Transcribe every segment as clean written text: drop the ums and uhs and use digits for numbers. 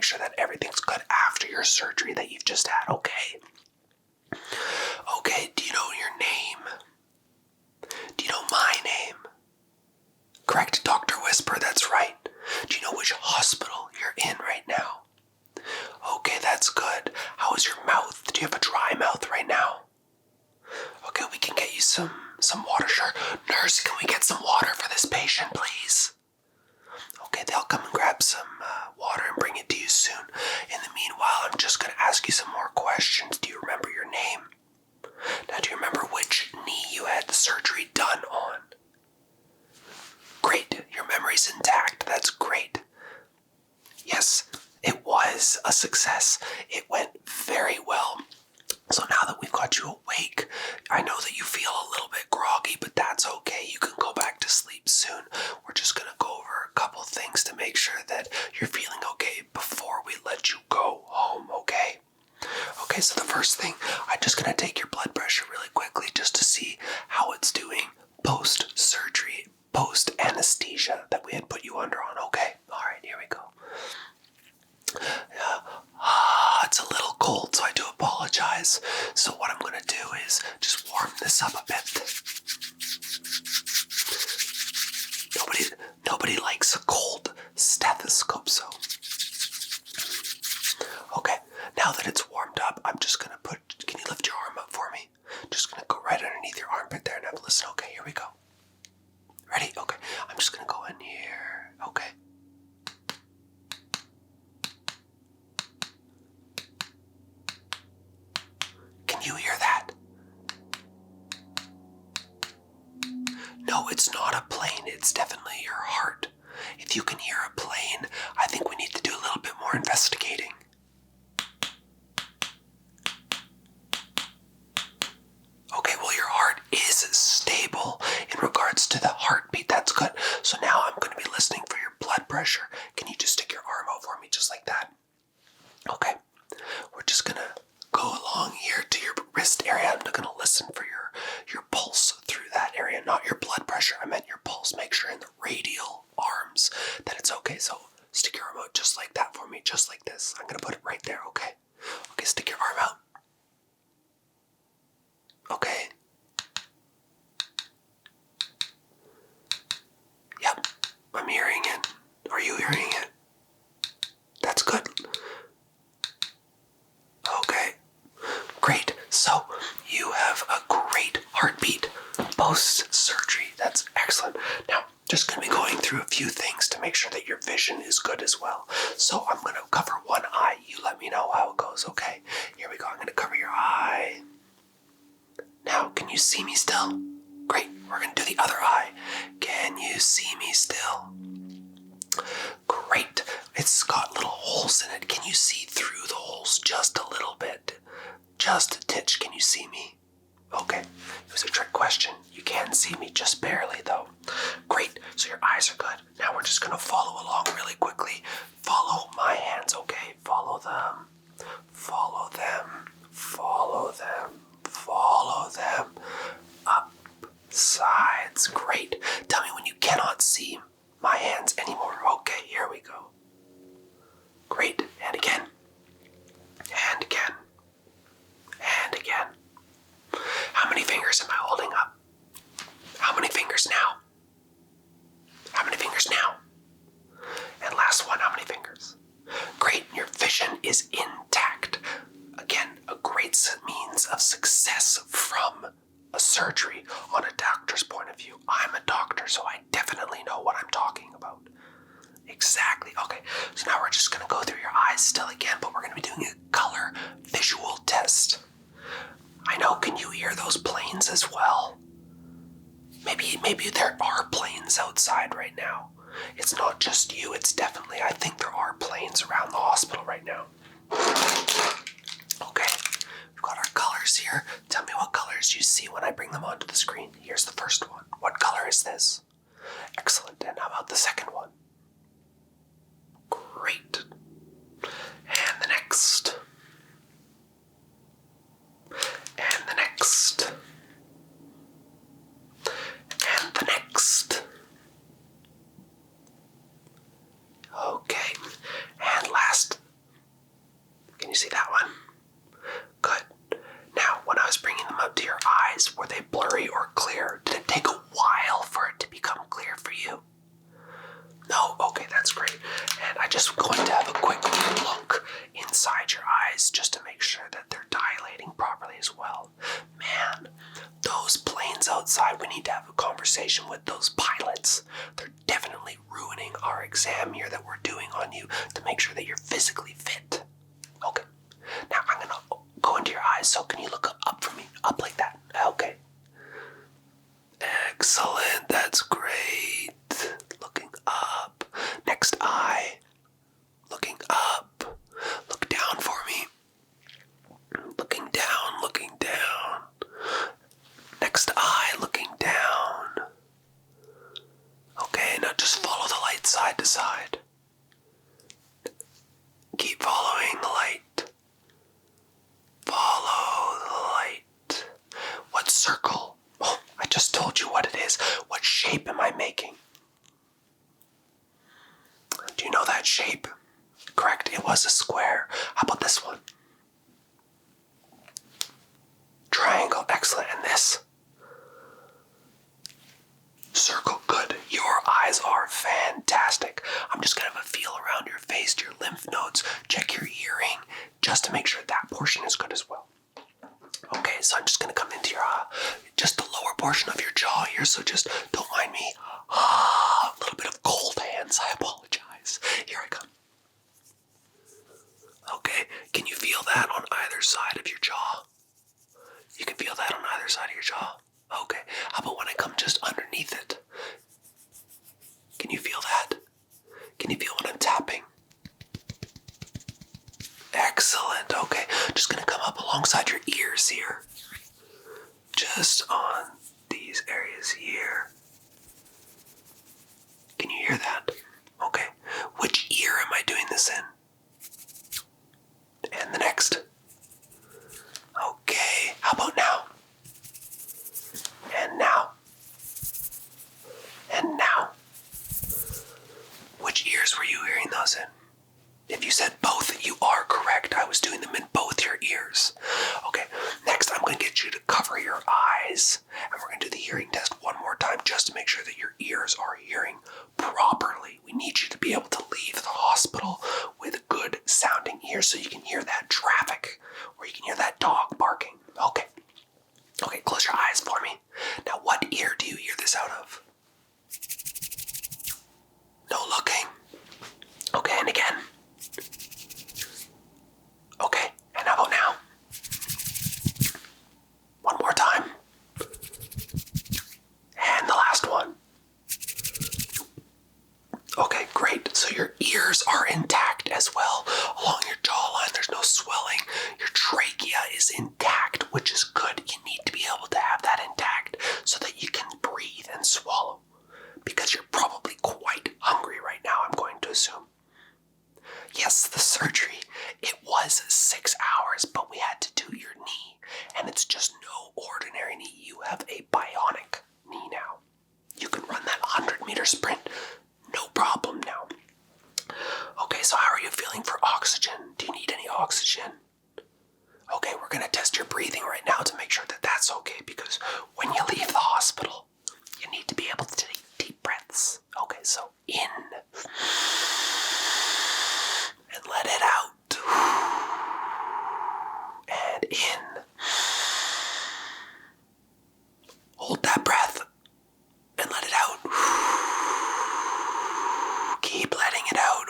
sure that everything's good after your surgery that you've just had, okay? Okay, do you know your name? Do you know my name? Correct, Dr. Whisper, that's right. Do you know which hospital you're in right now? Okay, that's good. How is your mouth? Do you have a dry mouth right now? Okay, we can get you some water. Sure. Nurse, can we get some water for this patient, please? Okay, they'll come and grab some water and bring it to you soon. In the meanwhile, I'm just going to ask you some more questions. Do you remember your name? Now, do you remember which knee you had the surgery done on? Great, your memory's intact. That's great. Yes, it was a success. It went very well. So now that we've got you awake, I know that you feel a little bit groggy, but that's okay. You can go back to sleep soon. We're just going to go over a couple things to make sure that you're feeling okay before we let you go home, okay? Okay, so the first thing, I'm just going to take your blood pressure really quickly just to see how it's doing post-surgery, post-anesthesia that we had put you under on, okay? All right, here we go. It's a little cold, so I do apologize. So what I'm going to do is just warm this up a bit. Nobody likes a cold stethoscope, so. Okay, now that it's warmed up, I'm just going to can you lift your arm up for me? Just going to go right underneath your armpit there and have a listen. Okay, here we go. Ready? Okay, I'm just going to go in here. Okay. Can you hear that? No, it's not a plane. It's definitely your heart. If you can hear a plane, I think we need to do a little bit more investigating. Okay, well, your heart is stable in regards to the heartbeat. That's good. So now I'm going to be listening for your blood pressure. Can you just stick your arm out for me just like that? Okay. We're just going to go along here to your wrist area. I'm going to listen for your pulse through that area, not your blood pressure. I meant your pulse. Make sure in the radial arms that it's okay. So stick your arm out just like that for me, just like this. I'm going to put it right there, okay? Okay, stick your arm out. Okay. Yep, I'm hearing it. Are you hearing it? That's good. Okay, great. So you have a great heartbeat post-surgery. That's excellent. Now, just going to be going through a few things to make sure that your vision is good as well. So I'm going to cover one eye. You let me know how it goes, okay? Here we go. I'm going to cover your eye. Now, can you see me still? Great. We're going to do the other eye. Can you see me still? Great. It's got little holes in it. Can you see through the holes just a little bit? Just a titch. Can you see me? Okay. It was a trick question. You can see me just barely, though. Great. So your eyes are good. Now we're just going to follow along really quickly. Follow my hands, okay? Follow them. Follow them. Follow them. Follow them. Up. Sides. Great. Tell me when you cannot see my hands anymore. Okay, here we go. Great. And again. And again. And again. How many fingers am I holding up? How many fingers now? How many fingers now? And last one, how many fingers? Great. Your vision is intact. Again, a great means of success from a surgery on a doctor's point of view. I'm a doctor, so I definitely know what I'm talking about. Exactly. Okay, so now we're just going to go through your eyes still again, but we're going to be doing a color visual test. I know, can you hear those planes as well? Maybe there are planes outside right now. It's not just you, it's definitely, I think there are planes around the hospital right now. Okay, we've got our colors here. Tell me what colors you see when I bring them onto the screen. Here's the first one. What color is this? Excellent. And how about the second one? Great. And the next. And the next. And the next. Okay. And last just going to have a quick look inside your eyes just to make sure that they're dilating properly as well. Man, those planes outside, we need to have a conversation with those pilots. They're definitely ruining our exam here that we're doing on you to make sure that you're physically fit. Okay, now I'm going to go into your eyes, so can you look up for me? Up like that. Okay. Excellent, that's great. Looking up. Next eye. Looking up. Look down for me. Looking down, looking down. Next eye, looking down. Okay, now just follow the light side to side. Keep following the light. Follow the light. What circle? Oh, I just told you what it is. What shape am I making? Do you know that shape? Correct, it was a square. How about this one? Triangle, excellent. And this? Circle, good. Your eyes are fantastic. I'm just going to have a feel around your face, your lymph nodes, check your hearing, just to make sure that portion is good as well. Okay, so I'm just going to come into your, just the lower portion of your jaw here, so just don't mind me. A little bit of cold hands, I apologize. Here I come. Okay, can you feel that on either side of your jaw? You can feel that on either side of your jaw? Okay, how about when I come just underneath it? Can you feel that? Can you feel when I'm tapping? Excellent, okay. Just gonna come up alongside your ears here. Just on these areas here. Can you hear that? Okay. Which ear am I doing this in? And the next. Okay, how about now? And now. And now. Which ears were you hearing those in? If you said both, you are correct. I was doing them in both your ears. Okay, next I'm going to get you to cover your eyes. And we're going to do the hearing test one more time just to make sure that your ears are hearing properly. We need you to be able to leave the hospital with good sounding ears so you can hear that traffic or you can hear that dog barking. Okay. Okay, close your eyes for me. Now, what ear do you hear this out of? No looking. Okay, and again. Okay, and how about now? One more time. And the last one. Okay, great. So your ears are intact as well. Along your jawline, there's no swelling. Your trachea is intact, which is good. You need to be able to have that intact so that you can breathe and swallow. Because you're probably quite hungry right now, I'm going to assume. Yes, the surgery, it was 6 hours, but we had to do your knee. And it's just no ordinary knee. You have a bionic knee now. You can run that 100-meter sprint. No problem now. Okay, so how are you feeling for oxygen? Do you need any oxygen? Okay, we're going to test your breathing right now to make sure that that's okay, because when you leave the hospital, you need to be able to take deep breaths. Okay, so in and let it out. And in. Hold that breath and let it out. Keep letting it out.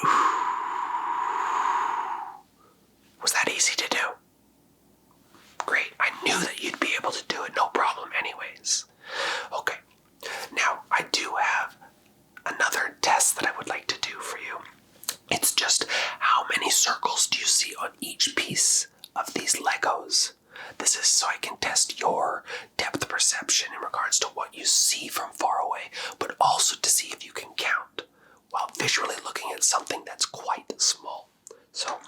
Was that easy to do? Great. I knew that you'd be able to do it, no problem anyways. Okay. Now, I do have another test that I would like to do for you. It's just how many circles do you see on each piece of these Legos? This is so I can test your depth perception in regards to what you see from far away, but also to see if you can count while visually looking at something that's quite small. So,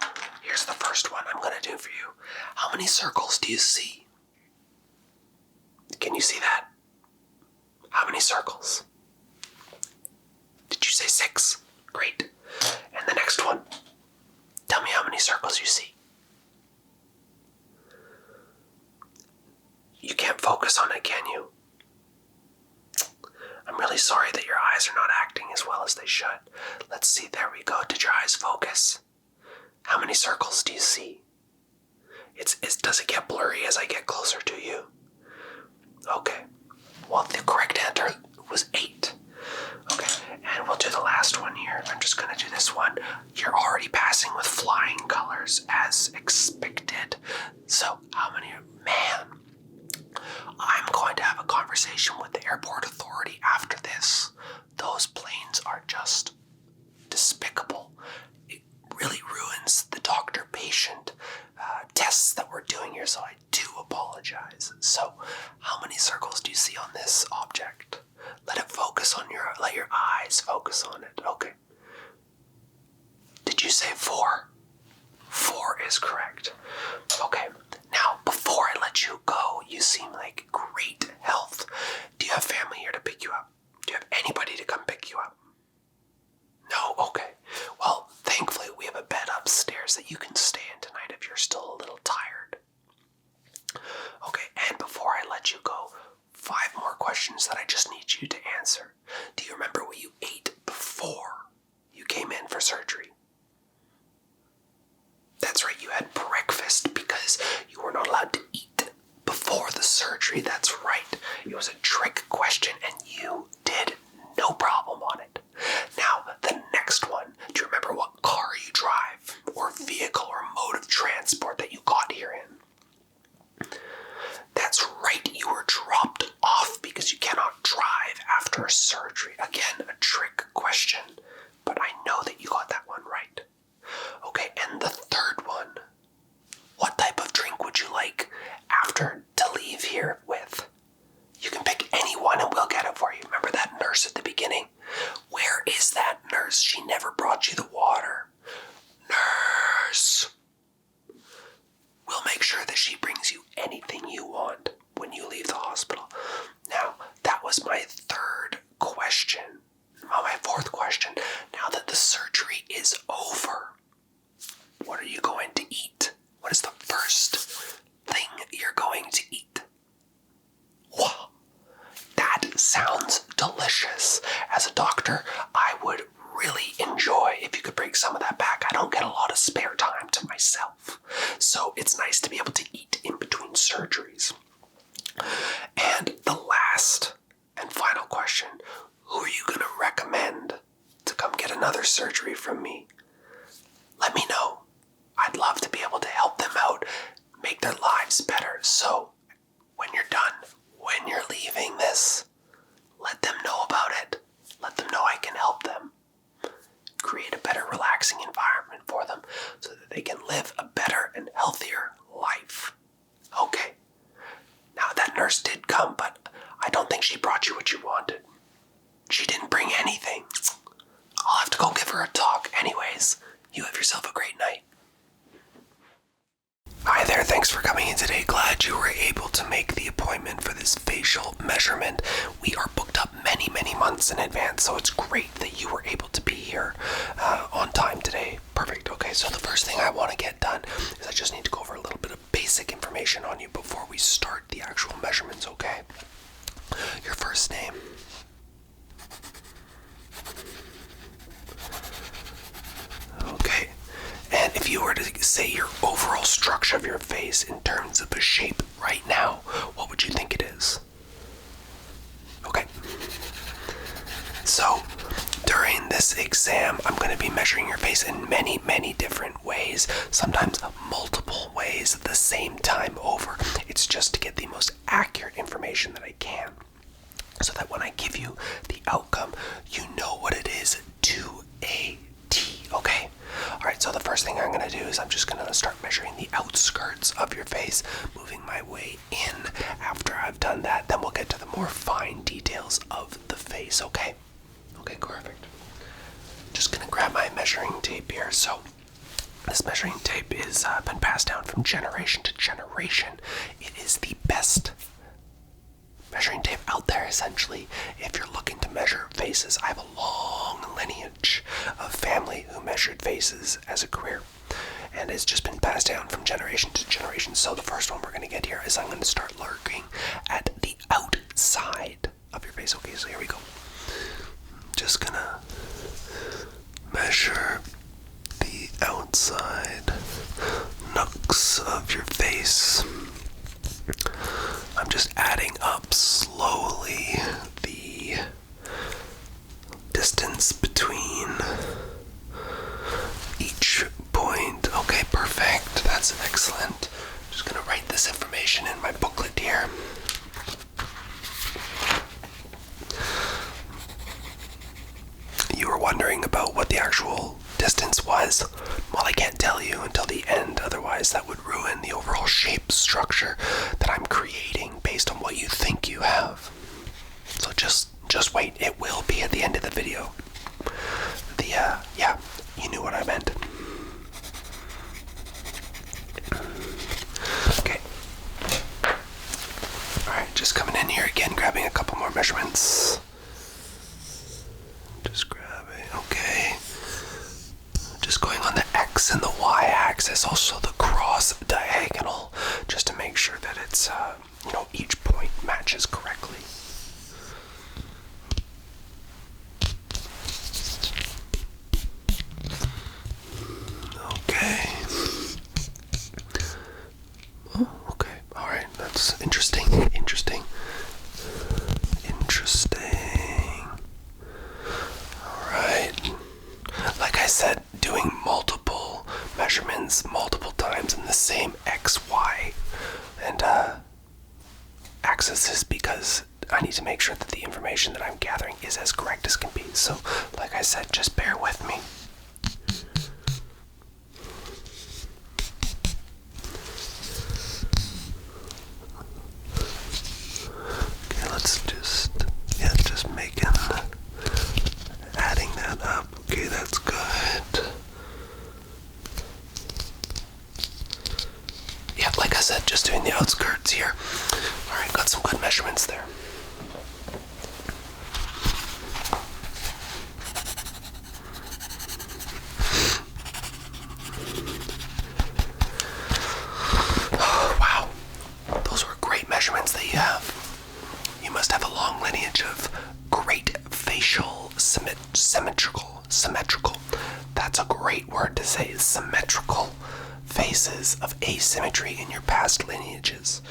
here's the first one I'm going to do for you. How many circles do you see? Can you see that? How many circles? Did you say 6? Great. And the next one. Tell me how many circles you see. You can't focus on it, can you? I'm really sorry that your eyes are not acting as well as they should. Let's see, there we go. Did your eyes focus? focus. How many circles do you see? Does it get blurry as I get closer to you? Okay. Well, the correct answer was 8. Okay, and we'll do the last one here. I'm just going to do this one. You're already passing with flying colors as expected. So, how many? Man, I'm going to have a conversation with the airport authority after this. Those planes are just despicable. It really ruins the doctor-patient tests that we're doing here, so I do apologize. So, how many circles do you see on this object? Let your eyes focus on it. Okay. Did you say 4? 4 is correct. Okay. Now, before I let you go, you seem like great health. Do you have family here to pick you up? Do you have anybody to come pick you up? No? Okay. Well, thankfully, we have a bed upstairs that you can stay in tonight if you're still a little tired. Okay, and before I let you go, 5 more questions that I just need you to answer. Do you remember what you ate before you came in for surgery? That's right, you had breakfast because you were not allowed to eat before the surgery. That's right. It was a trick question and you did no problem on it. Now, the next one. Do you remember what car you drive or vehicle or mode of transport that you got here in? That's right, you were dropped off because you cannot drive after a surgery. Again, a trick question, but I know that you got that one right. Okay, and the third one. What type of drink would you like after to leave here with? You can pick any one and we'll get it for you. Remember that nurse at the beginning? Where is that nurse? She never brought you the water. Nurse! We'll make sure that she brings you anything you want when you leave the hospital. Now, that was my 3rd question. My 4th question. Now that the surgery is over, what are you going to eat? What is the first thing you're going to eat? Wow, that sounds delicious. As a doctor, I would really enjoy if you could bring some of that back. I don't get a lot of spare time to myself, so it's nice to be able to eat in between surgeries. And the last and final question, who are you going to recommend to come get another surgery from me? Let me know. I'd love to be able to help them out, make their lives better. So when you're done, when you're leaving this, let them know about it. Let them know I can help them. Create a better, relaxing environment for them so that they can live a better and healthier life. Okay. Now that nurse did come, but I don't think she brought you what you wanted. She didn't bring anything. I'll have to go give her a talk. Anyways, you have yourself a great night. Hi there, thanks for coming in today. Glad you were able to make the appointment for this facial measurement. We are booked up many months in advance, so it's great that you were able to be here on time today. Perfect. Okay, so the first thing I want to get done is I just need to go over a little bit of basic information on you before we start the actual measurements, okay? Your first name. Okay. And if you were to say your overall structure of your face in terms of a shape right now, what would you think it is? Okay. So, during this exam, I'm going to be measuring your face in many different ways, sometimes multiple ways at the same time over. It's just to get the most accurate information that I can, so that when I give you the outcome, you know what it is to a T, okay? Alright, so the first thing I'm going to do is I'm just going to start measuring the outskirts of your face, moving my way in. After I've done that, then we'll get to the more fine details of the face, okay? Okay, perfect. Just going to grab my measuring tape here. So, this measuring tape is been passed down from generation to generation. It is the best measuring tape out there, essentially, if you're looking to measure faces. I have a long lineage of family who measured faces as a career, and it's just been passed down from generation to generation. So the first one we're going to get here is I'm going to start looking at the outside of your face. Okay, so here we go. Just gonna measure the outside nooks of your face. I'm just adding up slowly the distance between each point. Okay, perfect. That's excellent. Just gonna write this information in my booklet here. You were wondering about what the actual distance was. Well, I can't tell you until the end, otherwise that would ruin the overall shape structure that I'm creating based on what you think you have. So just wait, it will be at the end of the video. Yeah, you knew what I meant. Okay. Alright, just coming in here again, grabbing a couple more measurements. Just grabbing, okay. Just going on the X and the Y axis, also the cross diagonal, just to make sure that it's, each point matches correctly. Okay. Oh, okay. Alright, that's interesting. Alright. Like I said, doing multiple measurements multiple times in the same X, Y, and axis is because I need to make sure that the information that I'm gathering is as correct as can be. So, like I said, just bear with me. Okay, let's just adding that up. Okay, that's good. Yeah, like I said, just doing the outskirts here. Alright, got some good measurements there. Wow, those were great measurements that you have. You must have a long lineage of great facial symmetrical. That's a great word to say, symmetrical faces of asymmetry in your past lineages.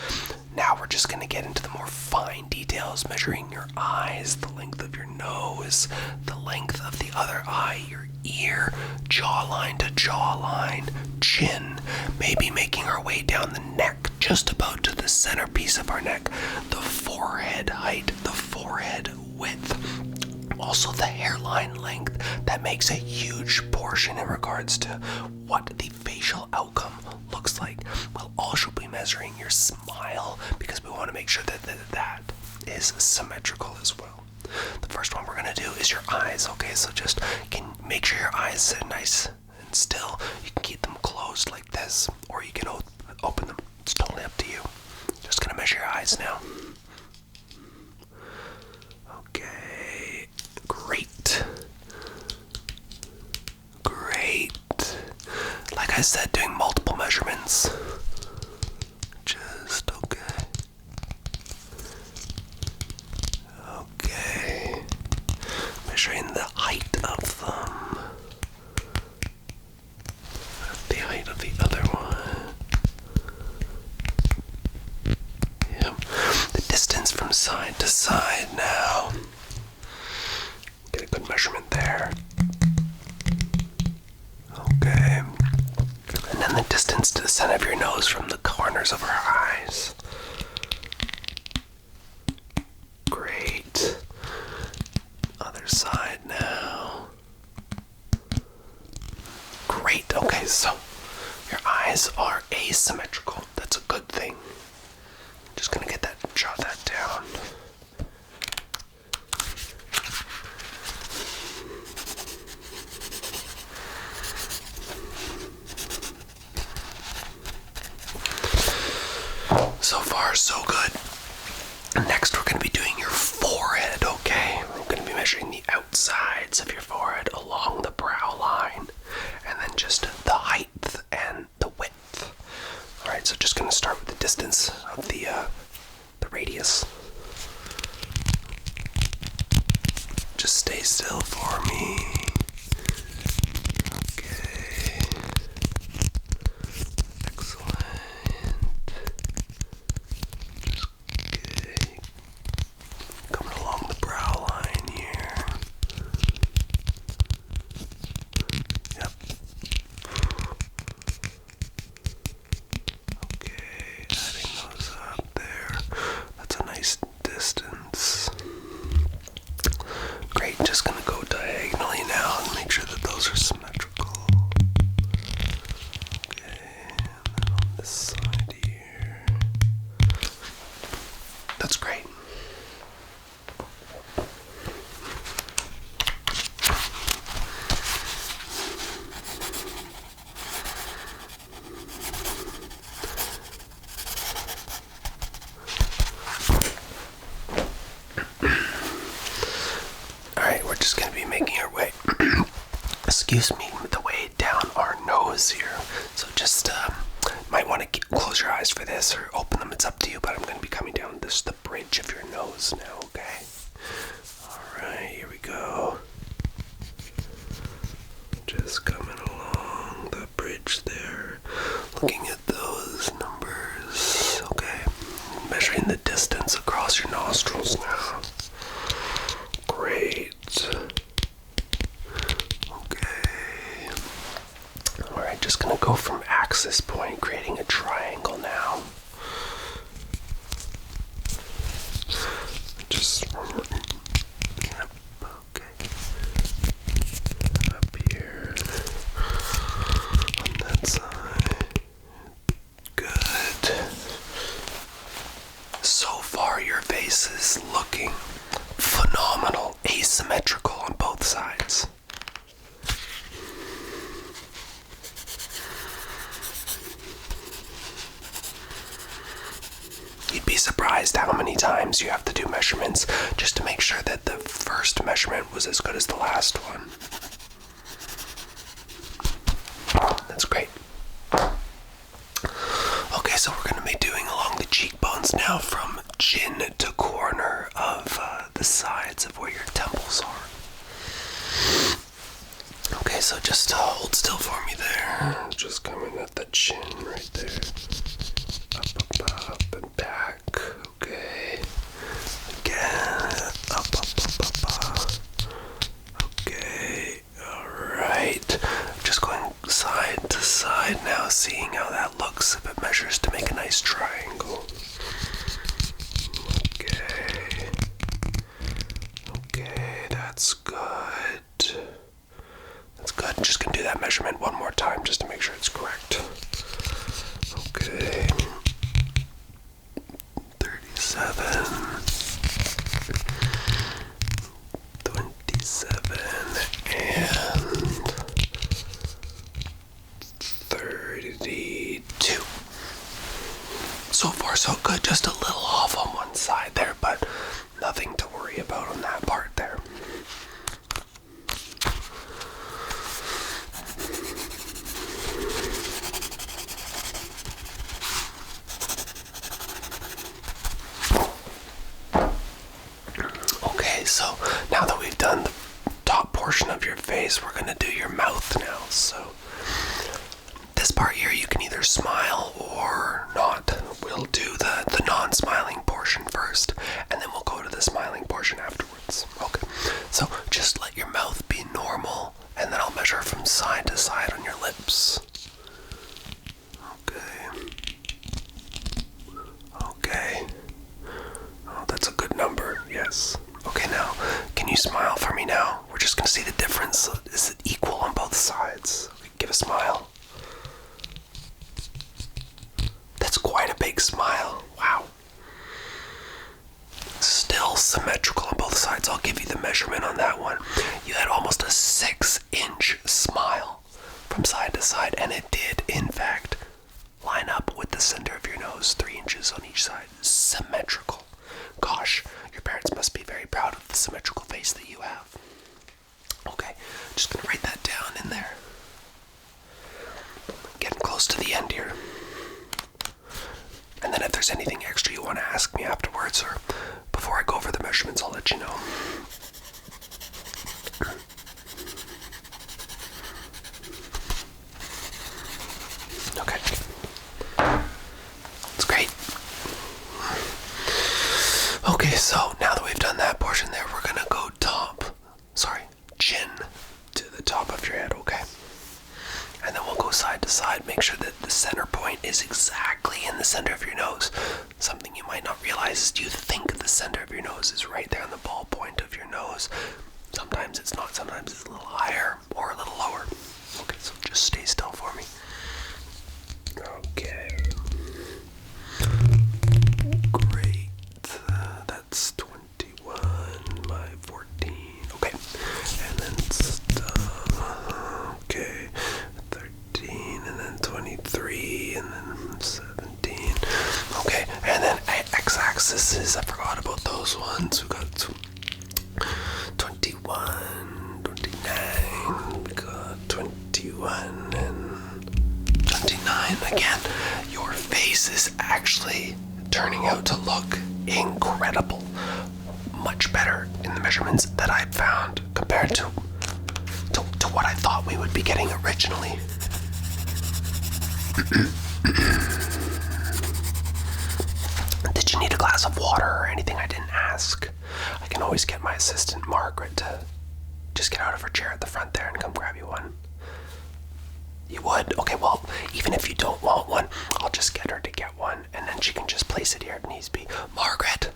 Now we're just going to get into the more fine details, measuring your eyes, the length of your nose, the length of the other eye, your ear, jawline to jawline, chin, maybe making our way down the neck, just about to the centerpiece of our neck, the forehead height, the forehead width, also the hairline length. That makes a huge portion in regards to what the facial outcome looks like. We'll also be measuring your smile because we want to make sure that that is symmetrical as well. The first one we're going to do is your eyes, okay? So just can make sure your eyes sit nice and still. You can keep them closed like this, or you can open them. It's totally up to you. Just going to measure your eyes now. Okay, great. Like I said, doing multiple measurements. Just okay. Okay. Measuring the height of them. The height of the other one. Yep. The distance from side to side now. Get a good measurement there. Okay. And then the distance to the center of your nose from the corners of our eyes. Great. Other side now. Great. Okay, so your eyes are asymmetrical. That's a good thing. Just gonna jot that down. So far, so good. Next, we're going to be doing your forehead, okay? We're going to be measuring the outsides of your forehead along the brow line, and then just the height and the width. Alright, so just going to start with the distance of the radius. Just stay still for me. Okay. this side here. That's great. Alright, we're just going to be making our way, excuse me, the way down our nose here. So just might want to close your eyes for this or open them, it's up to you, but I'm going to be coming down the bridge of your nose now, okay? Alright, here we go. Just coming along the bridge there, looking at those numbers, okay? Measuring the distance across your nostrils now. Great. Okay. Alright, just gonna go from axis point, creating a triangle now. Just yep, okay. Up here. On that side. Good. So far your face is looking phenomenal, asymmetrical on both sides. You'd be surprised how many times you have to do measurements just to make sure that the first measurement was as good as the last one. That's great. Okay, so we're going to be doing along the cheekbones now from chin to corner of the sides of where your temples are. Okay, so just hold still for me there. Just coming at the chin right there. Up, and back. Okay. Again. Up. Okay. Alright. Just going side to side now, seeing how that looks if it measures to make a nice triangle. Okay, that's good. That's good. I'm just gonna do that measurement one more time just to make sure it's correct. Okay. 37. 27 and 32. So far so good, just a little off on one side there, but nothing to worry about on that part there. Okay, so now that we've done the top portion of your face, we're going to do your mouth now. So this part here, you can either smile or not. We'll do the non-smiling portion first, and then we'll go to the smiling portion afterwards. Okay, so just let your mouth be normal, and then I'll measure from side to side on your lips. Okay. Oh, that's a good number, yes. Okay, now, can you smile for me now? We're just gonna see the difference. Is it equal on both sides? Okay, give a smile. That's quite a big smile. Wow. Still symmetrical on both sides. I'll give you the measurement on that one. You had almost a 6-inch smile from side to side, and it did, in fact, line up with the center of your nose, 3 inches on each side. Symmetrical. Gosh, your parents must be very proud of the symmetrical face that you have. Okay, just gonna write that down in there. Getting close to the end here. And then if there's anything extra you want to ask me afterwards or before I go over the measurements, I'll let you know. Okay. That's great. Okay, so now that we've done that portion there, we're gonna go chin to the top of your head, okay? And then we'll go side to side, make sure that the center point is exactly in the center of your nose. Something you might not realize is you think the center of your nose is right there on the ball point of your nose. Sometimes it's not, sometimes it's a little higher or a little lower. Okay, so just stay still for me. Okay. faces. I forgot about those ones. We got 21, 29. We got 21 and 29. Again, your face is actually turning out to look incredible. Much better in the measurements that I found compared to what I thought we would be getting originally. Did you need a glass of water or anything? I didn't ask. I can always get my assistant Margaret to just get out of her chair at the front there and come grab you one. You would? Okay, well, even if you don't want one, I'll just get her to get one, and then she can just place it here if needs be. Margaret,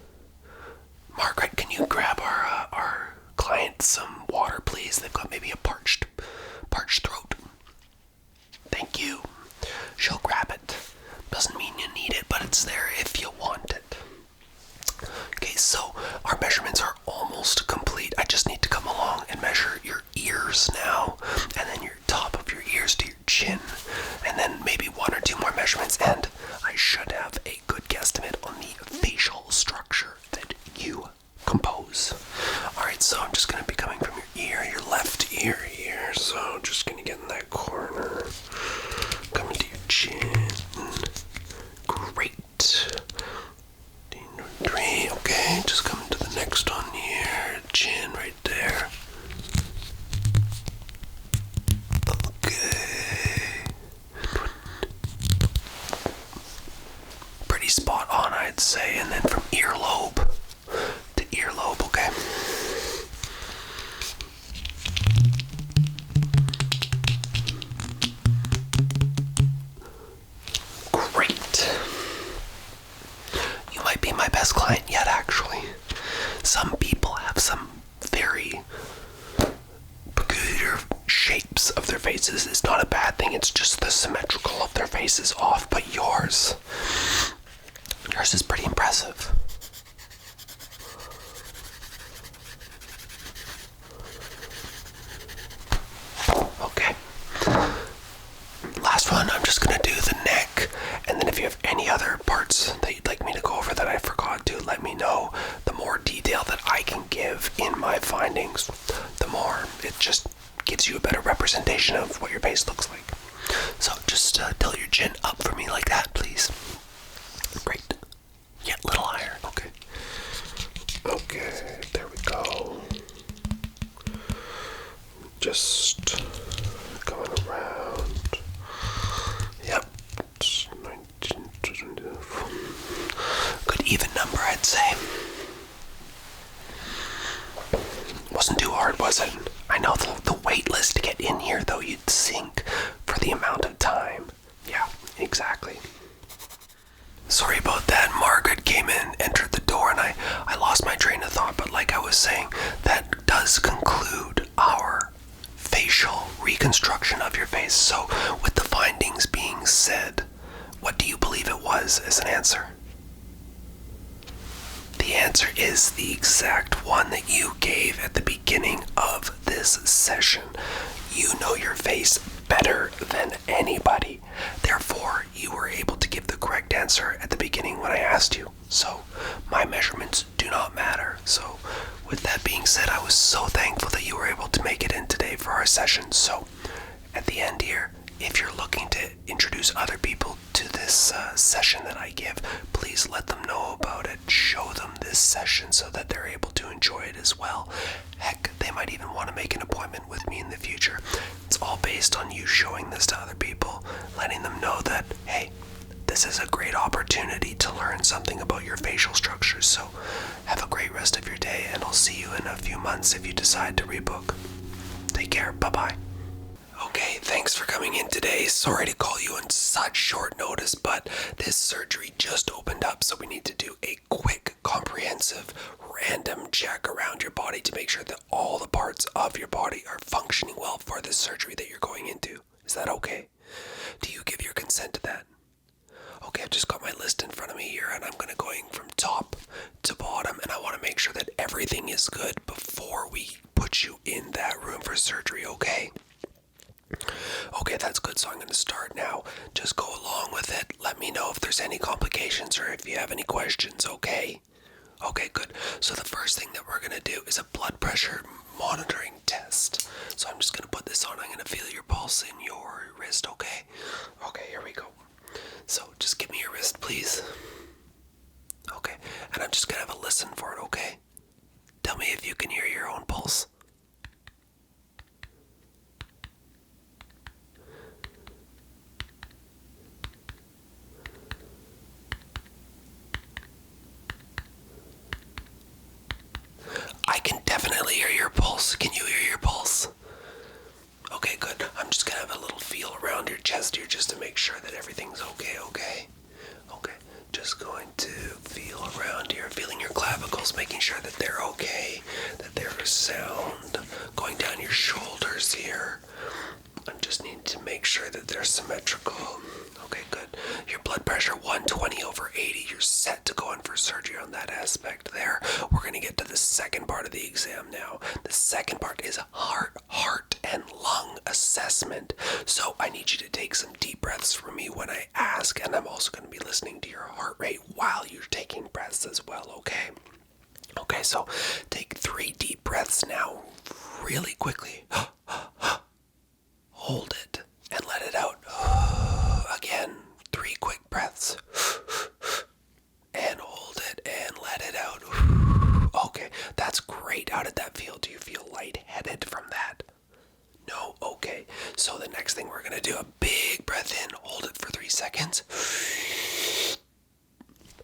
can you grab our client some water, please? They've got maybe a parched throat. Thank you. She'll grab it. Doesn't mean you need it, but it's there if you want it. Okay, so our measurements are almost complete. I just need to come along and measure your ears now, and then your top of your ears to your chin, and then maybe one or two more measurements, and I should have a good guesstimate on the facial structure that you compose. Alright, so I'm just going to be coming from your ear, your left ear here, so just going to get in that corner, coming to your chin. Great. 3, okay, just coming to the next one here, chin right there. Okay. Pretty spot on, I'd say, and then from earlobe to earlobe, okay. Be my best client yet, actually. Some people have some very peculiar shapes of their faces. It's not a bad thing, it's just the symmetrical of their faces off, but yours is pretty impressive. Okay. Last one, I'm just gonna do the neck, and then if you have any other parts that you'd like me to go over that I forgot to, let me know. The more detail that I can give in my findings, the more it just gives you a better representation of what your face looks like. So just tilt your chin up for me like that, please. Great. Yeah, a little higher. Okay. Okay, there we go. Just going around. Yep. Good even number, I'd say. Wasn't too hard, was it? I know the wait list to get in here, though, you'd sink for the amount of time. Yeah, exactly. Sorry about that. Margaret came in, entered the door, and I lost my train of thought, but like I was saying, that does conclude our facial reconstruction of your face. So, with the findings being said, what do you believe it was as an answer? The answer is the exact one that you gave at the beginning of this session. You know your face better than anybody. Therefore, you were able to give the correct answer at the beginning when I asked you. So, my measurements do not matter. So, with that being said, I was so thankful that you were able to make it in today for our session. So, at the end here, if you're looking to introduce other people to this session that I give, please let them know about it. Show them this session so that they're able to enjoy it as well. Heck, they might even want to make an appointment with me in the future. It's all based on you showing this to other people, letting them know that, hey, this is a great opportunity to learn something about your facial structures. So have a great rest of your day, and I'll see you in a few months if you decide to rebook. Take care. Bye-bye. Okay, thanks for coming in today. Sorry to call you on such short notice, but this surgery just opened up, so we need to do a quick, comprehensive, random check around your body to make sure that all the parts of your body are functioning well for this surgery that you're going into. Is that okay? Do you give your consent to that? Okay, I've just got my list in front of me here, and I'm going from top to bottom, and I want to make sure that everything is good before we put you in that room for surgery, okay? Okay, that's good, so I'm going to start now. Just go along with it. Let me know if there's any complications or if you have any questions, okay? Okay, good. So the first thing that we're gonna do is a blood pressure monitoring test. So I'm just gonna put this on. I'm gonna feel your pulse in your wrist, okay? Okay, here we go. So just give me your wrist, please. Okay, and I'm just gonna have a listen for it, okay? Tell me if you can hear your own pulse. I can definitely hear your pulse. Can you hear your pulse? Okay, good. I'm just gonna have a little feel around your chest here just to make sure that everything's okay, okay? Okay, just going to feel around here, feeling your clavicles, making sure that they're okay, that they're sound, going down your shoulders here. I just need to make sure that they're symmetrical. Okay, good. Your blood pressure 120/80. You're set to go in for surgery on that aspect there. We're going to get to the second part of the exam now. The second part is heart and lung assessment. So I need you to take some deep breaths from me when I ask, and I'm also going to be listening to your heart rate while you're taking breaths as well, okay? Okay, so take 3 deep breaths now, really quickly. Hold it and let it out. Again, 3 quick breaths. And hold it and let it out. Okay, that's great. How did that feel? Do you feel lightheaded from that? No? Okay. So the next thing we're going to do, a big breath in. Hold it for 3 seconds.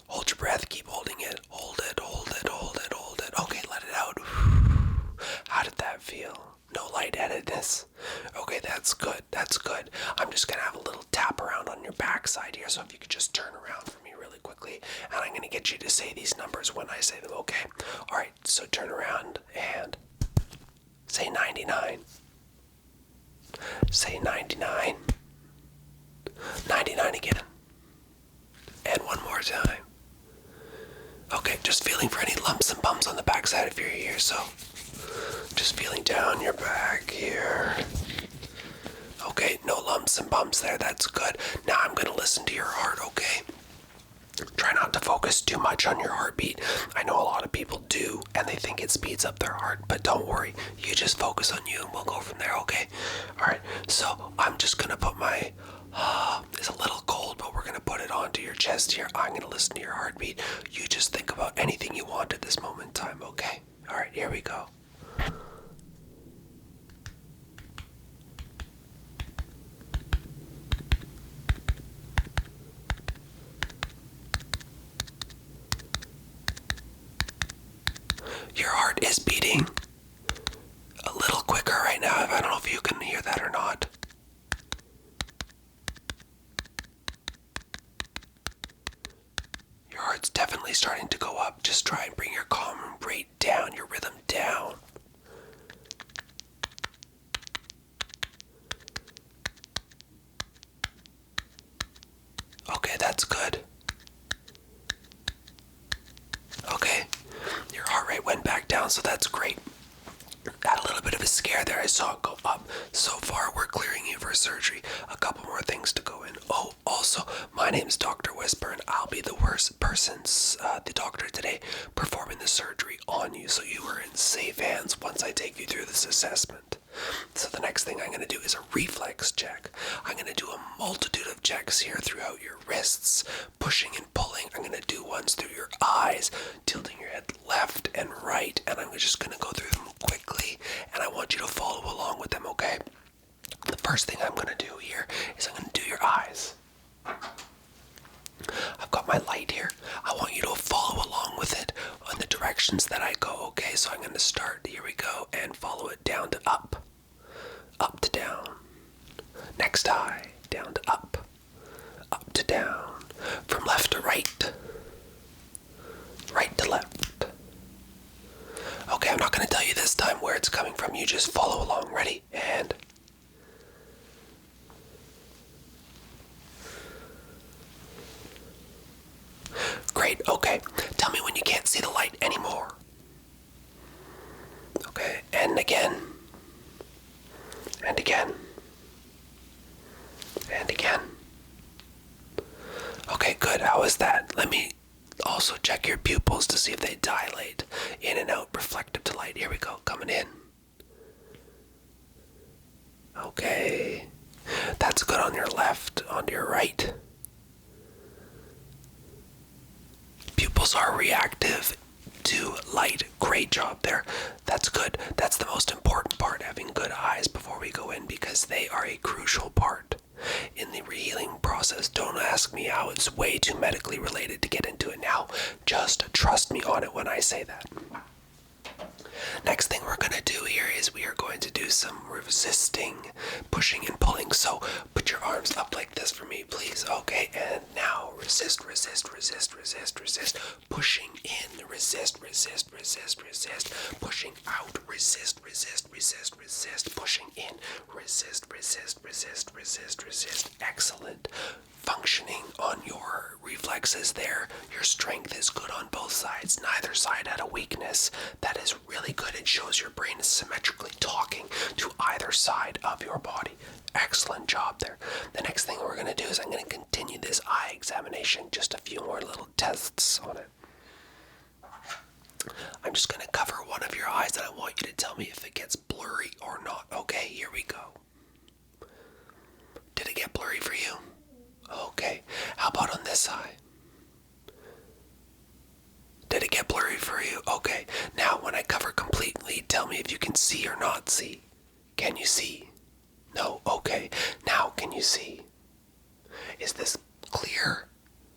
Hold your breath. Keep holding it. Hold it, hold it, hold it, hold it. Okay, let it out. How did that feel? No lightheadedness? Okay, that's good. That's good. I'm just going to have a little tap around on your backside here, so if you could just turn around for me really quickly, and I'm going to get you to say these numbers when I say them, okay? Alright, so turn around and say 99. Say 99. 99 again. And one more time. Okay, just feeling for any lumps and bumps on the backside of your ear, so just feeling down your back here. Okay, no lumps and bumps there, that's good. Now I'm going to listen to your heart, okay? Try not to focus too much on your heartbeat. I know a lot of people do, and they think it speeds up their heart, but don't worry. You just focus on you, and we'll go from there, okay? Alright, so I'm just going to put my... it's a little cold, but we're going to put it onto your chest here. I'm going to listen to your heartbeat. You just think about anything you want at this moment in time, okay? Alright, here we go. Your heart is beating a little quicker right now. I don't know if you can hear that or not. Your heart's definitely starting to go up. Just try and bring your calm rate down, your rhythm down. Okay, that's good. Okay, your heart rate went back down, so that's great. Had a little bit of a scare there. I saw it go up. So far, we're clearing you for surgery. A couple more things to go in. Oh, also, my name's Dr. Whisper, and I'll be the worst person, the doctor today, performing the surgery on you, so you are in safe hands once I take you through this assessment. So the next thing I'm going to do is a reflex check. I'm going to do a multitude of checks here throughout your wrists, pushing and pulling. I'm going to do ones through your eyes, tilting your head left and right, and I'm just going to go through them quickly, and I want you to follow along with them, okay? The first thing I'm going to do here is I'm going to do your eyes. I've got my light here. I want you to follow along with it on the directions that I go, okay? So I'm going to start, here we go, and follow it down to up to down. Next eye, down to up to down. From left to right, right to left. Okay, I'm not going to tell you this time where it's coming from. You just follow along. Ready? And... great, okay. Tell me when you can't see the light anymore. Okay, and again. And again. And again. Okay, good. How is that? also check your pupils to see if they dilate. In and out, reflective to light. Here we go, coming in. Okay. That's good on your left, on your right. Pupils are reactive to light. Great job there. That's good. That's the most important part, having good eyes before we go in, because they are a crucial part in the healing process. Don't ask me how. It's way too medically related to get into it now. Just trust me on it when I say that. Next thing we're going to do here is we are going to do some resisting, pushing and pulling. So put your arms up like this for me, please. Okay, and now resist, resist, resist, resist, resist. Pushing in, resist, resist, resist, resist. Pushing out, resist, resist, resist, resist. Pushing in, resist, resist, resist, resist, resist. Excellent. Functioning on your reflexes there. Your strength is good on both sides. Neither side had a weakness. That is really good. It shows your brain is symmetrically talking to either side of your body. Excellent job there. The next thing we're going to do is I'm going to continue this eye examination. Just a few more little tests on it. I'm just going to cover one of your eyes and I want you to tell me if it gets blurry or not. Okay, here we go. Did it get blurry for you? Okay, how about on this eye? Did it get blurry for you? Okay, now when I cover completely, tell me if you can see or not see. Can you see? No? Okay, now can you see? Is this clear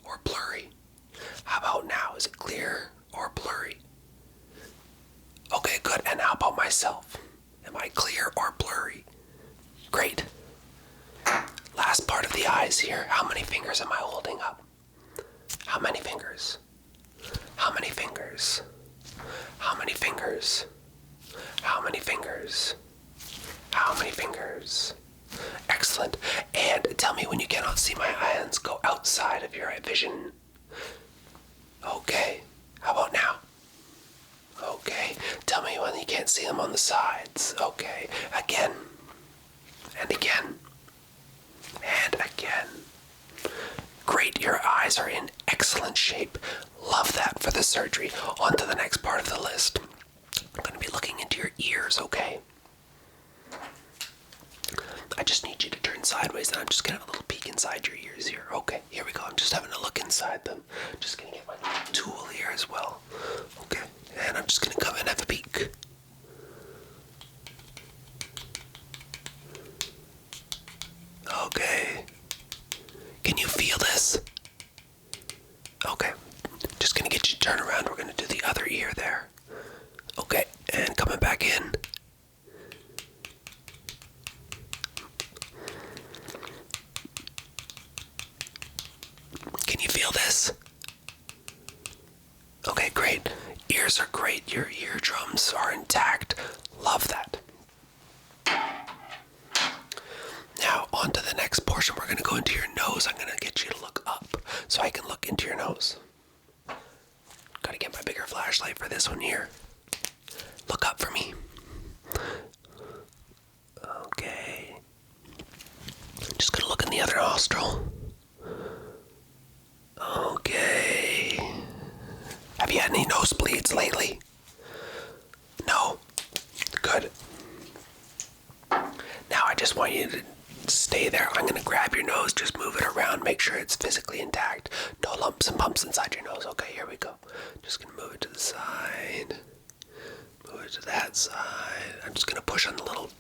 or blurry? How about now? Is it clear or blurry? Okay, good. And how about myself? Am I clear or blurry? Great. Last part of the eyes here. How many fingers am I holding up? How many fingers? How many fingers? How many fingers? How many fingers? How many fingers? Excellent. And tell me when you cannot see my hands. Go outside of your eye vision. Okay. How about now? Okay. Tell me when you can't see them on the sides. Okay. Again. And again. And again. Great, your eyes are in excellent shape. Love that for the surgery. On to the next part of the list. I'm going to be looking into your ears, okay? I just need you to turn sideways and I'm just going to have a little peek inside your ears here. Okay, here we go. I'm just having a look inside them. Just going to get my little tool here as well. Okay, and I'm just going to come and have a peek. Okay. Can you feel this? Okay. Just gonna get you to turn around. We're gonna do the other ear there. Okay, and coming back in. Can you feel this? Okay, great. Ears are great. Your eardrums are intact. Love that. Now, on to the next portion. We're going to go into your nose. I'm going to get you to look up so I can look into your nose. Got to get my bigger flashlight for this one here. Look up for me. Okay. Just going to look in the other nostril. Okay. Have you had any nosebleeds lately? No? Good. Now I just want you to stay there. I'm going to grab your nose, just move it around, make sure it's physically intact. No lumps and bumps inside your nose. Okay, here we go. Just going to move it to the side. Move it to that side. I'm just going to push on the little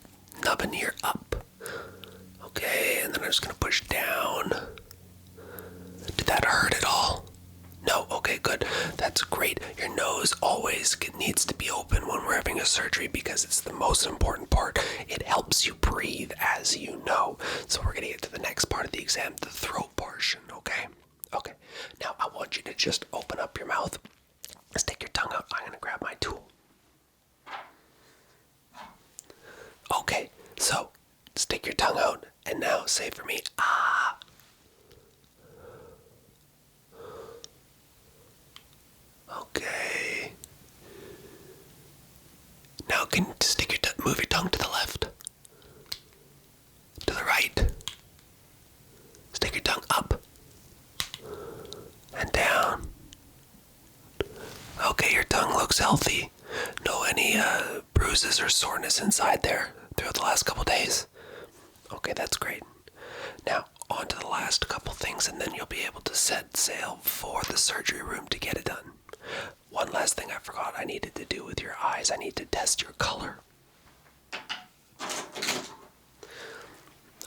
nubbin here up. Okay, and then I'm just going to push down. Did that hurt at all? No? Okay, good. That's great. Your nose always needs to be open when we're having a surgery because it's the most important part. It helps you breathe, as you know. So we're going to get to the next part of the exam, the throat portion, okay? Okay. Now I want you to just open up your mouth. Stick your tongue out. I'm going to grab my tool. Okay, so stick your tongue out and now say for me, ah. Okay. Now can you stick your move your tongue to the left, to the right. Stick your tongue up and down looks healthy. No any bruises or soreness inside there throughout the last couple days? Okay, that's great. Now, on to the last couple things, and then you'll be able to set sail for the surgery room to get it done. One last thing I forgot I needed to do with your eyes. I need to test your color.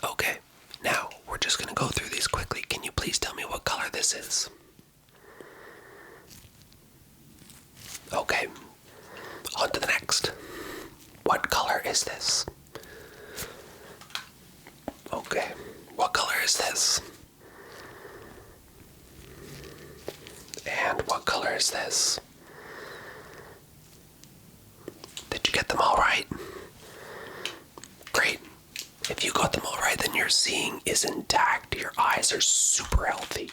Okay, now we're just going to go through these quickly. Can you please tell me what color this is? Okay, on to the next. What color is this? Okay, what color is this? And what color is this? Did you get them all right? Great. If you got them all right, then your seeing is intact. Your eyes are super healthy.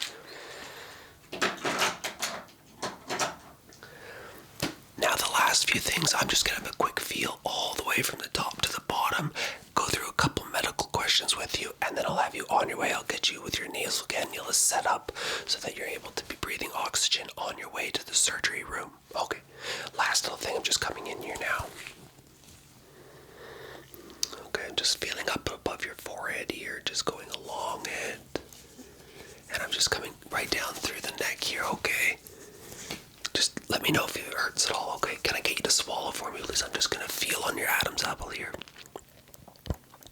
Now the last few things, I'm just going to have a quick feel all the way from the top to the bottom, go through a couple medical questions with you, and then I'll have you on your way. I'll get you with your nasal cannula set up so that you're able to be breathing oxygen on your way to the surgery room. Okay, last little thing, I'm just coming in here now. Okay, I'm just feeling up above your forehead here, just going along it. And I'm just coming right down through the neck here, okay? Just let me know if it hurts at all, okay? Can I get you to swallow for me, please? I'm just gonna feel on your Adam's apple here.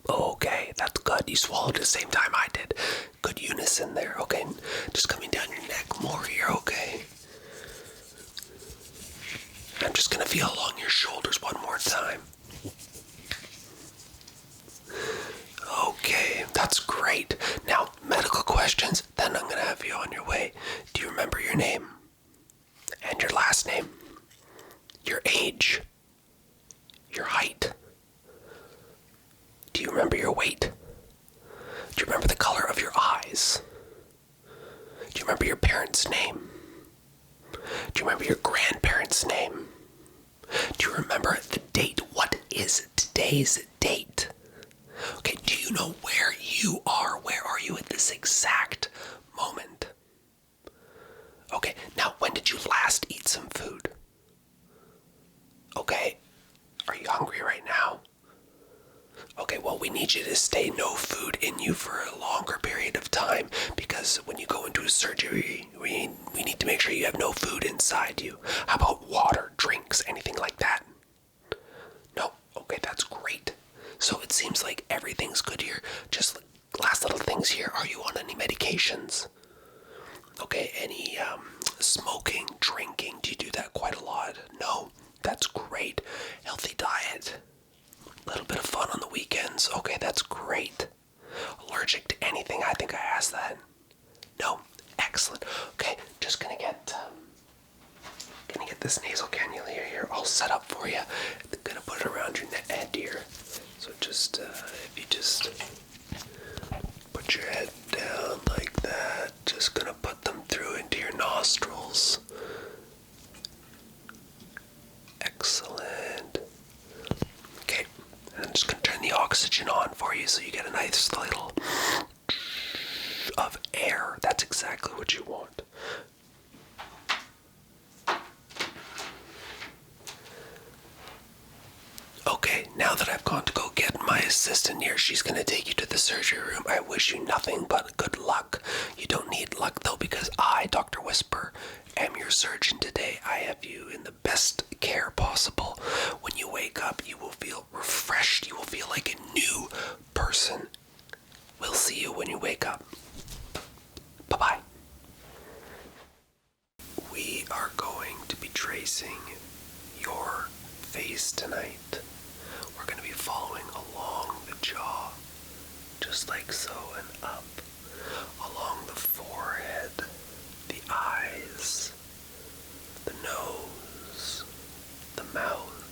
Okay, that's good. You swallowed at the same time I did. Good unison there, okay? Just coming down your neck more here, okay? I'm just gonna feel along your shoulders one more time. Okay, that's great. Now, medical questions, then I'm gonna have you on your way. Do you remember your name? And your last name? Your age? Your height? Do you remember your weight? Do you remember the color of your eyes? Do you remember your parents' name? Do you remember your grandparents' name? Do you remember the date? What is today's date? Okay, do you know where you are? Where are you at this exact moment? Okay, now when did you last eat some food? Okay, are you hungry right now? Okay, well, we need you to stay no food in you for a longer period of time because when you go into a surgery, we need to make sure you have no food inside you. How about water, drinks, anything like that? No? Okay, that's great. So it seems like everything's good here. Just last little things here. Are you on any medications? Okay, any smoking, drinking? Do you do that quite a lot? No? That's great. Healthy diet. A little bit of fun on the weekends. Okay, that's great. Allergic to anything? I think I asked that. No? Excellent. Okay, just gonna get this nasal cannula here all set up for you. I'm gonna put it around your head here. So just, if you just put your head down like that, just gonna put them through into your nostrils. Excellent. Okay, and I'm just gonna turn the oxygen on for you so you get a nice little of air. That's exactly what you want. Okay, now that I've gone to go get my assistant here, she's going to take you to the surgery room. I wish you nothing but good luck. You don't need luck, though, because I, Dr. Whisper, am your surgeon today. I have you in the best care possible. When you wake up, you will feel refreshed. You will feel like a new person. We'll see you when you wake up. Bye-bye. We are going to be tracing your face tonight. We're going to be following along the jaw, just like so, and up, along the forehead, the eyes, the nose, the mouth,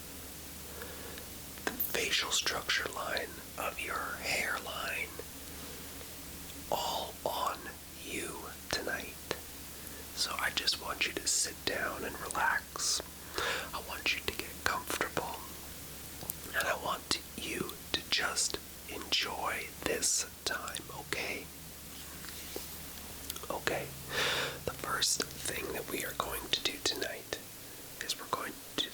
the facial structure line of your hairline, all on you tonight. So I just want you to sit down and relax. I want you to get comfortable, and I want you to just enjoy this time, okay? Okay, the first thing that we are going to do tonight is we're going to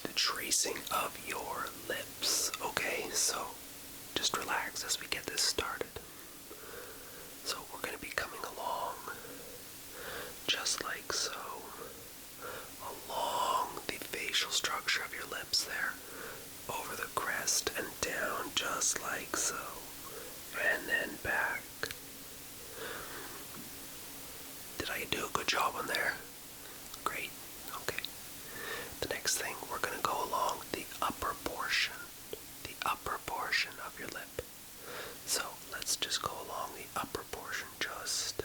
do a good job on there. Great. Okay. The next thing, we're going to go along the upper portion. The upper portion of your lip. So let's just go along the upper portion, just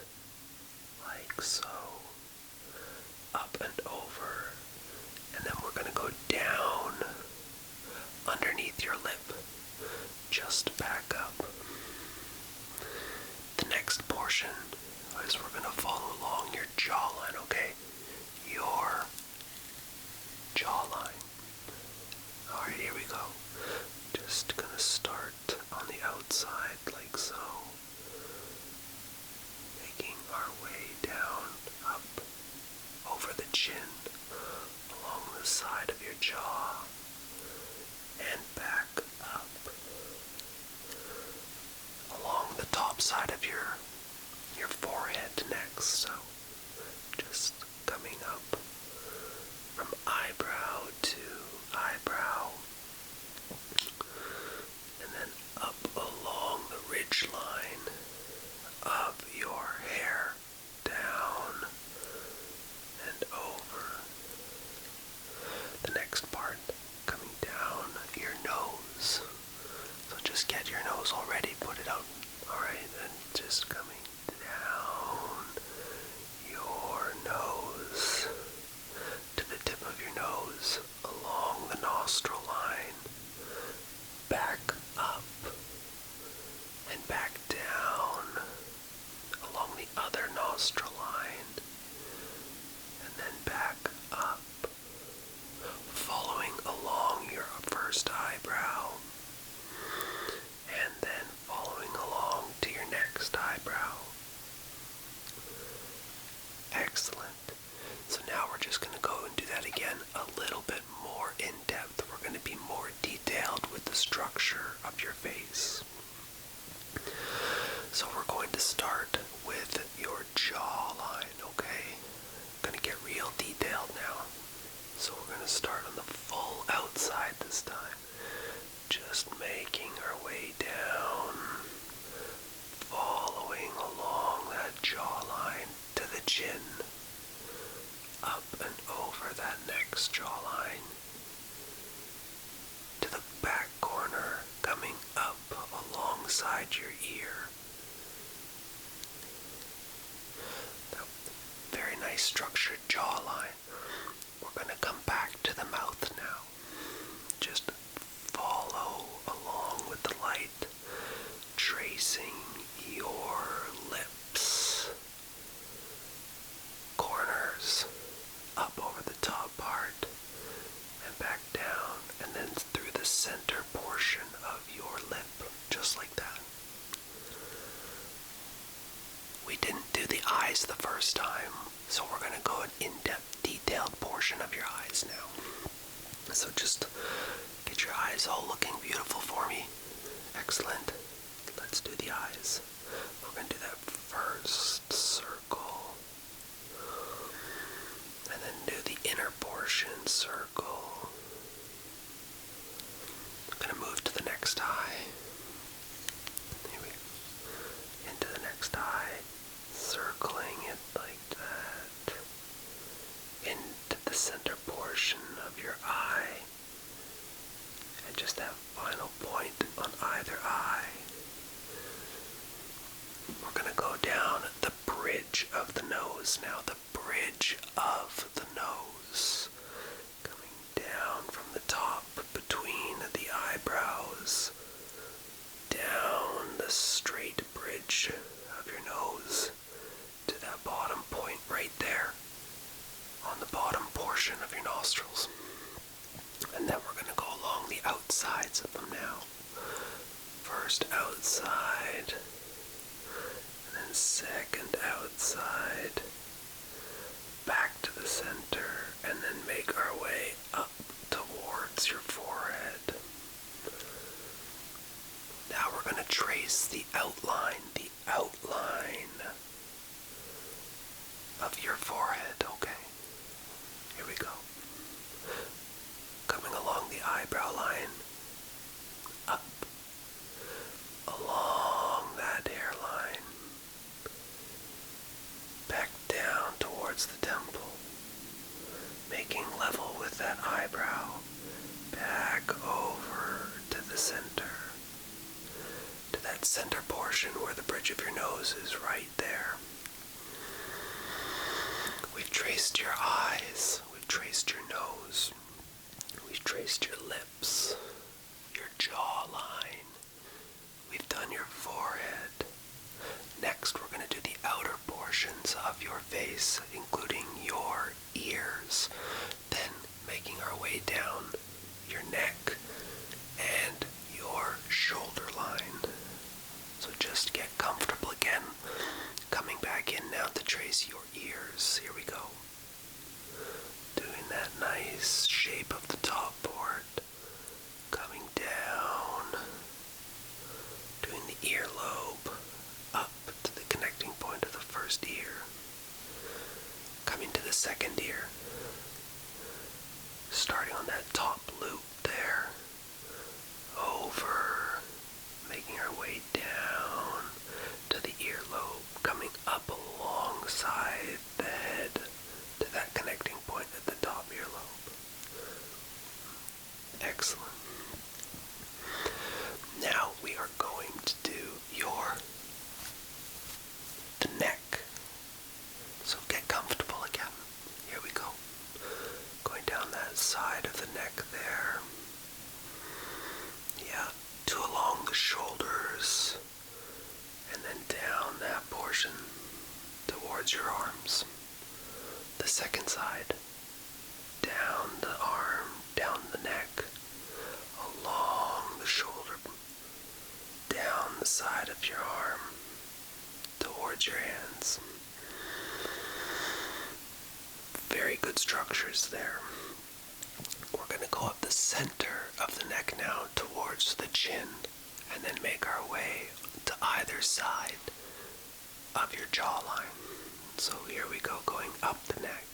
like so. Up and over. And then we're going to go down underneath your lip. Just back up. The next portion is we're going to follow along your jawline, okay? Your jawline. Alright, here we go. Just going to start on the outside like so. Making our way down, up, over the chin, along the side of your jaw, and back up. Along the top side of your forehead next, so just coming up from eyebrow to eyebrow, and then up along the ridge line of your hair, down and over. The next part, coming down your nose. So just get your nose all ready, put it out. Alright, and just coming down your nose to the tip of your nose, along the nostril line, back up and back down along the other nostril line, and then back up, following along your first eyebrow, and then following along to your next eyebrow. Excellent. So now we're just going to go and do that again a little bit more in depth. We're going to be more detailed with the structure of your face. So we're going to start with your jawline, okay? Going to get real detailed now. So we're going to start on the full outside this time. Just making our way down, following along that jawline to the chin, up and over that next jawline, to the back corner, coming up alongside your ear. That very nice structured jawline. We're going to come back to the mouth now. Just follow along with the light, tracing your lips, corners, up over the top part, and back down, and then through the center portion of your lip, just like that. We didn't do the eyes the first time, so we're going to go an in-depth, detailed portion of your eyes now. So just get your eyes all looking beautiful for me. Excellent. Let's do the eyes. We're going to do that first circle, and then do the inner portion circle. I'm going to move to the next eye. Here we go. Into the next eye, circling it like that, into the center portion of your eye, and just that final point on either eye. We're going to go down the bridge of the nose now, the bridge of the nose, coming down from the top between the eyebrows, down the straight bridge of your nose to that bottom point right there on the bottom portion of your nostrils. And then we're going to go along the outsides of them now. First outside, and then second outside, back to the center, and then make our way up towards your forehead. Now we're going to trace the outline of your forehead, okay? Here we go. Coming along the eyebrow line, up, along that hairline, back down to eyebrow, back over to the center, to that center portion where the bridge of your nose is right there. We've traced your eyes, we've traced your nose, we've traced your lips, your jawline, we've done your forehead. Next, we're going to do the outer portions of your face, including your ears, then making our way down your neck and your shoulder line. So just get comfortable again. Coming back in now to trace your ears. Here we go. Doing that nice shape of the top part. Coming down. Doing the earlobe. Up to the connecting point of the first ear. Coming to the second ear. Starting on that top loop there. Over. Making our way down to the earlobe. Coming up alongside the head to that connecting point at the top earlobe. Excellent. Now we are going to do the neck. So get comfortable again. Here we go. Going down that side of the neck there. Yeah, to along the shoulders. And then down that portion towards your arms. The second side. Down the arm, down the neck, along the shoulder, down the side of your arm, towards your hands. Very good structures there. We're going to go up the center of the neck now towards the chin, and then make our way to either side of your jawline. So here we go, going up the neck,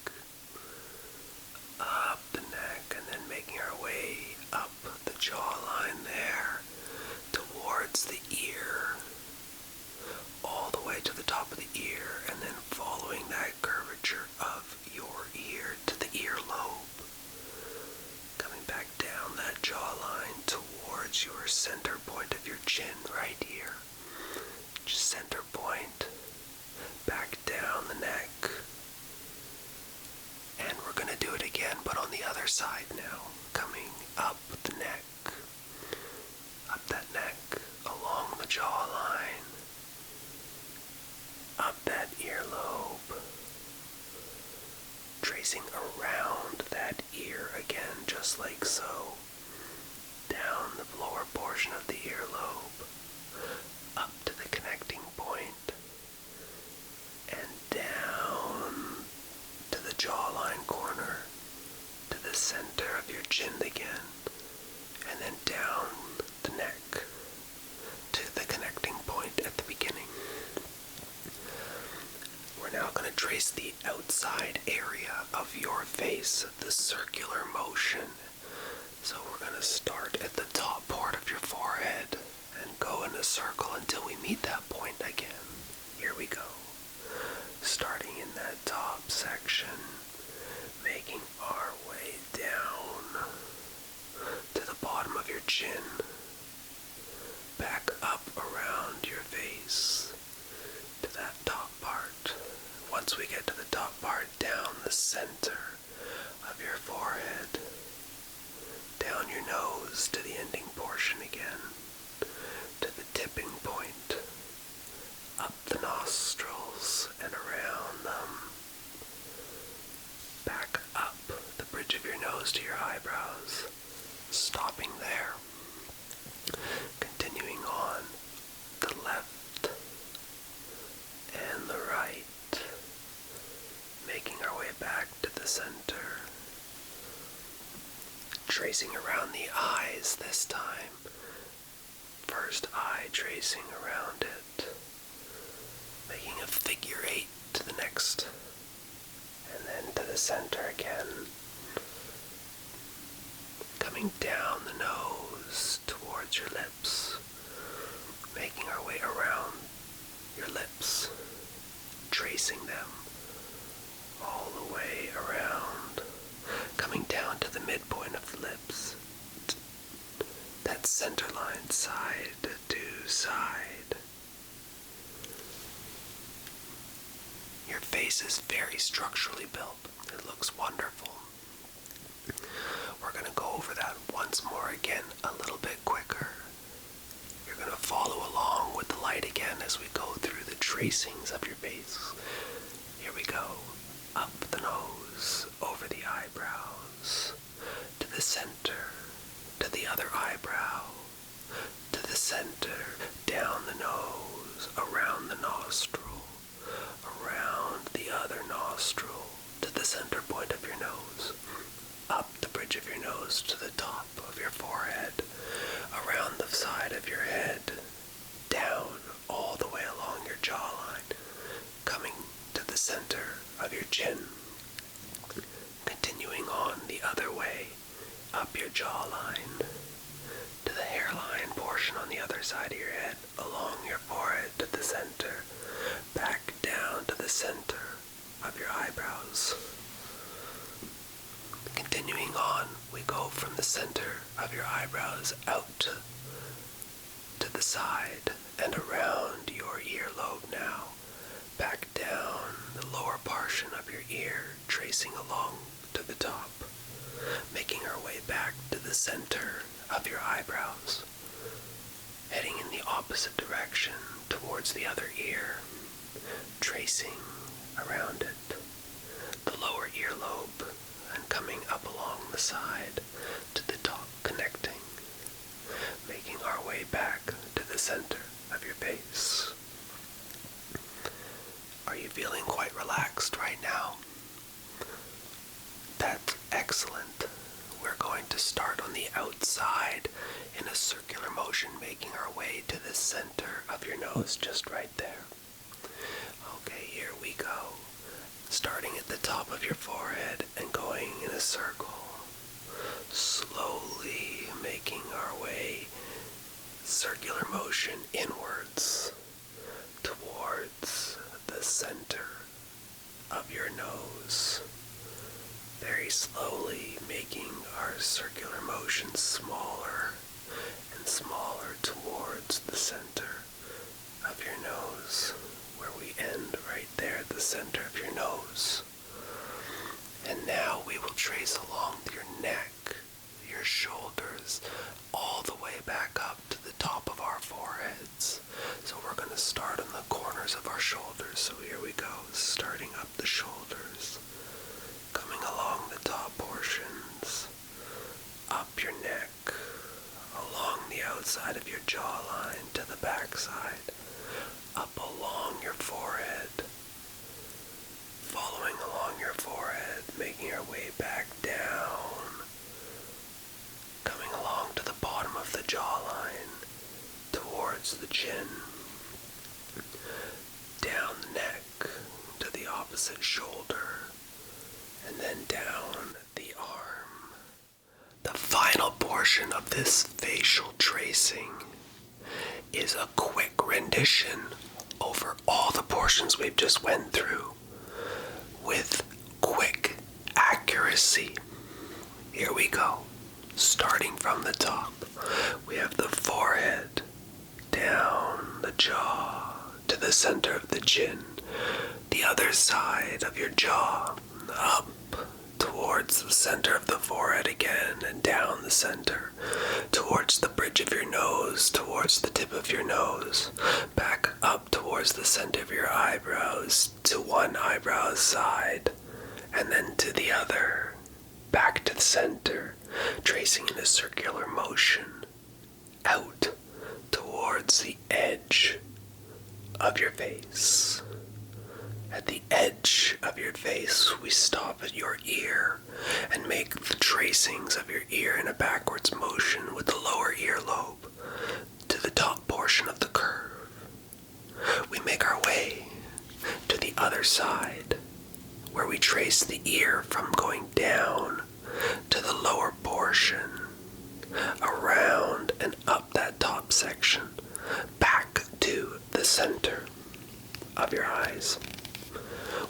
and then making our way up the jawline there, towards the ear, all the way to the top of the ear, and then following that curvature of your ear to the earlobe, coming back down that jawline towards your center point of your chin right here. Just center point, back down the neck, and we're going to do it again, but on the other side now, coming up the neck, up that neck, along the jawline, up that earlobe, tracing around that ear again, just like so, down the lower portion of the earlobe, up to the connecting point, and down to the jawline corner, to the center of your chin again, and then down the neck, to the connecting point at the beginning. We're now going to trace the outside area of your face, the circular motion. So we're going to start at the top part of your forehead and go in a circle until we meet that point again. Here we go. Starting in that top section, making our way down to the bottom of your chin, back up around your face to that top part. Once we get to the top part, down the center of your forehead, down your nose to the ending portion again, to the tipping point, up the nostrils and around them, back up the bridge of your nose to your eyebrows, stopping there, continuing on the left and the right, making our way back to the center, tracing around the eyes this time. First eye tracing around it, making a figure 8 to the next, and then to the center again, coming down the nose towards your lips, making our way around your lips, tracing them all the way around, coming down to the midpoint of the lips. That center line, side to side. Your face is very structurally built. It looks wonderful. We're going to go over that once more again, a little bit quicker. You're going to follow along with the light again as we go through the tracings of your face. Here we go. Up the nose, over the eyebrows, to the center, to the other eyebrow, to the center, down the nose, around the nostril, around the other nostril, to the center point of your nose, up the bridge of your nose to the top of your forehead, around the side of your head, down all the way along your jawline, coming to the center of your chin, continuing on the other way, up your jawline, to the hairline portion on the other side of your head, along your forehead to the center, back down to the center of your eyebrows. Continuing on, we go from the center of your eyebrows out to the side and around your earlobe now, back down the lower portion of your ear, tracing along to the top, making our way back to the center of your eyebrows, heading in the opposite direction towards the other ear, tracing around it, the lower earlobe, and coming up along the side to the top, connecting, making our way back to the center of your face. Are you feeling quite relaxed right now? That's excellent. We're going to start on the outside in a circular motion, making our way to the center of your nose, just right there. Okay, here we go. Starting at the top of your forehead and going in a circle, slowly making our way, circular motion inwards, towards the center of your nose. Very slowly making our circular motion smaller and smaller towards the center of your nose, where we end right there at the center of your nose. And now we will trace along your neck, your shoulders, all the way back up to the top of our foreheads. So we're going to start on the corners of our shoulders. So here we go, starting up the shoulders, coming along the top portions, up your neck, along the outside of your jawline to the back side, up along your forehead, following along your forehead, making our way back down, coming along to the bottom of the jawline, towards the chin, down the neck to the opposite shoulder, and then down the arm. The final portion of this facial tracing is a quick rendition over all the portions we've just went through with quick accuracy. Here we go. Starting from the top, we have the forehead, down the jaw to the center of the chin, the other side of your jaw, up towards the center of the forehead again, and down the center, towards the bridge of your nose, towards the tip of your nose, back up towards the center of your eyebrows, to one eyebrow's side, and then to the other, back to the center, tracing in a circular motion, out towards the edge of your face. At the edge of your face, we stop at your ear and make the tracings of your ear in a backwards motion with the lower earlobe to the top portion of the curve. We make our way to the other side, where we trace the ear from going down to the lower portion, around and up that top section, back to the center of your eyes.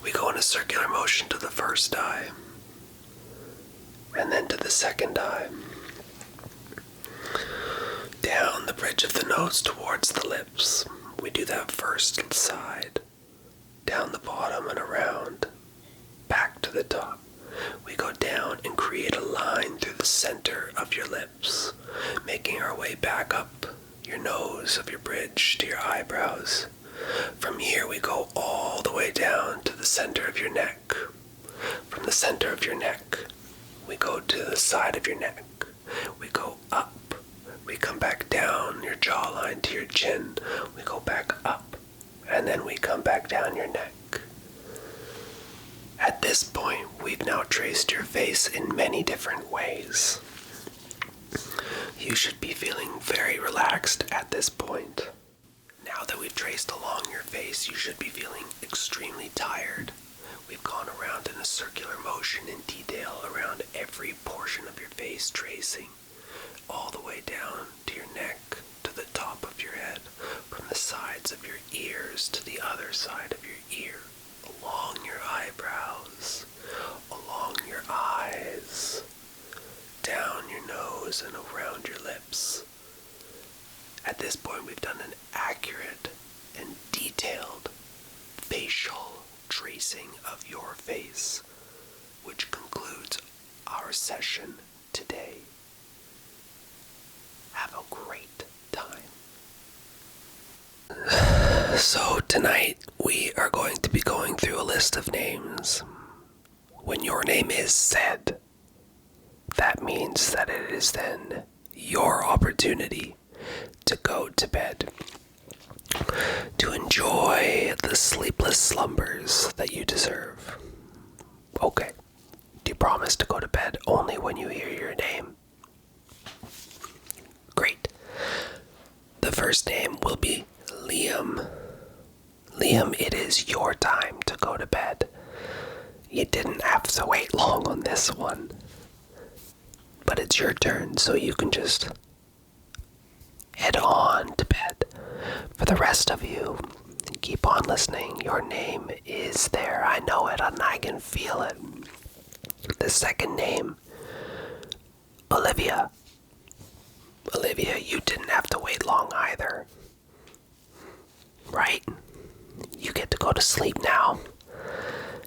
We go in a circular motion to the first eye, and then to the second eye. Down the bridge of the nose towards the lips. We do that first side. Down the bottom and around. Back to the top. We go down and create a line through the center of your lips, making our way back up your nose of your bridge to your eyebrows. From here we go all the way down to the center of your neck. From the center of your neck, we go to the side of your neck. We go up. We come back down your jawline to your chin. We go back up, and then we come back down your neck. At this point, we've now traced your face in many different ways. You should be feeling very relaxed at this point. Now that we've traced along your face, you should be feeling extremely tired. We've gone around in a circular motion in detail around every portion of your face, tracing all the way down to your neck, to the top of your head, from the sides of your ears to the other side of your ear, along your eyebrows, along your eyes, down your nose and around your lips. At this point, we've done an accurate and detailed facial tracing of your face, which concludes our session today. Have a great time. So tonight we are going to be going through a list of names. When your name is said, that means that it is then your opportunity to go to bed, to enjoy the sleepless slumbers that you deserve. Okay, do you promise to go to bed only when you hear your name? Great. The first name will be Liam. Liam, it is your time to go to bed. You didn't have to wait long on this one. But it's your turn, so you can just head on to bed. For the rest of you, keep on listening. Your name is there. I know it and I can feel it. The second name, Olivia. Olivia, you didn't have to wait long either. Right? You get to go to sleep now.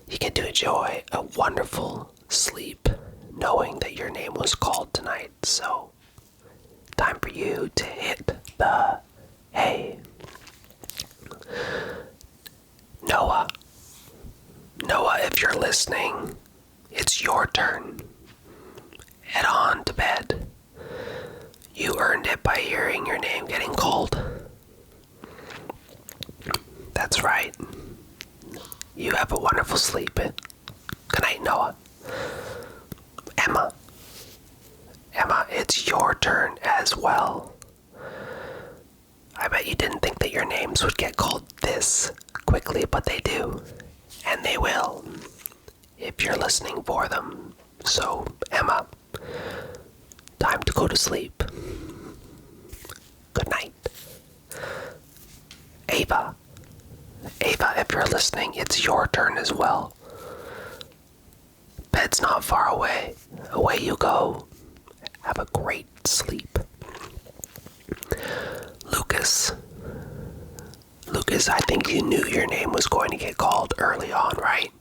You get to enjoy a wonderful sleep knowing that your name was called tonight. So, time for you to hit the hay. Noah. Noah, if you're listening, it's your turn. Head on to bed. You earned it by hearing your name getting called. That's right. You have a wonderful sleep. Good night, Noah. Emma. Emma, it's your turn as well. I bet you didn't think that your names would get called this quickly, but they do. And they will, if you're listening for them. So, Emma, time to go to sleep. Good night. Ava. Ava, if you're listening, it's your turn as well. Bed's not far away. Away you go. Have a great sleep. Lucas. Lucas, I think you knew your name was going to get called early on, right?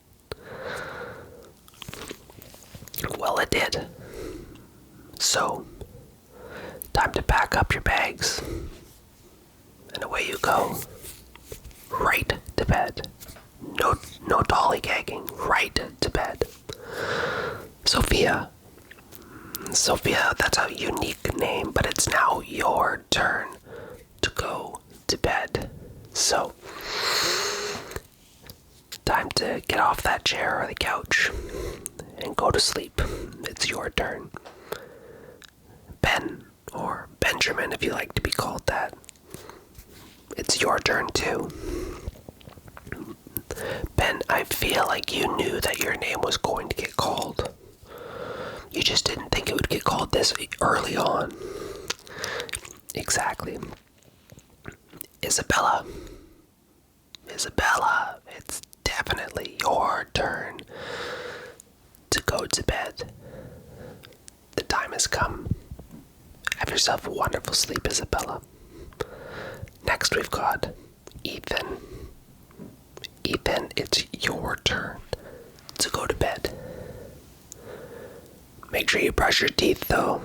Well, it did. So, time to pack up your bags. And away you go. Right to bed. No dollygagging. Right to bed. Sophia. Sophia, that's a unique name, but it's now your turn to go to bed. So, time to get off that chair or the couch and go to sleep. It's your turn. Ben, or Benjamin if you like to be called that. It's your turn too. Ben, I feel like you knew that your name was going to get called. You just didn't think it would get called this early on. Exactly. Isabella. Isabella, it's definitely your turn to go to bed. has come. Have yourself a wonderful sleep, Isabella. Next we've got Ethan. Ethan, it's your turn to go to bed. Make sure you brush your teeth, though.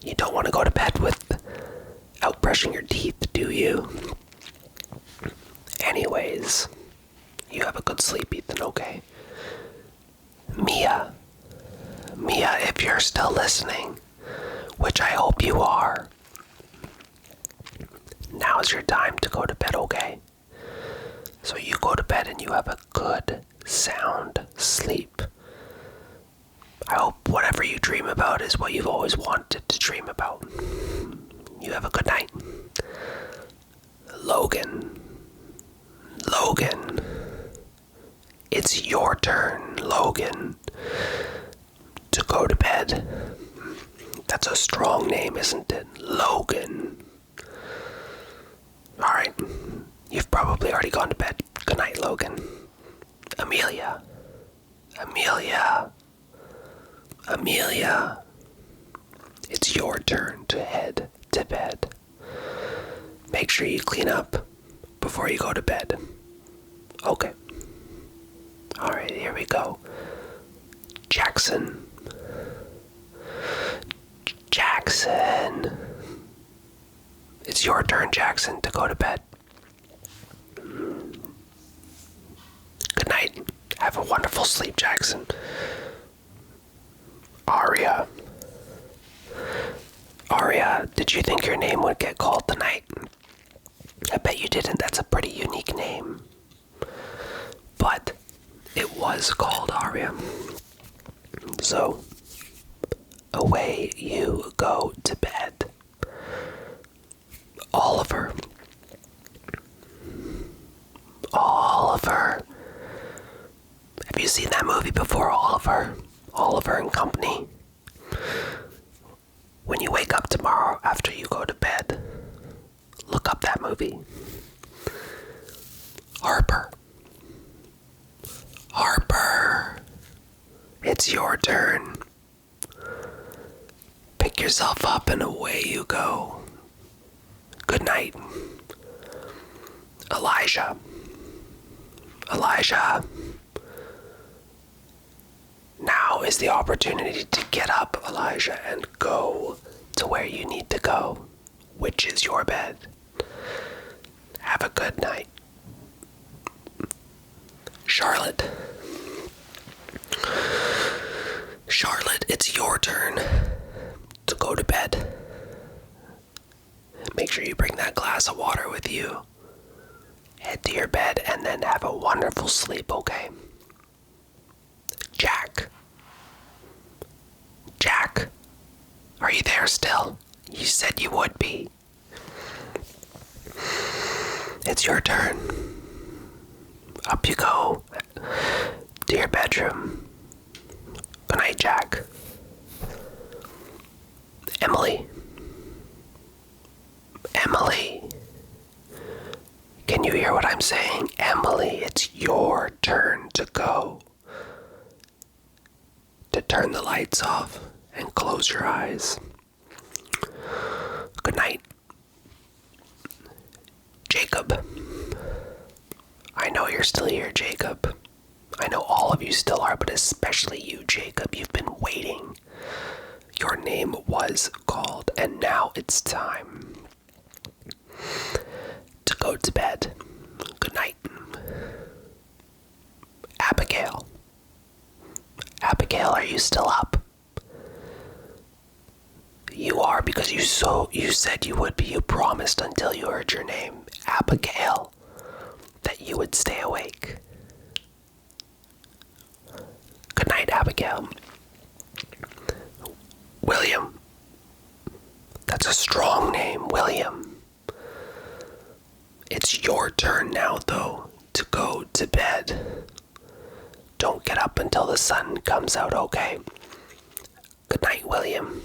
You don't want to go to bed without brushing your teeth, do you? Anyways, you have a good sleep, Ethan, okay? Mia, if you're still listening, which I hope you are, now's your time to go to bed, okay? So you go to bed and you have a good, sound sleep. I hope whatever you dream about is what you've always wanted to dream about. You have a good night. Logan, it's your turn, Logan, to go to bed. That's a strong name, isn't it? Logan. Alright, you've probably already gone to bed. Good night, Logan. Amelia, it's your turn to head to bed. Make sure you clean up before you go to bed. Okay. Alright, here we go. Jackson. It's your turn, Jackson, to go to bed. Good night. Have a wonderful sleep, Jackson. Aria, did you think your name would get called tonight? I bet you didn't. That's a pretty unique name. But it was called Aria. So, away you go to bed. Oliver. Have you seen that movie before, Oliver? Oliver and Company? When you wake up tomorrow after you go to bed, look up that movie. Harper, it's your turn. Pick yourself up and away you go. Good night. Elijah, now is the opportunity to get up, Elijah, and go to where you need to go, which is your bed. Have a good night. Charlotte, it's your turn to go to bed. Make sure you bring that glass of water with you. Head to your bed and then have a wonderful sleep, okay? Jack, are you there still? You said you would be. It's your turn. Up you go to your bedroom. Good night, Jack. Emily, can you hear what I'm saying? Emily, it's your turn to go. To turn the lights off and close your eyes. Good night. Jacob. I know you're still here, Jacob. I know all of you still are, but especially you, Jacob. You've been waiting. Your name was called, and now it's time to go to bed. Good night. Abigail, are you still up? You are, because you said you would be. You promised until you heard your name, Abigail, that you would stay awake. Good night, Abigail. William. That's a strong name, William. It's your turn now, though, to go to bed. Don't get up until the sun comes out, okay? Good night, William.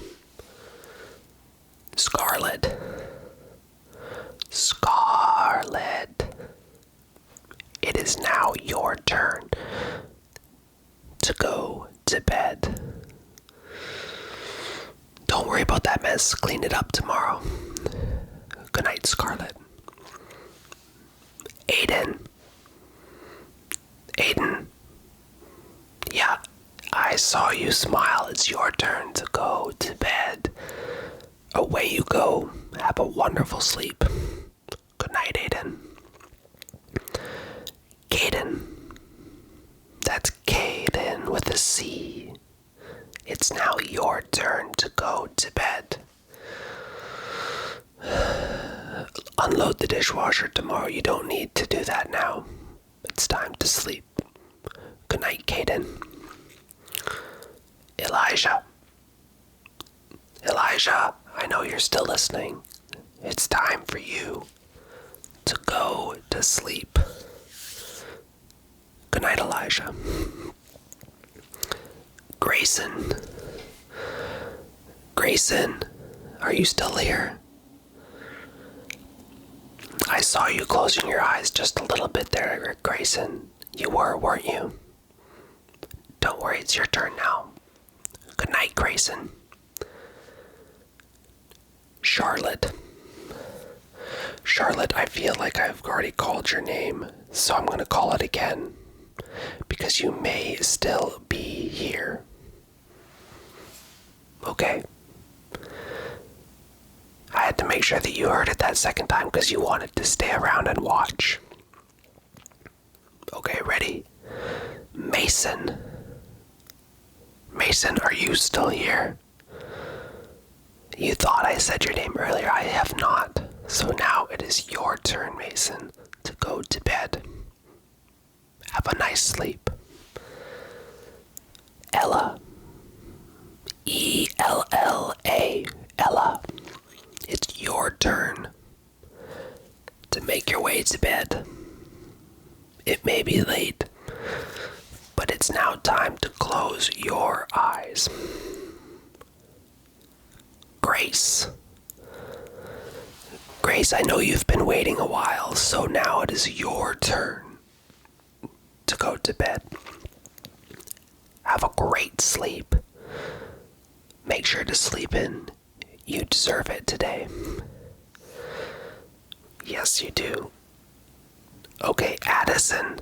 Scarlett. It is now your turn to go to bed. that mess. Clean it up tomorrow. Good night, Scarlett. Aiden. Yeah, I saw you smile. It's your turn to go to bed. Away you go. Have a wonderful sleep. Good night, Aiden. Caden. That's Caden with a C. It's now your turn to go to bed. Unload the dishwasher tomorrow. You don't need to do that now. It's time to sleep. Good night, Caden. Elijah, I know you're still listening. It's time for you to go to sleep. Good night, Elijah. Grayson, are you still here? I saw you closing your eyes just a little bit there, Grayson. You were, weren't you? Don't worry, it's your turn now. Good night, Grayson. Charlotte, I feel like I've already called your name, so I'm going to call it again, because you may still be here. Okay. I had to make sure that you heard it that second time because you wanted to stay around and watch. Okay, ready? Mason, are you still here? You thought I said your name earlier. I have not. So now it is your turn, Mason, to go to bed. Have a nice sleep. Ella. E-L-L-A. Ella. It's your turn to make your way to bed. It may be late, but it's now time to close your eyes. Grace, I know you've been waiting a while, so now it is your turn to go to bed. Have a great sleep. Make sure to sleep in. You deserve it today. Yes, you do. Okay, Addison,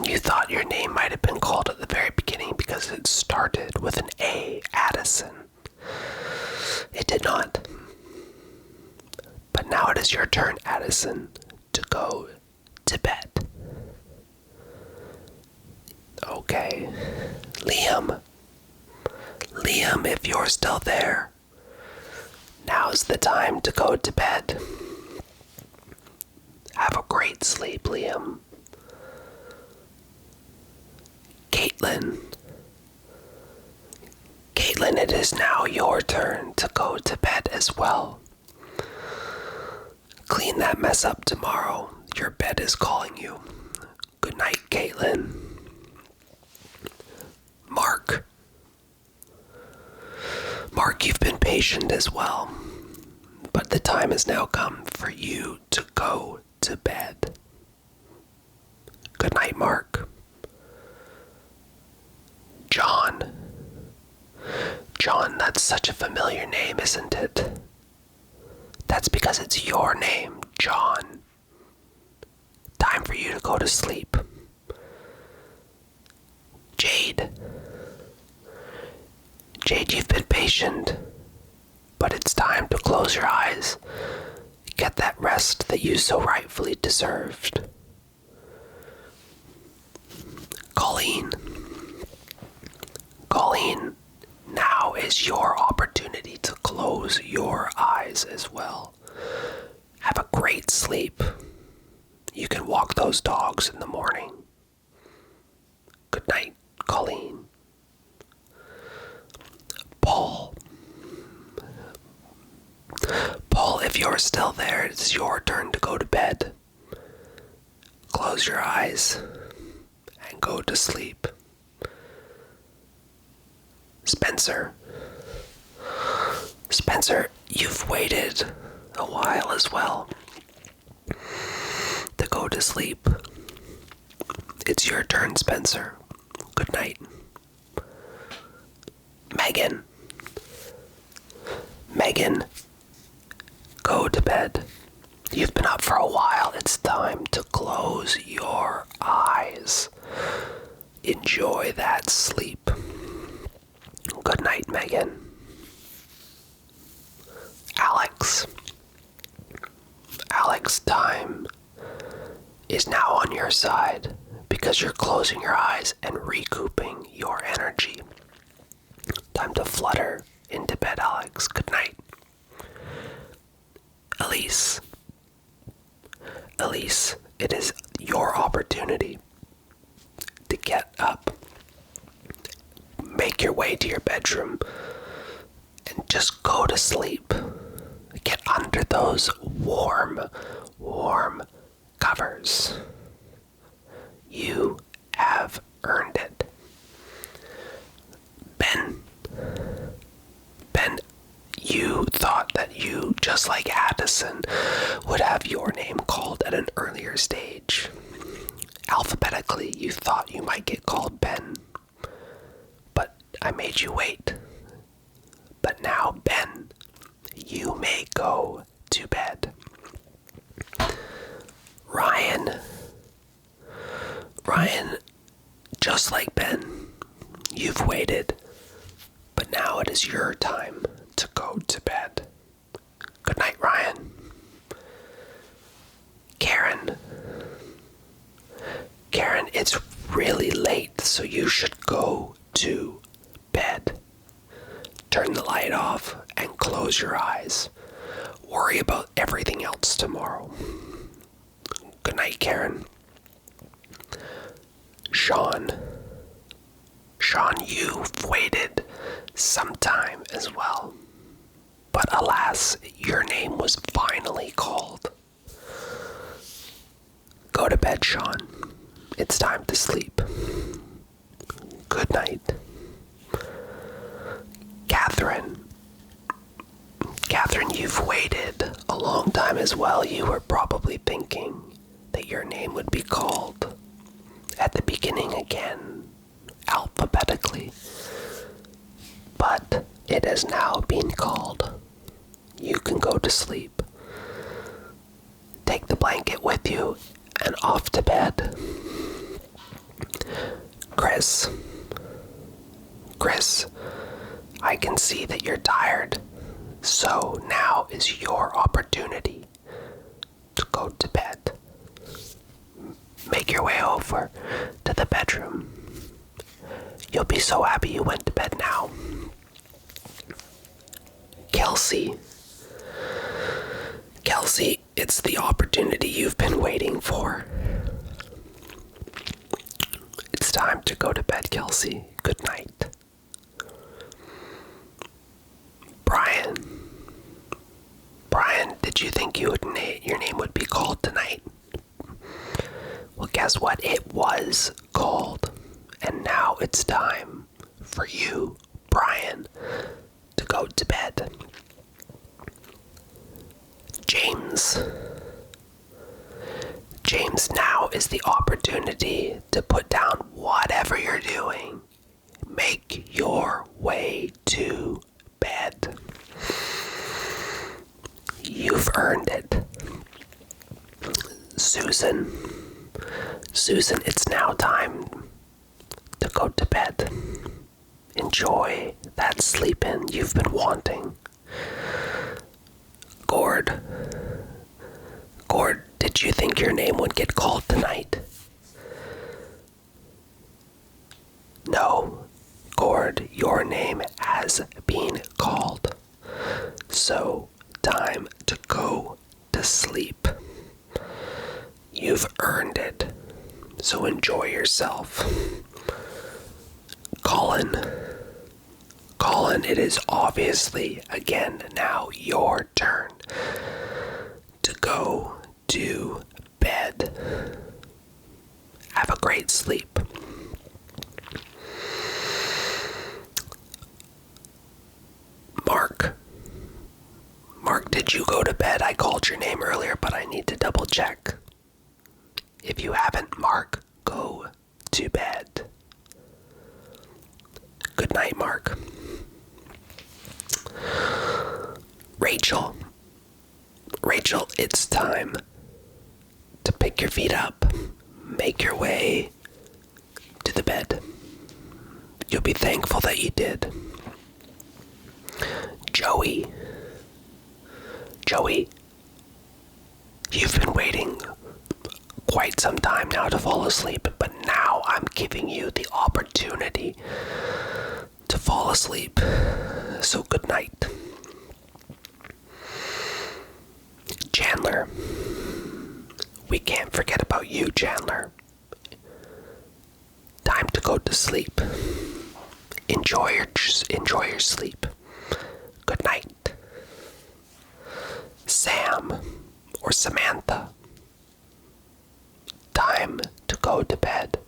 you thought your name might have been called at the very beginning because it started with an A, Addison. It did not. But now it is your turn, Addison, to go to bed. Okay. Liam, if you're still there, now's the time to go to bed. Have a great sleep, Liam. Caitlin, it is now your turn to go to bed as well. Clean that mess up tomorrow. Your bed is calling you. Good night, Caitlin. Mark, you've been patient as well, but the time has now come for you to go to bed. Good night, Mark. John, that's such a familiar name, isn't it? That's because it's your name, John. Time for you to go to sleep. Jade, you've been patient, but it's time to close your eyes. Get that rest that you so rightfully deserved. Colleen, now is your opportunity to close your eyes as well. Have a great sleep. You can walk those dogs in the morning. Good night, Colleen. Paul, if you're still there, it's your turn to go to bed. Close your eyes and go to sleep. Spencer, you've waited a while as well to go to sleep. It's your turn, Spencer. Good night. Megan, Megan, go to bed. You've been up for a while. It's time to close your eyes. Enjoy that sleep. Good night, Megan. Alex, time is now on your side because you're closing your eyes and recouping your energy. Time to flutter into bed, Alex. Good night. Elise, it is your opportunity to get up, make your way to your bedroom, and just go to sleep. Get under those warm covers. You have earned it. Ben, you thought that you, just like Addison, would have your name called at an earlier stage. Alphabetically, you thought you might get called Ben, but I made you wait. But now, Ben, you may go to bed. Ryan, just like Ben, you've waited, but now it is your time to go to bed. Good night, Ryan. Karen, it's really late, so you should go to bed. Turn the light off and close your eyes. Worry about everything else tomorrow. Good night, Karen. Sean, you've waited some time as well. But alas, your name was finally called. Go to bed, Sean. It's time to sleep. Good night. Catherine, you've waited a long time as well. You were probably thinking that your name would be called at the beginning again, alphabetically. But it has now been called. You can go to sleep. Take the blanket with you and off to bed. Chris, I can see that you're tired, so now is your opportunity to go to bed. Make your way over to the bedroom. You'll be so happy you went to bed now. Kelsey, it's the opportunity you've been waiting for. It's time to go to bed, Kelsey. Good night. Brian, did you think your name would be called tonight? Well, guess what? It was called. And now it's time for you, Brian, to go to bed. James, now is the opportunity to put down whatever you're doing. Make your way to bed. You've earned it. Susan, it's now time to go to bed. Enjoy that sleep-in you've been wanting. Gord, did you think your name would get called tonight? No, Gord, your name has been called. So, time to go to sleep. You've earned it, so enjoy yourself. Colin, it is obviously again now your turn to go to bed. Have a great sleep. Mark, did you go to bed? I called your name earlier, but I need to double check. If you haven't, Mark, go to bed. Good night, Mark. Rachel, it's time to pick your feet up, make your way to the bed. You'll be thankful that you did. Joey, you've been waiting quite some time now to fall asleep, but now I'm giving you the opportunity to fall asleep. So good night. Chandler, we can't forget about you, Chandler. Time to go to sleep. Enjoy your sleep. Good night. Sam or Samantha, time to go to bed.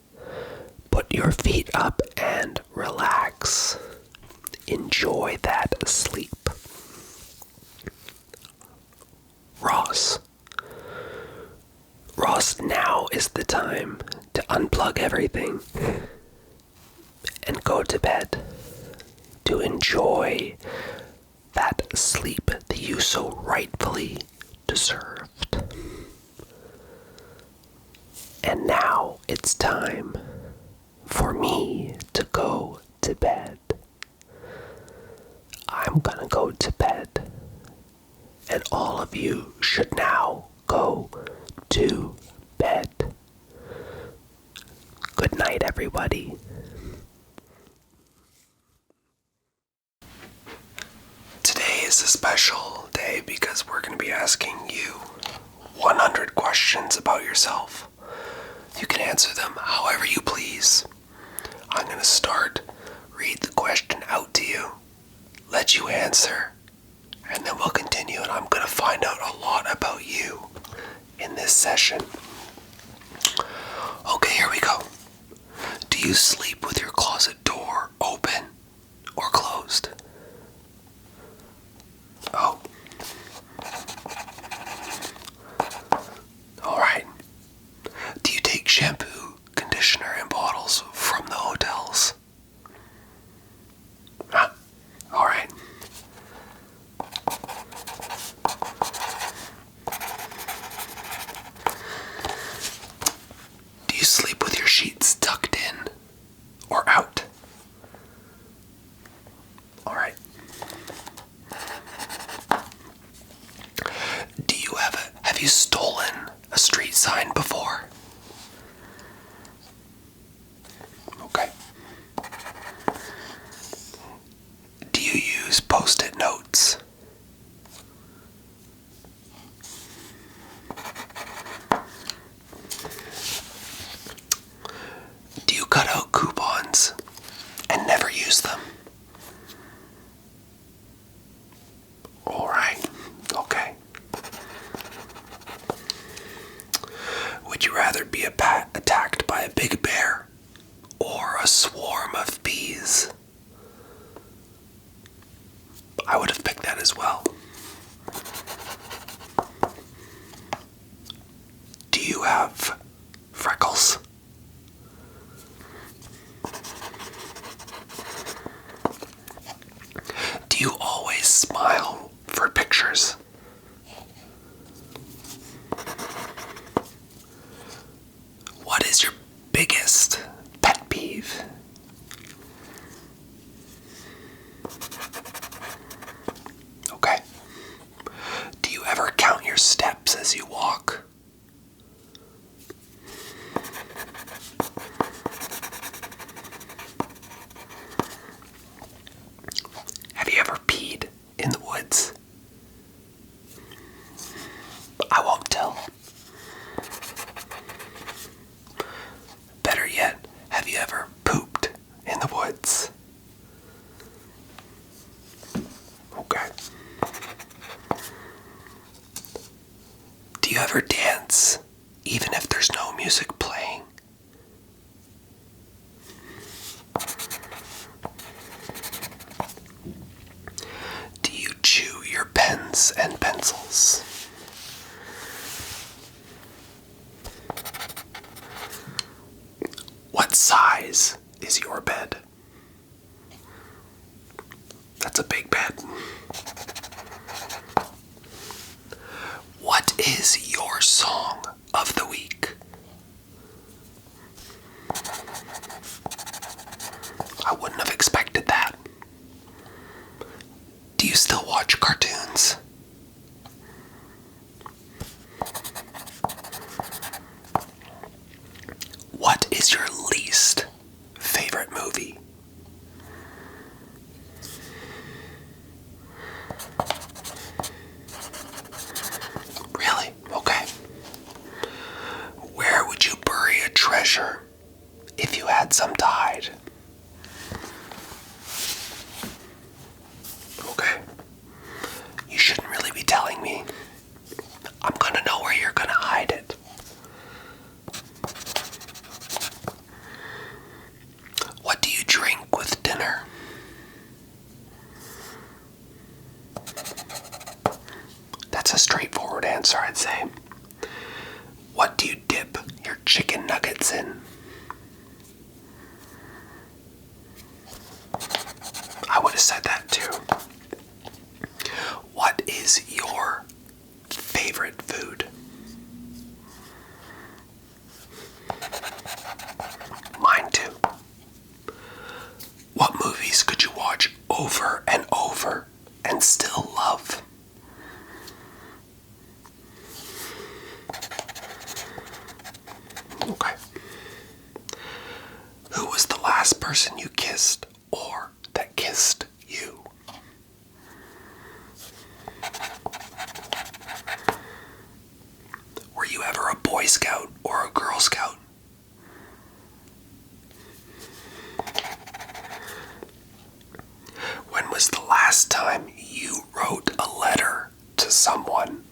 Put your feet up and relax. Enjoy that sleep. Ross, now is the time to unplug everything and go to bed to enjoy that sleep that you so rightfully deserved. And now it's time for me to go to bed. I'm gonna go to bed, and all of you should now go to bed. Good night, everybody. Today is a special day because we're going to be asking you 100 questions about yourself. You can answer them however you please. I'm going to start, read the question out to you, let you answer, and then we'll continue, and I'm going to find out a lot about you in this session. Okay, here we go. Do you sleep with your closet door open or closed? Oh. Alright. Do you take shampoo, conditioner, and bottles from the hotels? Alright. Do you sleep with your sheets tucked in or out? Alright. Have you stolen a street sign before? Okay. Do you use Post-it notes? Do you cut out coupons and never use them? Alright, okay. Would you rather be attacked by a big bear or a swarm of bees? I would have picked that as well. Do you have freckles? Do you always smile for pictures? What is your biggest pet peeve? Okay. Do you ever count your steps as you walk? Have you ever peed in the woods? I won't tell. Better yet, have you ever pooped in the woods? Okay. Do you ever dance even if there's no music playing? Do you chew your pens and pencils? What size is your bed? That's a big bed. What is your song of the week? I wouldn't have expected that. Do you still watch cartoons? What is your least favorite movie? Really? Okay. Where would you bury a treasure if you had some to hide? Okay. You shouldn't really be telling me. I'm gonna know where you're gonna hide it. What do you drink with dinner? That's a straightforward answer, I'd say. What do you dip your chicken nuggets in? I would have said that too. What is your favorite food? Mine too. What movies could you watch over and over and still love? Okay. Who was the last person you kissed or that kissed you? Were you ever a Boy Scout or a Girl Scout? When was the last time you wrote a letter to someone?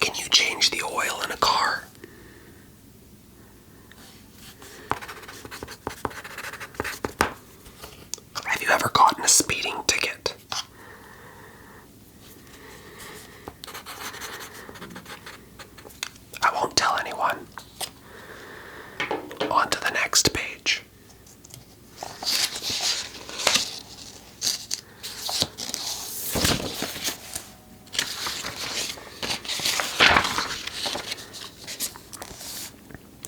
Can you change the oil in a car? Have you ever gotten a speeding ticket? I won't tell anyone. On to the next page.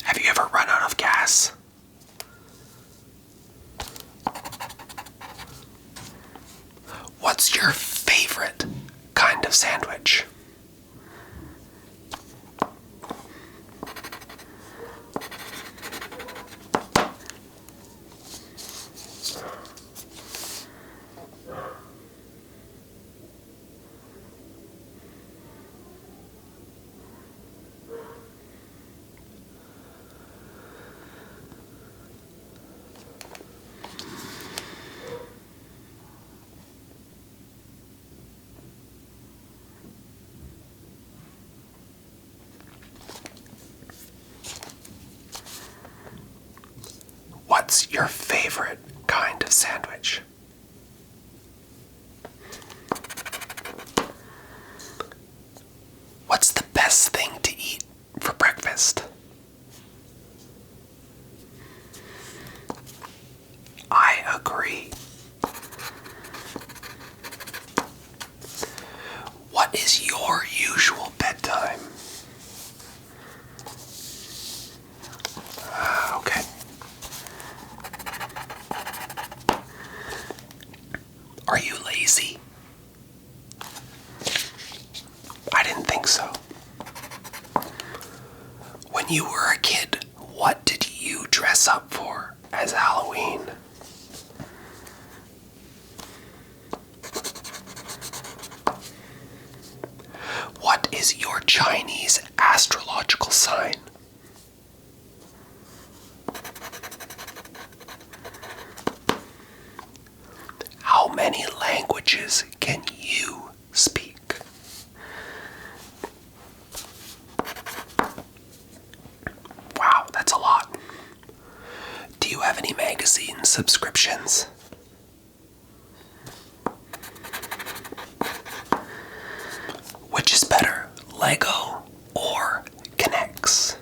Have you ever run out of gas? What's your favorite kind of sandwich? What's your favorite kind of sandwich? What's the best thing to eat for breakfast? I agree. What is your usual bedtime? Okay. Are you lazy? I didn't think so. When you were a kid, what did you dress up for as Halloween? What is your Chinese astrological sign? How many languages can you speak? Wow, that's a lot. Do you have any magazine subscriptions? Which is better, Lego or K'NEX?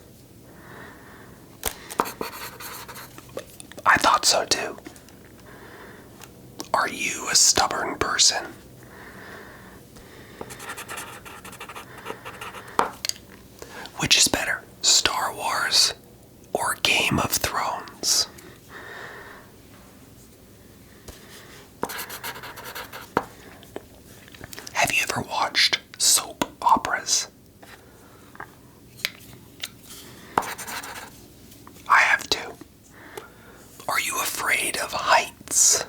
I thought so too. person. Which is better, Star Wars or Game of Thrones? Have you ever watched soap operas? I have too. Are you afraid of heights?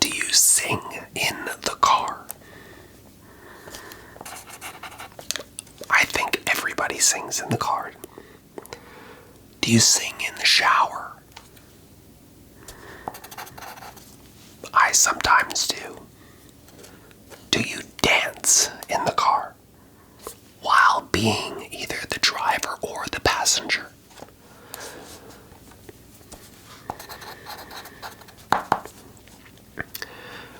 Do you sing in the car? I think everybody sings in the car. Do you sing in the shower? I sometimes do. Do you dance in the car while being either the driver or the passenger?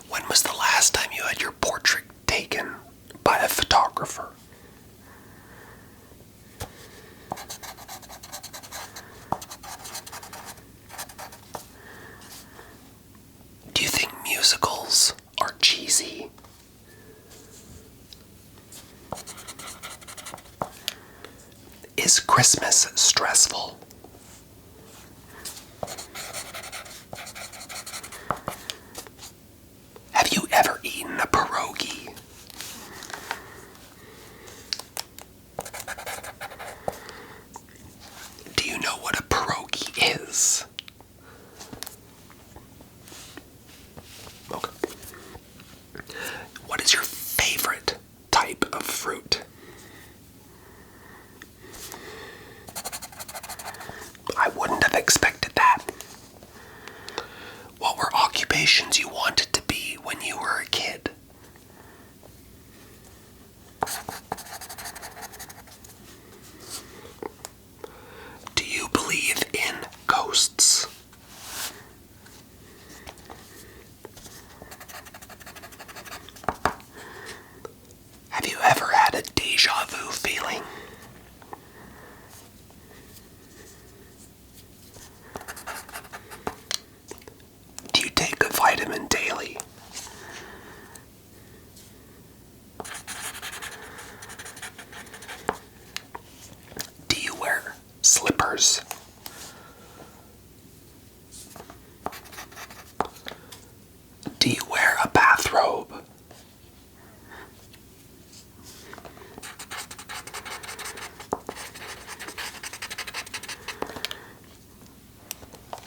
When was the last time you had your portrait taken by a photographer? Do you think musicals are cheesy? Is Christmas stressful? Have you ever eaten a pierogi? Do you know what a pierogi is? Okay. What is your favorite type of fruit? I wouldn't have expected that. What were occupations you wanted to be when you were a kid? Do you believe in ghosts? Have you ever had a déjà vu feeling? Do you take a vitamin daily? Do you wear slippers? Do you wear a bathrobe?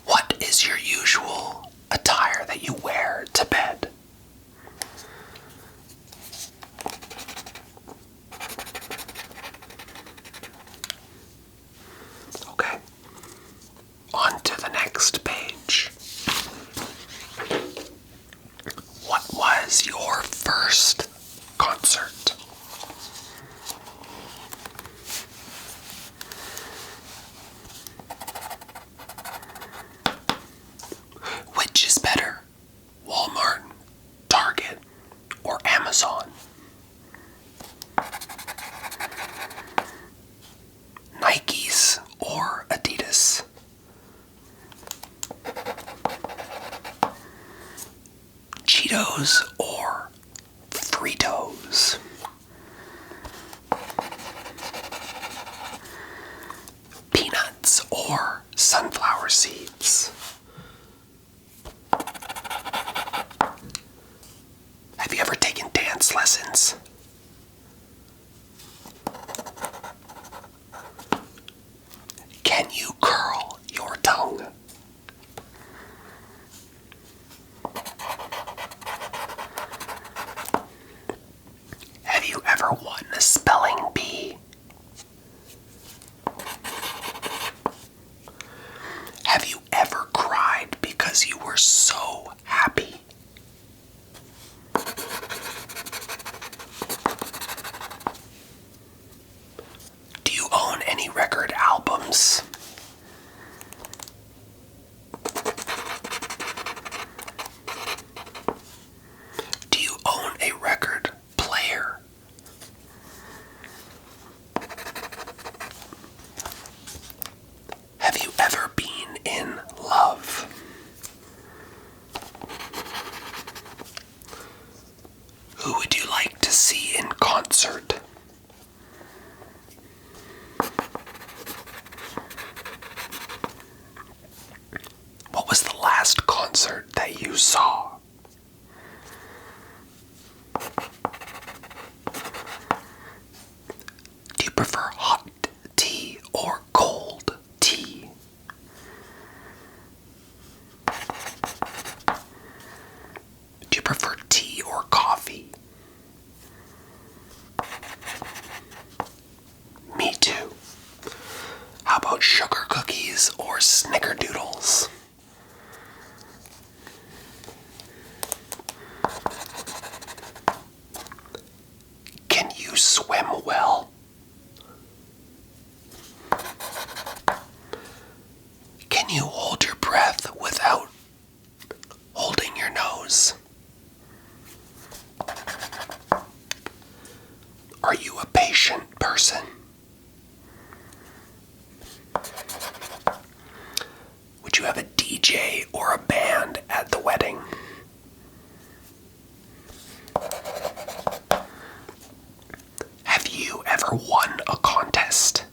What is your usual attire that you wear to bed? Okay. On to the next page. What was your first concert? Which is better, Walmart, Target, or Amazon? Nikes or Adidas? Cheetos or Fritos? Peanuts or sunflower seeds? Have you ever taken dance lessons? Can you curl your tongue? Have you ever won a spelling bee? Have you ever cried because you were so happy? Do you own any record albums? Do you own a record player? Have you ever been Who would you like to see in concert? What was the last concert that you saw? Do you prefer hot tea or cold tea? Do you prefer tea or coffee? Me too. How about sugar cookies or snickerdoodles? Can you swim well? Can you hold your breath without holding your nose? Are you a patient person? Would you have a DJ or a band at the wedding? Have you ever won a contest?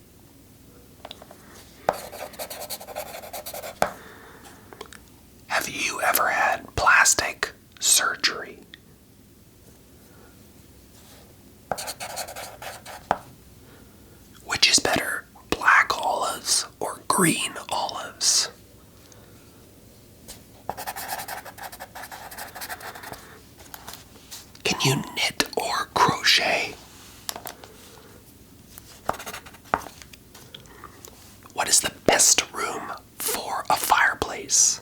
Have you ever had plastic surgery? Which is better, black olives or green olives? Can you knit or crochet? What is the best room for a fireplace?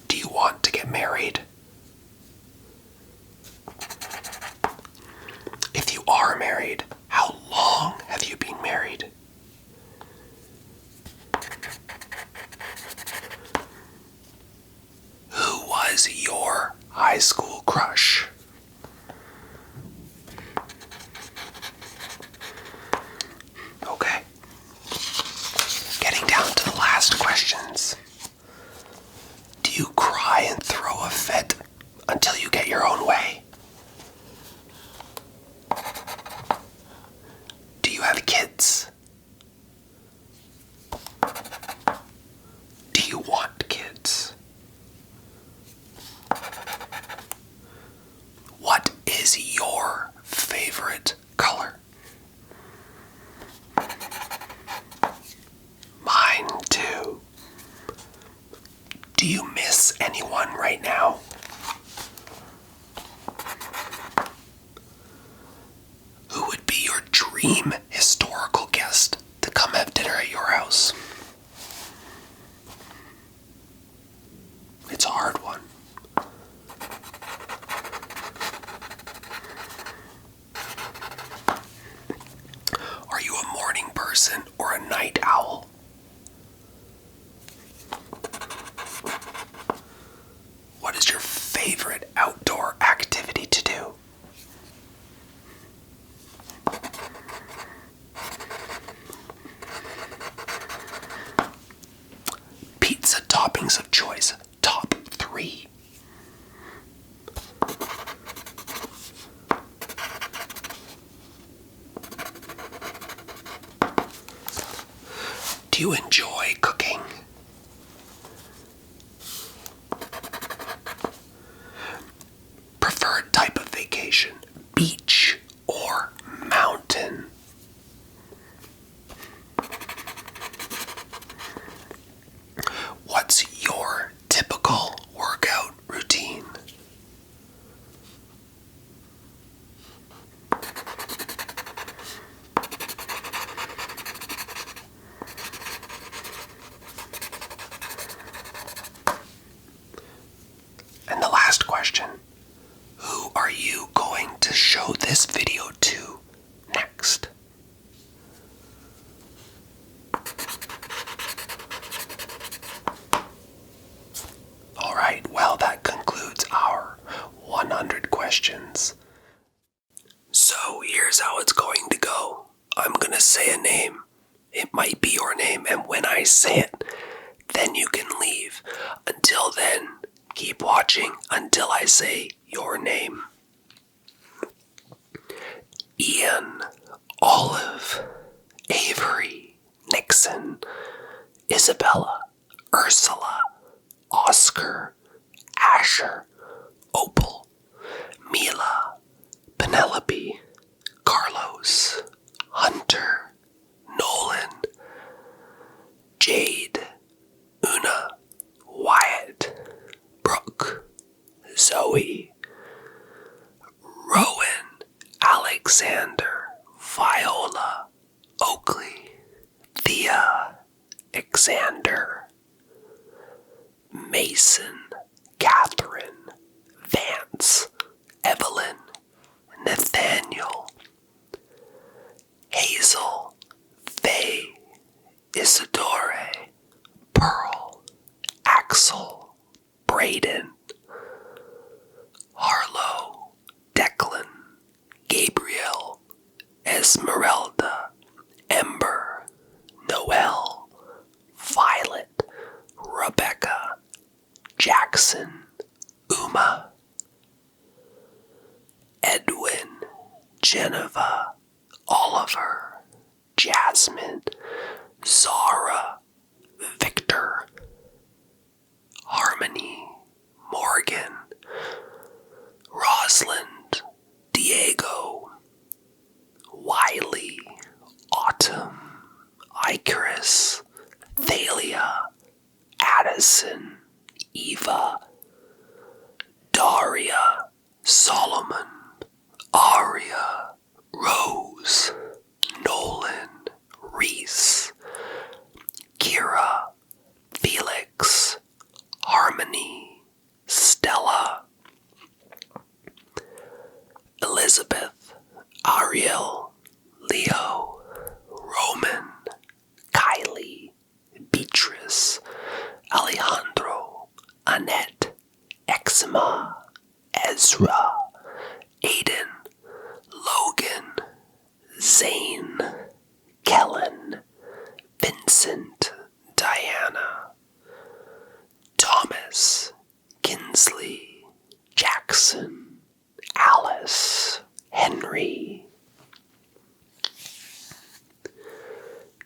Do you want to get married? If you are married, how long have you been married? Who was your high school crush? Okay. Getting down to the last questions. Do you cry and throw a fit until you get your own way? Do you have kids? Do you want kids? What is your favorite color? Mine too. Do you miss anyone right now? Who would be your dream historical guest to come have dinner at your house? It's a hard one. Are you a morning person or a night owl? What is your favorite outdoor activity to do? Pizza toppings of choice, top 3. Do you enjoy cooking? Preferred type of vacation, beach or mountain? What's your typical workout routine? And the last question, who are you going to show this video to next? Alright, well that concludes our 100 questions. So here's how it's going to go. I'm gonna say a name. It might be your name, and when I say it, then you can leave. Until then, Keep watching until I say your name. Ian, Olive, Avery, Nixon, Isabella, Ursula, Oscar, Asher, Opal, Mila, Penelope, Carlos, Hunter, Nolan, Jade, Una, Wyatt, Brooke, Zoe, Rowan, Alexander, Viola, Oakley, Thea, Xander, Mason, Catherine, Vance, Evelyn, Nathaniel, Hazel, Faye, Isidore, Pearl, Axel, Braden, Harlow, Declan, Gabriel, Esmeralda, Ember, Noel, Violet, Rebecca, Jackson, Uma, Edwin, Geneva, Oliver, Jasmine, Zara, Victor, Harmony, Morgan, Rosalind, Diego, Wiley, Autumn, Icarus, Thalia, Addison, Eva, Daria, Solomon, Aria, Rose, Nolan, Reese, Kira, Felix, Harmony, Stella, Elizabeth, Ariel, Leo, Roman, Kylie, Beatrice, Alejandro, Annette, Eczema, Ezra, Aiden, Logan, Zane, Kellen, Vincent, Diana, Thomas, Kinsley, Jackson, Alice, Henry,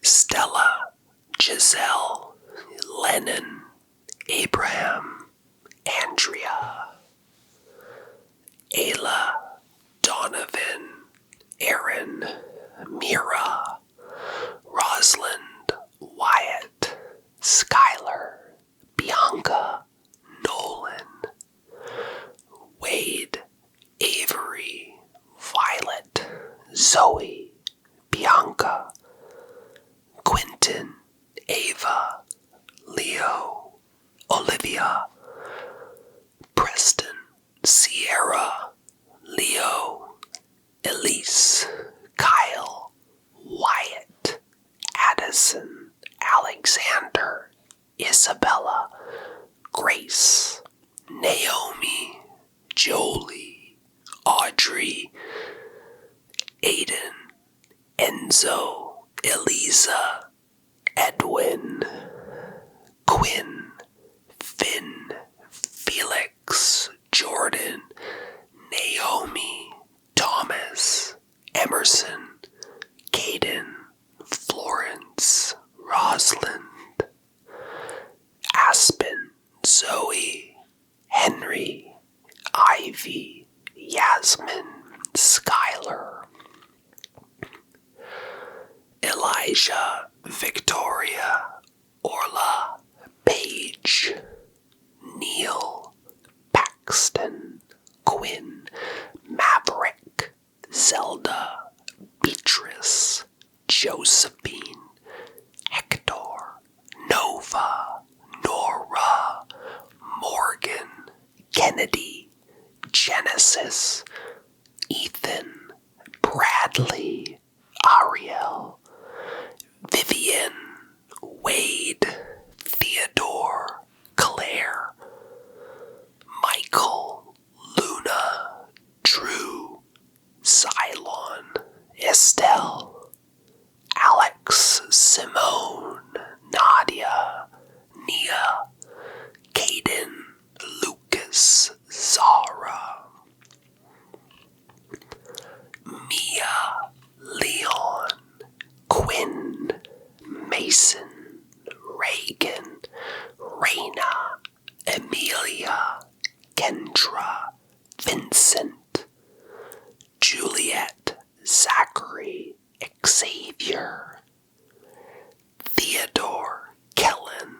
Stella, Giselle, Lennon, Abraham, Andrea, Ayla, Donovan, Aaron, Mira, Rosalind, Wyatt, Skylar, Bianca, Nolan, Wade, Avery, Violet, Zoe, Bianca, Quentin, Ava, Leo, Olivia, Preston, Sierra, Leo, Elise, Kyle, Wyatt, Addison, Alexander, Isabella, Grace, Naomi, Jolie, Audrey, Aiden, Enzo, Eliza, Edwin, Quinn, Finn, Felix, Jordan, Naomi, Thomas, Emerson, Caden, Florence, Rosalind, Aspen, Zoe, Henry, Ivy, Yasmin, Skylar, Elijah, Victoria, Orla, Paige, Neil, Paxton, Quinn, Maverick, Zelda, Beatrice, Josephine, Hector, Nova, Nora, Morgan, Kennedy, Genesis, Ethan, Bradley, Ariel, Vivian, Wade, Theodore, Claire, Michael, Luna, Drew, Cylon, Estelle, Alex, Simone, Nadia, Nia, Caden, Luke, Raina, Amelia, Kendra, Vincent, Juliet, Zachary, Xavier, Theodore, Kellen,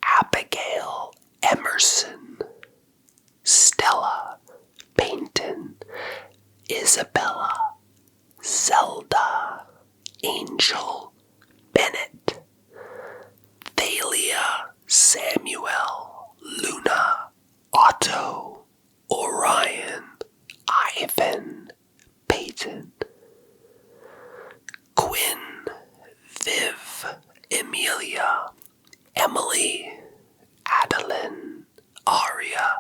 Abigail, Emerson, Stella, Peyton, Isabella, Zelda, Angel, Bennett, Thalia, Samuel, Luna, Otto, Orion, Ivan, Peyton, Quinn, Viv, Emilia, Emily, Adeline, Aria,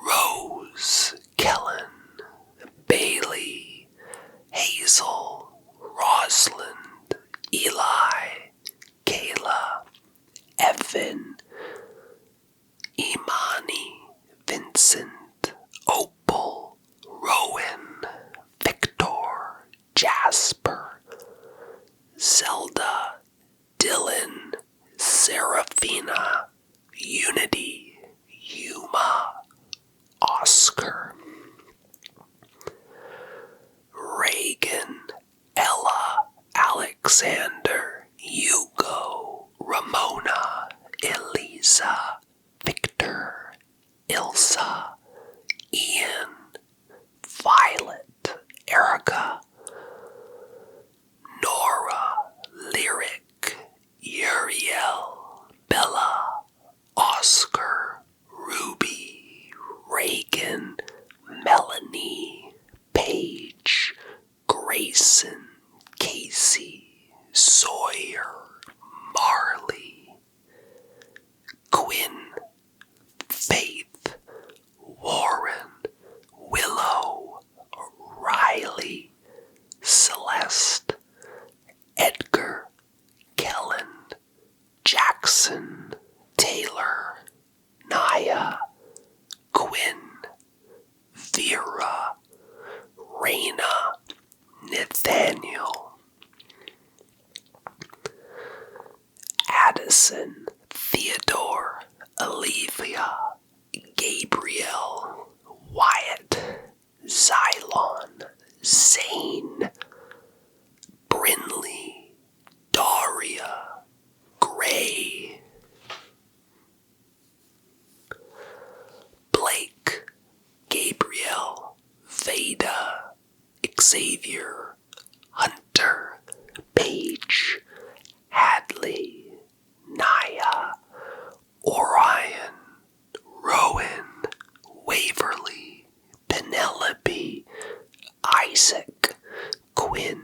Rose, Kellen, Bailey, Hazel, Rosalind, Eli, Kayla, Evan, Imani, Vincent, Opal, Rowan, Victor, Jasper, Zelda, Dylan, Serafina, Unity, Yuma, Oscar, Reagan, Ella, Alexander, Hugo, Ramona, Elisa, Victor, Ilsa, Ian, Violet, Erica, Nora, Lyric, Uriel, Bella, Oscar, Ruby, Reagan, Melanie, Paige, Grayson, Casey, Sawyer, Marley, Quinn, Faith, Warren, Willow, Riley, Celeste, Edgar, Kellen, Jackson, Taylor, Naya, Quinn, Vera, Raina, Nathaniel, Addison, Theodore, Olivia, Gabriel, Wyatt, Xylon, Zane, Brinley, Daria, Gray, Blake, Gabriel, Veda, Xavier, Hunter, Paige, Hadley, Naya, Orion, Rowan, Waverly, Penelope, Isaac, Quinn,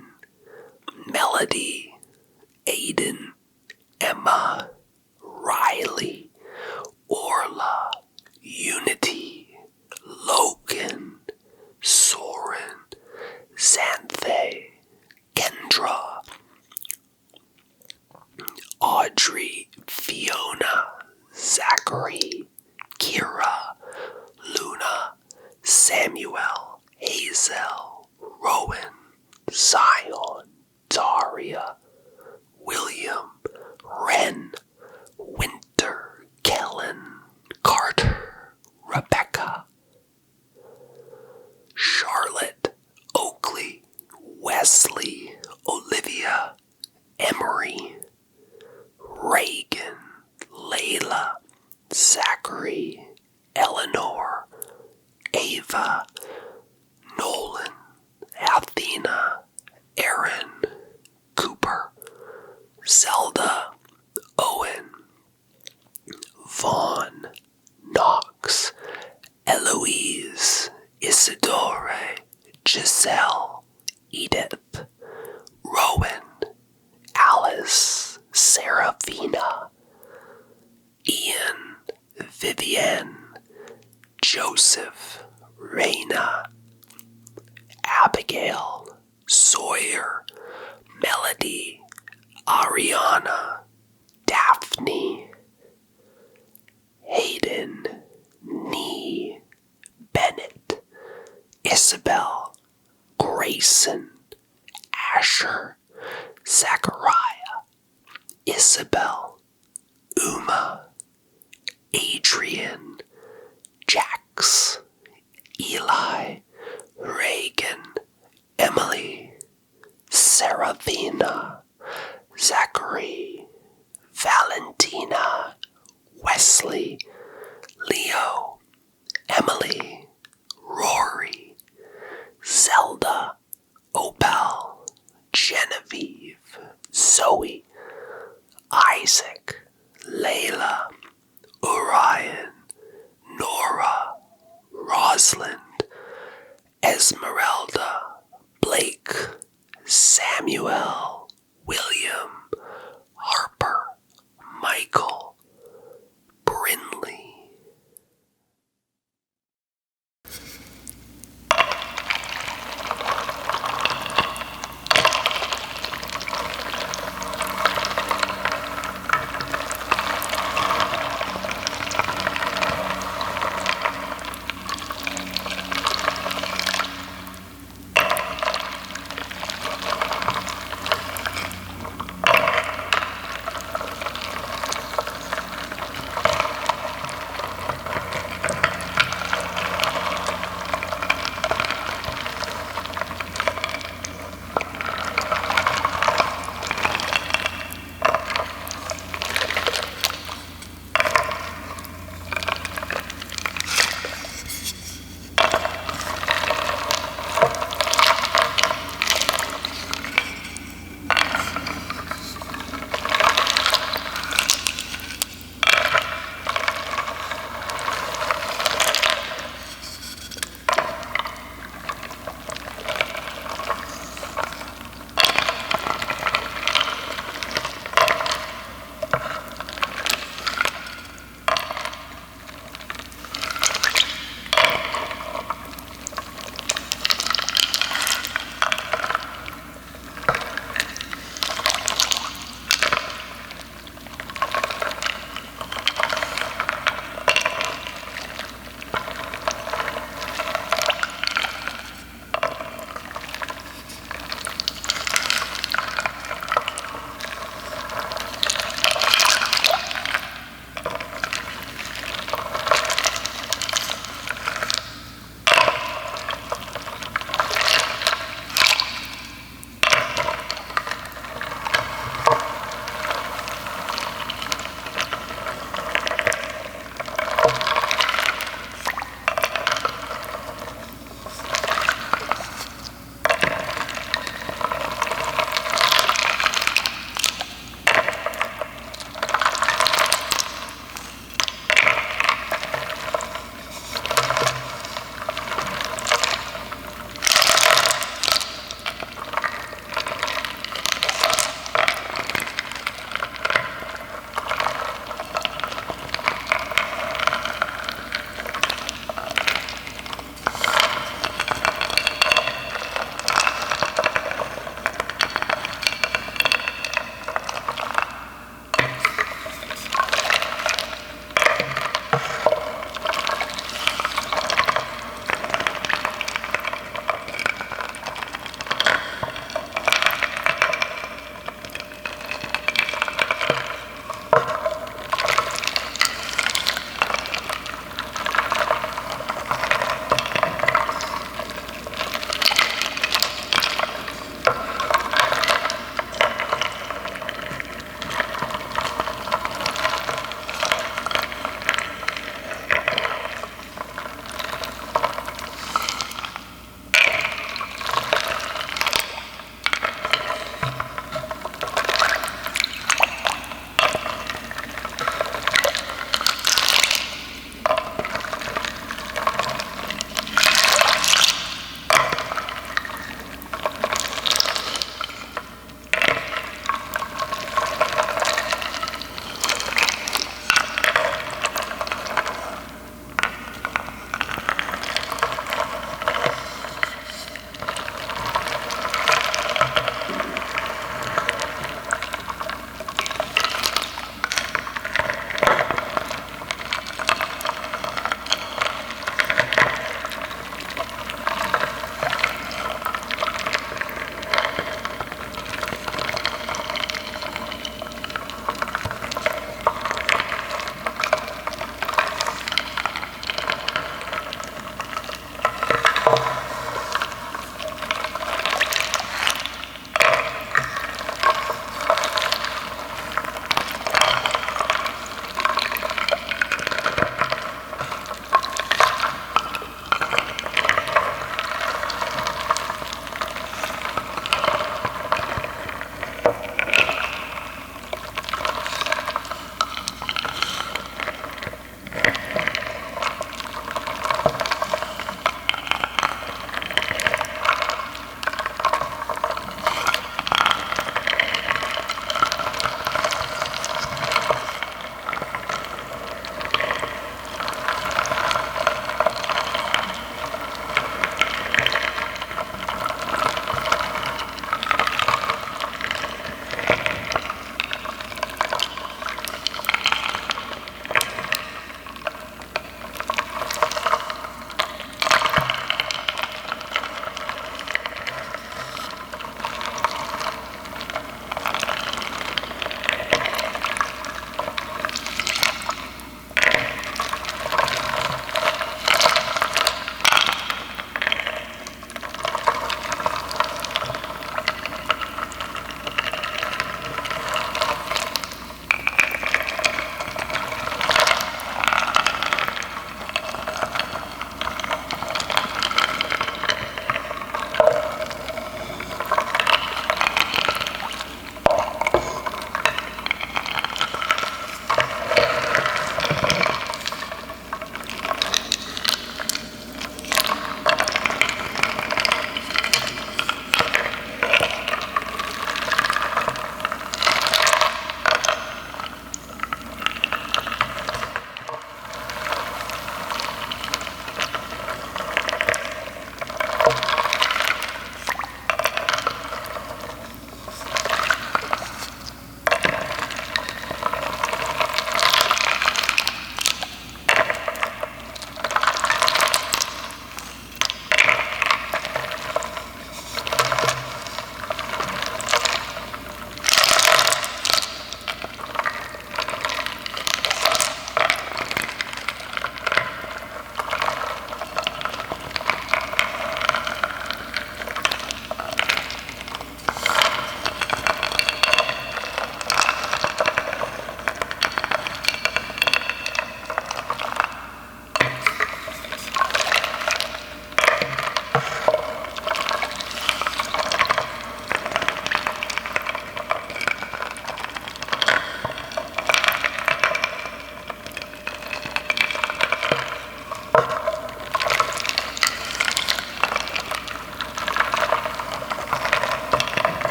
Melody, Aiden, Emma, Riley, Orla, Unity, Logan, Soren, Xanthe, Kendra, Audrey, Fiona, Zachary, Kira, Luna, Samuel, Hazel, Rowan, Zion, Daria, William, Ren, Winter, Kellen, Carter, Rebecca, Charlotte, Oakley, Wesley, Olivia, Emery, Reagan, Layla, Zachary, Eleanor, Ava, Nolan, Athena, Aaron, Cooper, Zelda, Owen, Vaughn, Knox, Eloise, Isidore, Giselle, Edith, Rowan, Alice, Serafina, Ian, Vivienne, Joseph, Raina, Abigail, Sawyer, Melody, Ariana, Daphne, Hayden, Nee, Bennett, Isabel, Grayson, Asher, Zachariah, Isabel, Uma, Adrian, Jax, Eli, Reagan, Emily, Seraphina, Zachary, Valentina, Wesley, Leo, Emily, Rory, Zelda, Opal, Genevieve, Zoe, Isaac, Layla, Orion, Nora, Rosalind, Esmeralda, Blake, Samuel, William, Harper, Michael, Brinley.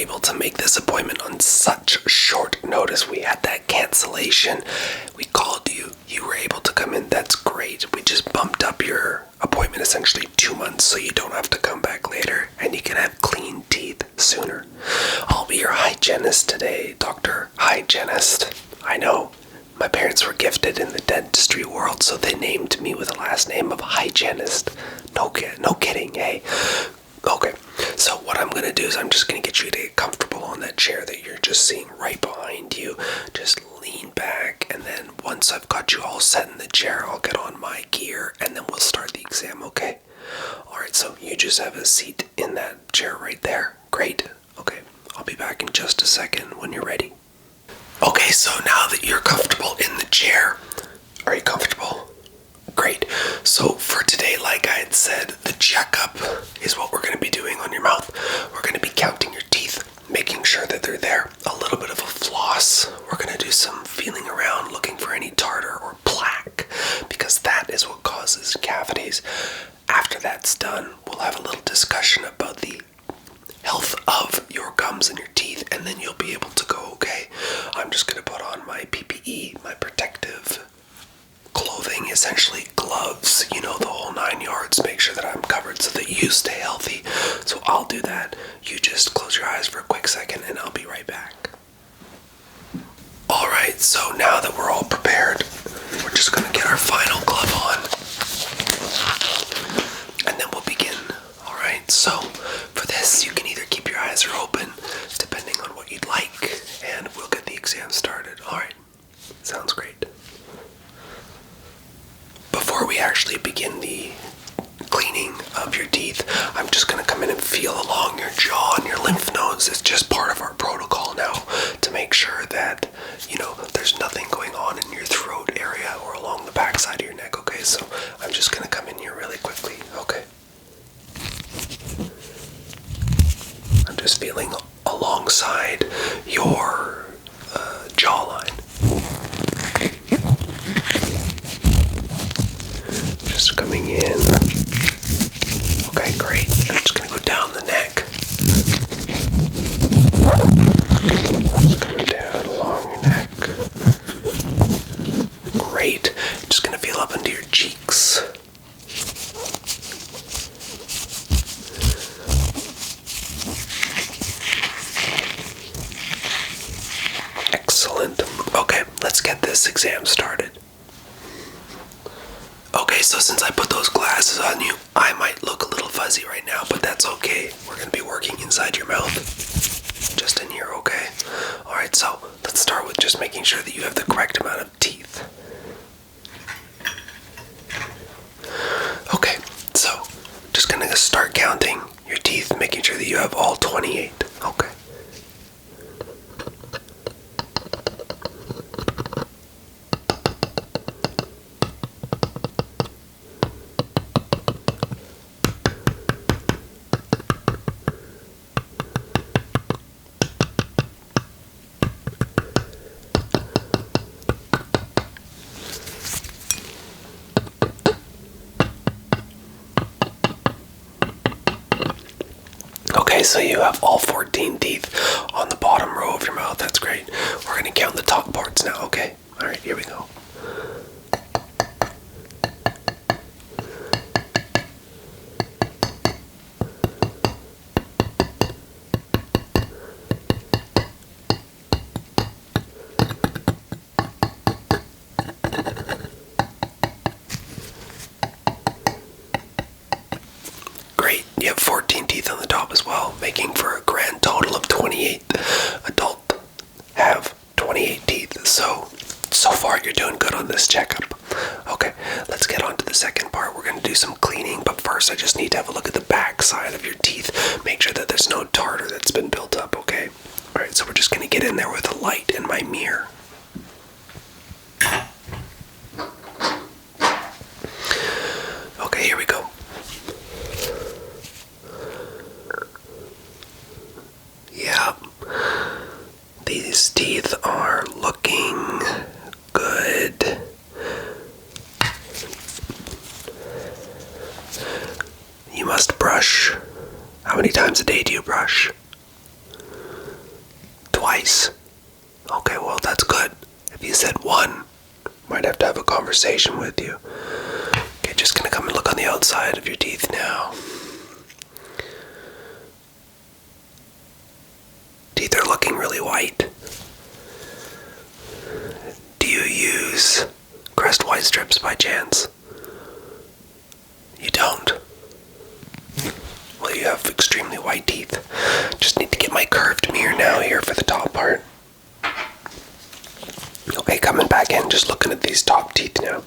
able to make this appointment on such short notice. We had that cancellation. We called you. You were able to come in. That's great. We just bumped up your appointment essentially 2 months so you don't have to come back later and you can have clean teeth sooner. I'll be your hygienist today, Dr. Hygienist. I know. My parents were gifted in the dentistry world, so they named me with a last name of hygienist. No kidding, hey? Okay, so what I'm going to do is I'm just going to get you to get comfortable on that chair that you're just seeing right behind you. Just lean back, and then once I've got you all set in the chair, I'll get on my gear, and then we'll start the exam, okay? Alright, so you just have a seat in that chair right there. Great. Okay, I'll be back in just a second when you're ready. Okay, so now that you're comfortable in the chair, are you comfortable? Great. So for today, like I had said, the checkup is what we're going to be doing on your mouth. We're going to be counting your teeth, making sure that they're there. A little bit of a floss. We're going to do some feeling around, looking for any tartar or plaque, because that is what causes cavities. After that's done, we'll have a little discussion about the health of your gums and your teeth, and then you'll be able to go, okay? I'm just going to put on my PPE, my protective clothing, essentially gloves, you know, the whole 9 yards, make sure that I'm covered so that you stay healthy. So I'll do that. You just close your eyes for a quick second and I'll be right back. Alright, so now that we're all prepared, we're just going to get our final glove on. And then we'll begin. Alright, so for this, you can either keep your eyes or open, depending on what you'd like, and we'll get the exam started. Alright, sounds great. Before we actually begin the cleaning of your teeth, I'm just going to come in and feel along your jaw and your lymph nodes. It's just part of our protocol now to make sure that, you know, there's nothing going on in your throat area or along the backside of your neck, okay? So I'm just going to come in here really quickly, okay? I'm just feeling alongside your jawline. Just coming in. Okay, great. I'm just going to go down the neck. Just coming down along your neck. Great. Just going to feel up into your cheeks. Excellent. Okay, let's get this exam started. Okay, so since I put those glasses on you, I might look a little fuzzy right now, but that's okay. We're going to be working inside your mouth. Just in here, okay? Alright, so let's start with just making sure that you have the correct amount of teeth. Okay, so just going to start counting your teeth, making sure that you have all 28. Okay. Okay, so you have all 14 teeth on the bottom row of your mouth. That's great. We're going to count the top parts now, okay? Alright, here we go. Great, you have 14 teeth on the top as well, making for a grand total of 28. Adults have 28 teeth, so far you're doing good on this checkup. Okay, let's get on to the second part. We're going to do some cleaning, but first I just need to have a look at the back side of your teeth, make sure that there's no tartar that's been built up, okay? Alright, so we're just going to get in there with a light and my mirror. Okay, here we go. Yeah, these teeth are looking good. You must brush. How many times a day do you brush? you said 1. Might have to have a conversation with you. Okay, just gonna come and look on the outside of your teeth now. Teeth are looking really white. Do you use Crest White Strips by chance? You don't? Well, you have extremely white teeth. Just need to get my curved mirror now here for the top part. Okay, coming back in, just looking at these top teeth now.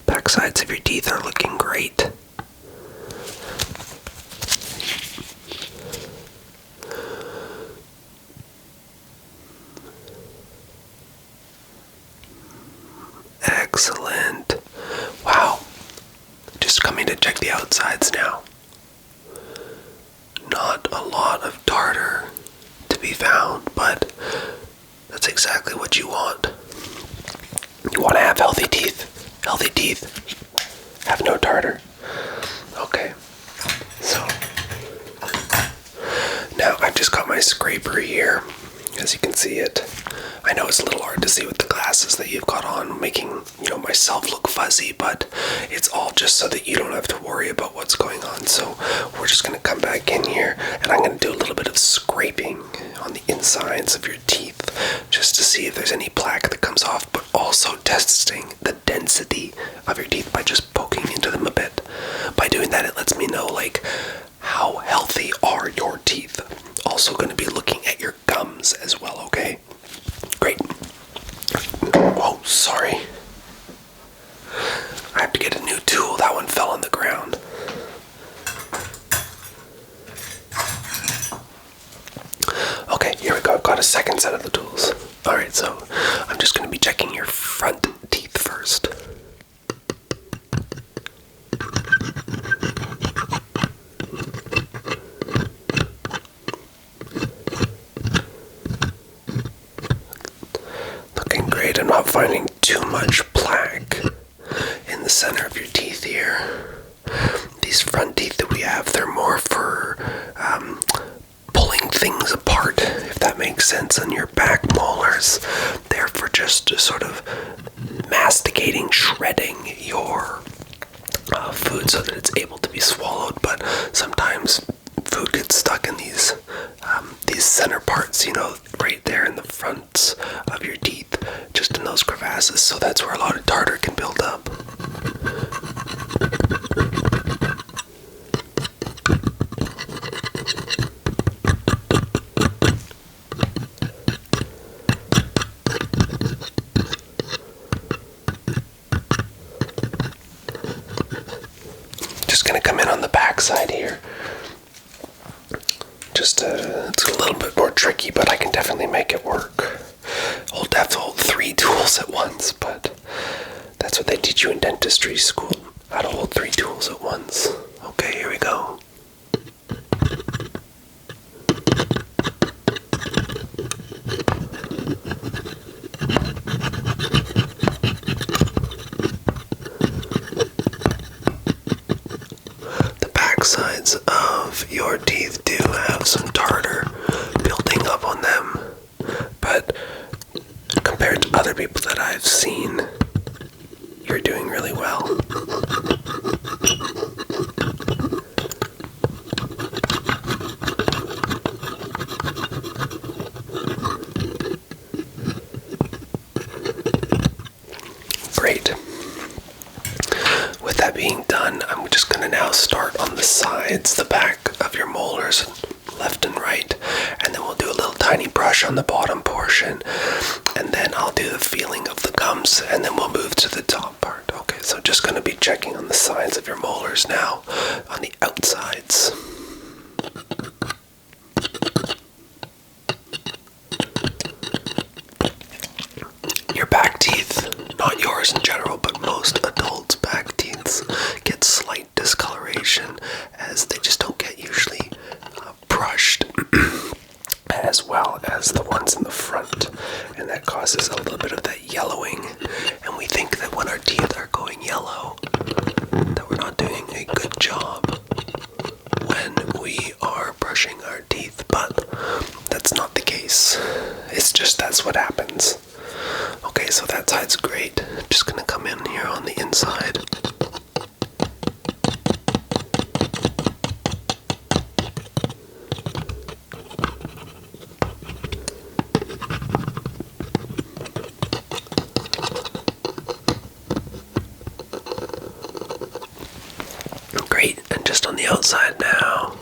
Back sides of your teeth are looking great. Excellent. Wow. Just coming to check the outsides now. Not a lot of tartar to be found, but that's exactly what you want. You want to have healthy teeth. Healthy teeth. Have no tartar. Okay. So, now I've just got my scraper here, as you can see it. I know it's a little hard to see with the glasses that you've got on, making, myself look fuzzy, but it's all just so that you don't have to worry about what's going on. So we're just going to come back in here, and I'm going to do a little bit of scraping on the insides of your teeth, just to see if there's any plaque that comes off, but also testing the density of your teeth by just poking into them a bit. By doing that, it lets me know, how healthy are your teeth. Also going to be looking at your gums as well, okay? Great. Oh, sorry. I have to get a new tool. That one fell on the ground. Okay, here we go. I've got a second set of the tools. Alright, so I'm just going to be checking your front teeth first. Looking great. I'm not finding too much plaque in the center of your teeth here. These front teeth that we have, they're more for pulling things apart, if that makes sense. On your back molars, they're for just sort of masticating, shredding your food so that it's able to be swallowed. But sometimes food gets stuck in these center parts, right there in the fronts of your teeth, just in those crevasses. So that's where a lot of tartar can build up. Just gonna come in on the back side here. It's a little bit more tricky, but I can definitely make it work. I'll have to hold 3 tools at once, but that's what they teach you in dentistry school, how to hold 3 tools at once. Okay, here we go. The back sides of your teeth do have some tartar building up on them, but compared to other people that I've seen, you're doing really well. Great. With that being done, I'm just going to now start on the sides, the back of your molars, left and right, and then we'll do a little tiny brush on the bottom portion, and then I'll do the feeling of the gums, and then we'll move to the top part. Okay, so just going to be checking on the sides of your molars now, on the outsides. Your back teeth, not yours in general, but most adults' back teeth get slight discoloration as they just don't get usually brushed as well as the ones in the front, and that causes a little bit of that yellowing, and we think that when our teeth are going yellow that we're not doing a Just on the outside now.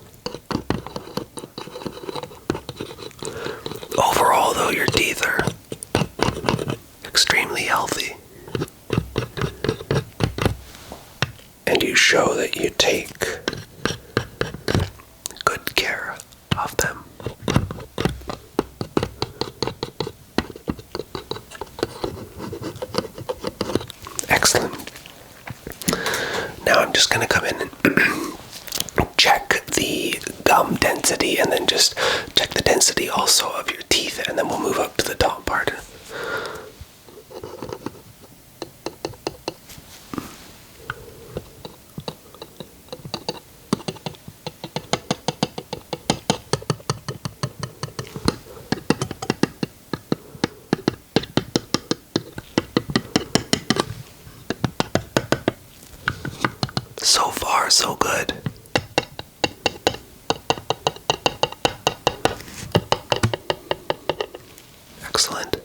Overall, though, your teeth are extremely healthy. And you show that you take good care of them. Excellent. Now I'm just going to come in and check the gum density and then just check the density also of your teeth, and then we'll move up to the top part. So far, so good. Excellent.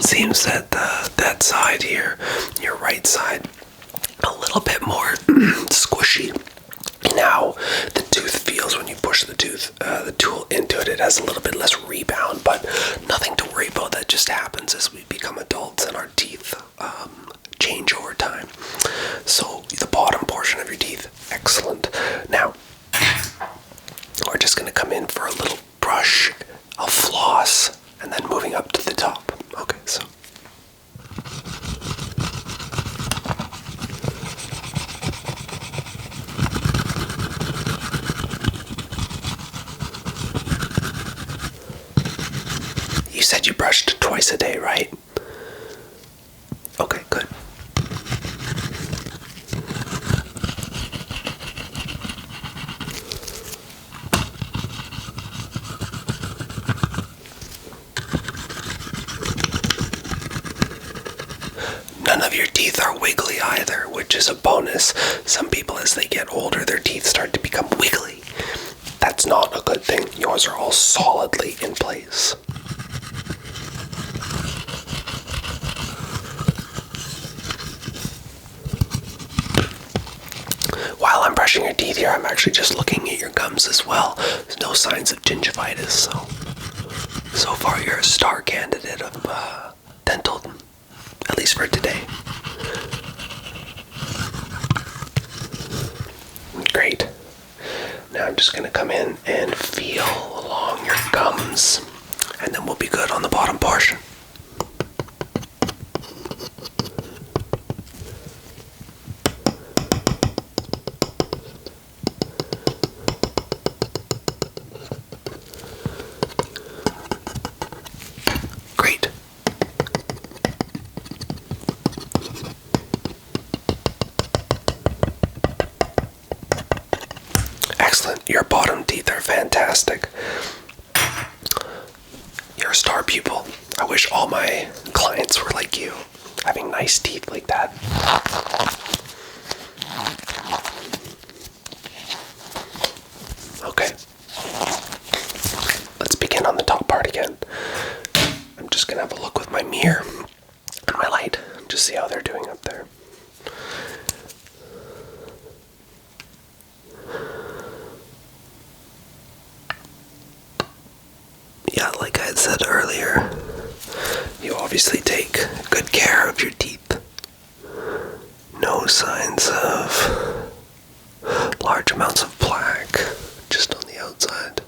Seems that that side here, your right side, a little bit more squishy. Now the tooth feels when you push the tool into it. It has a little bit less rebound, but nothing to worry about. That just happens as we become adults and our teeth change over time. So the bottom portion of your teeth, excellent. Now we're just going to come in for a little brush, a floss, and then moving up to the top. Okay, so. You said you brushed twice a day, right? Okay, good. None of your teeth are wiggly either, which is a bonus. Some people, as they get older, their teeth start to become wiggly. That's not a good thing. Yours are all solidly in place. While I'm brushing your teeth here, I'm actually just looking at your gums as well. There's no signs of gingivitis, so far you're a star candidate of dental, at least for today. Great. Now I'm just going to come in and feel along your gums, and then we'll be good on the bottom portion. Great. Excellent. Your bottom teeth are fantastic. You're a star pupil. I wish all my clients were like you, having nice teeth like that. Okay. Let's begin on the top part again. I'm just gonna have a look with my mirror and my light, just see how they're doing up there. Yeah, like I had said earlier, you obviously take good care of your teeth. No signs of large amounts of plaque, just on the outside.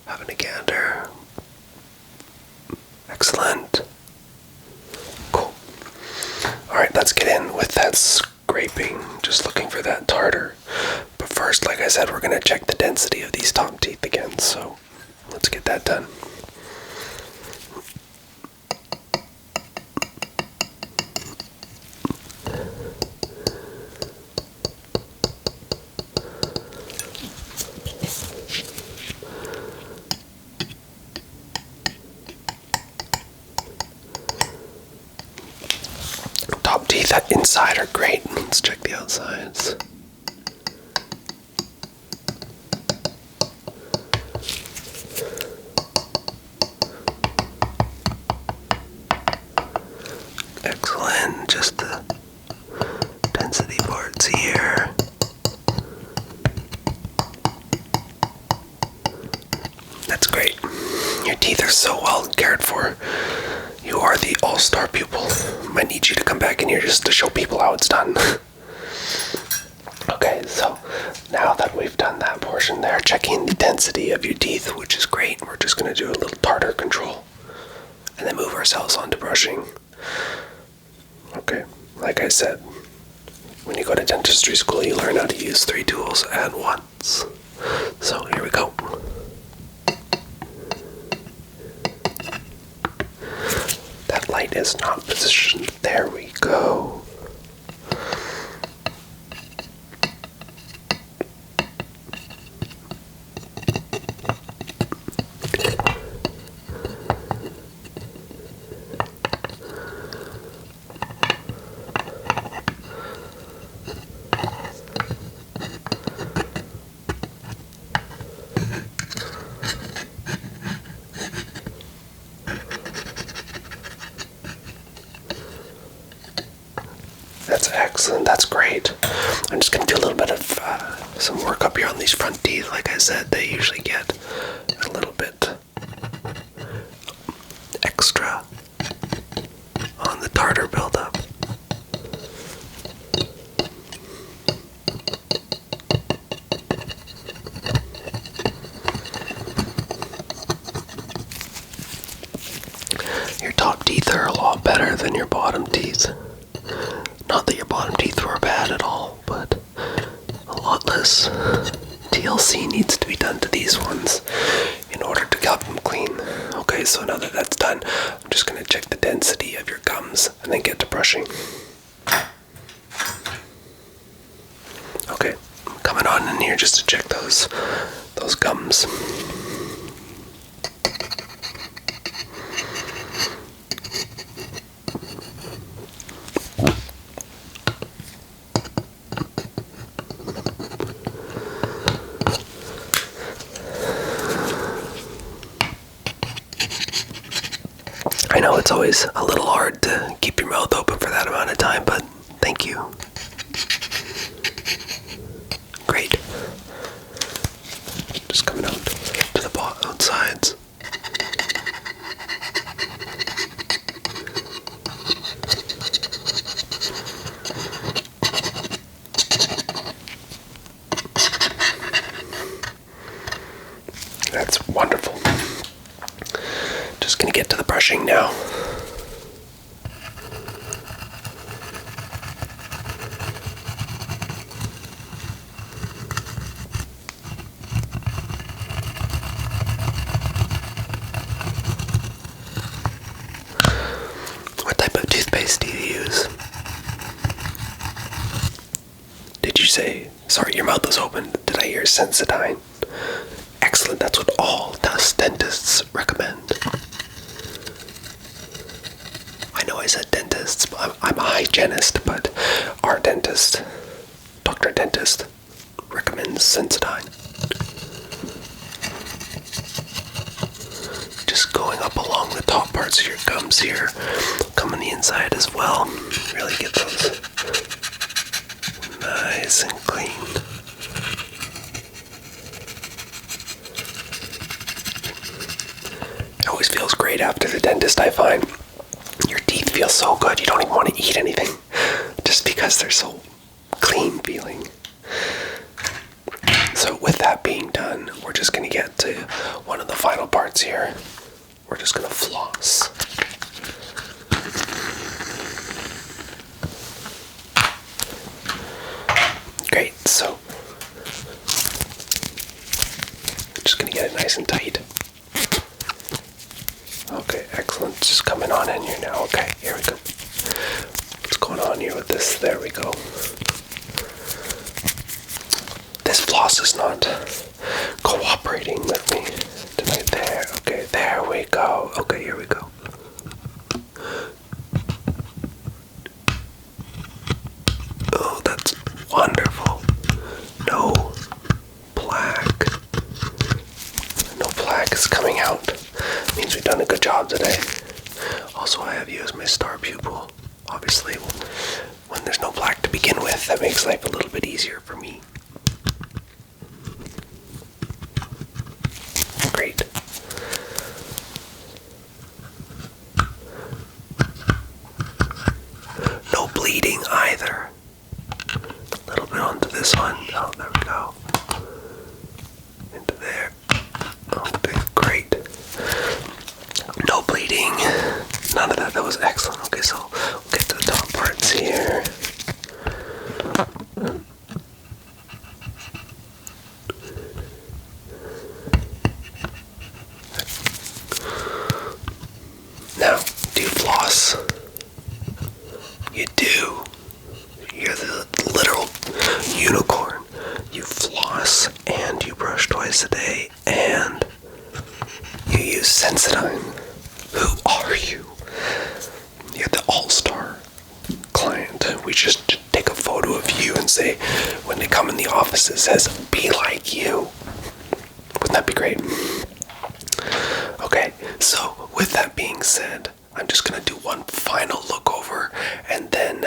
Having a gander. Excellent. Cool. Alright, let's get in with that scraping. Just looking for that tartar. But first, like I said, we're going to check the density of these top teeth again, so let's get that done. Top teeth inside are great. Let's check the outsides. That's great. Your teeth are so well cared for. You are the all-star pupil. Might need you to come back in here just to show people how it's done. Okay, so now that we've done that portion there, checking the density of your teeth, which is great, we're just going to do a little tartar control and then move ourselves on to brushing. Okay, like I said, when you go to dentistry school, you learn how to use 3 tools at once. So here we go. That light is not positioned. There we go. That's excellent. That's great. I'm just going to do a little bit of some work up here on these front teeth. Like I said, they usually get a little bit extra on the tartar buildup. Your top teeth are a lot better than your bottom teeth. Not that your bottom teeth were bad at all, but a lot less TLC needs to be done to these ones in order to keep them clean. Okay, so now that that's done, I'm just going to check the density of your gums and then get to brushing. Okay, I'm coming on in here just to check those gums. I know it's always a little hard to keep your mouth open for that amount of time, but thank you. Great. Just coming out to the outsides. That's wonderful. Just gonna get to the brushing now. What type of toothpaste do you use? Did you say, sorry, your mouth was open. Did I hear Sensodyne? Excellent, that's what all dentists recommend. I know I said dentists, but I'm a hygienist, but our dentist, Dr. Dentist, recommends Sensodyne. Just going up along the top parts of your gums here, come on the inside as well. Really get those nice and clean. It always feels great after the dentist, I find. Your teeth feel so good, you don't even want to eat anything, just because they're so clean feeling. So with that being done, we're just going to get to one of the final parts here. We're just going to floss. Great, so just going to get it nice and tight. Okay, excellent. Just coming on in here now. Okay, here we go. What's going on here with this? There we go. This floss is not cooperating with me tonight. There. Okay, there we go. Okay, here we go. Oh, that's wonderful. No plaque. No plaque is coming out. Means we've done a good job today. Also, I have you as my star pupil. Obviously, when there's no plaque to begin with, that makes life a little bit easier for me. Great. there we go. Into there. Okay, great. No bleeding. None of that. That was excellent. Okay, so we'll get to the top parts here. Now, do you floss? You do. You're the literal unicorn. You floss and you brush twice a day and you use Sensodyne. Who are you? You're the all-star client. We just take a photo of you and say, when they come in the office, it says, be like you. Wouldn't that be great? Okay, so with that being said, I'm just going to do one final look over and then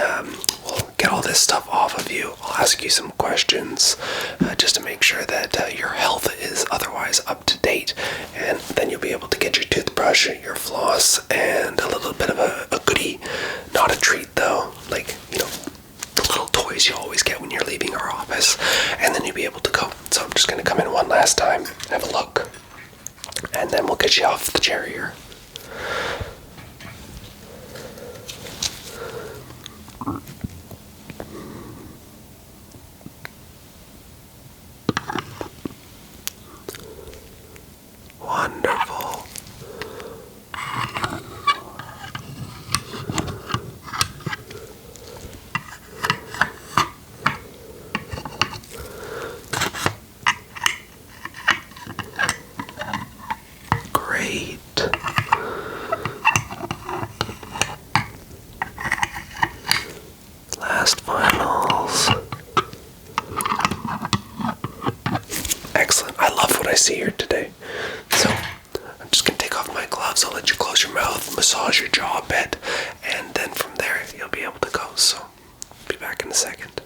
we'll get all this stuff off of you. I'll ask you some questions just to make sure that your health is otherwise up to date, and then you'll be able to get your toothbrush, your floss, and a little bit of a goodie. Not a treat though, like, you know, the little toys you always get when you're leaving our office, and then you'll be able to go. So I'm just going to come in one last time, have a look, and then we'll get you off the chair here. Wonderful. Great. Last finals. Excellent. I love what I see here today. So, I'm just going to take off my gloves. I'll let you close your mouth, massage your jaw a bit, and then from there you'll be able to go. So, be back in a second.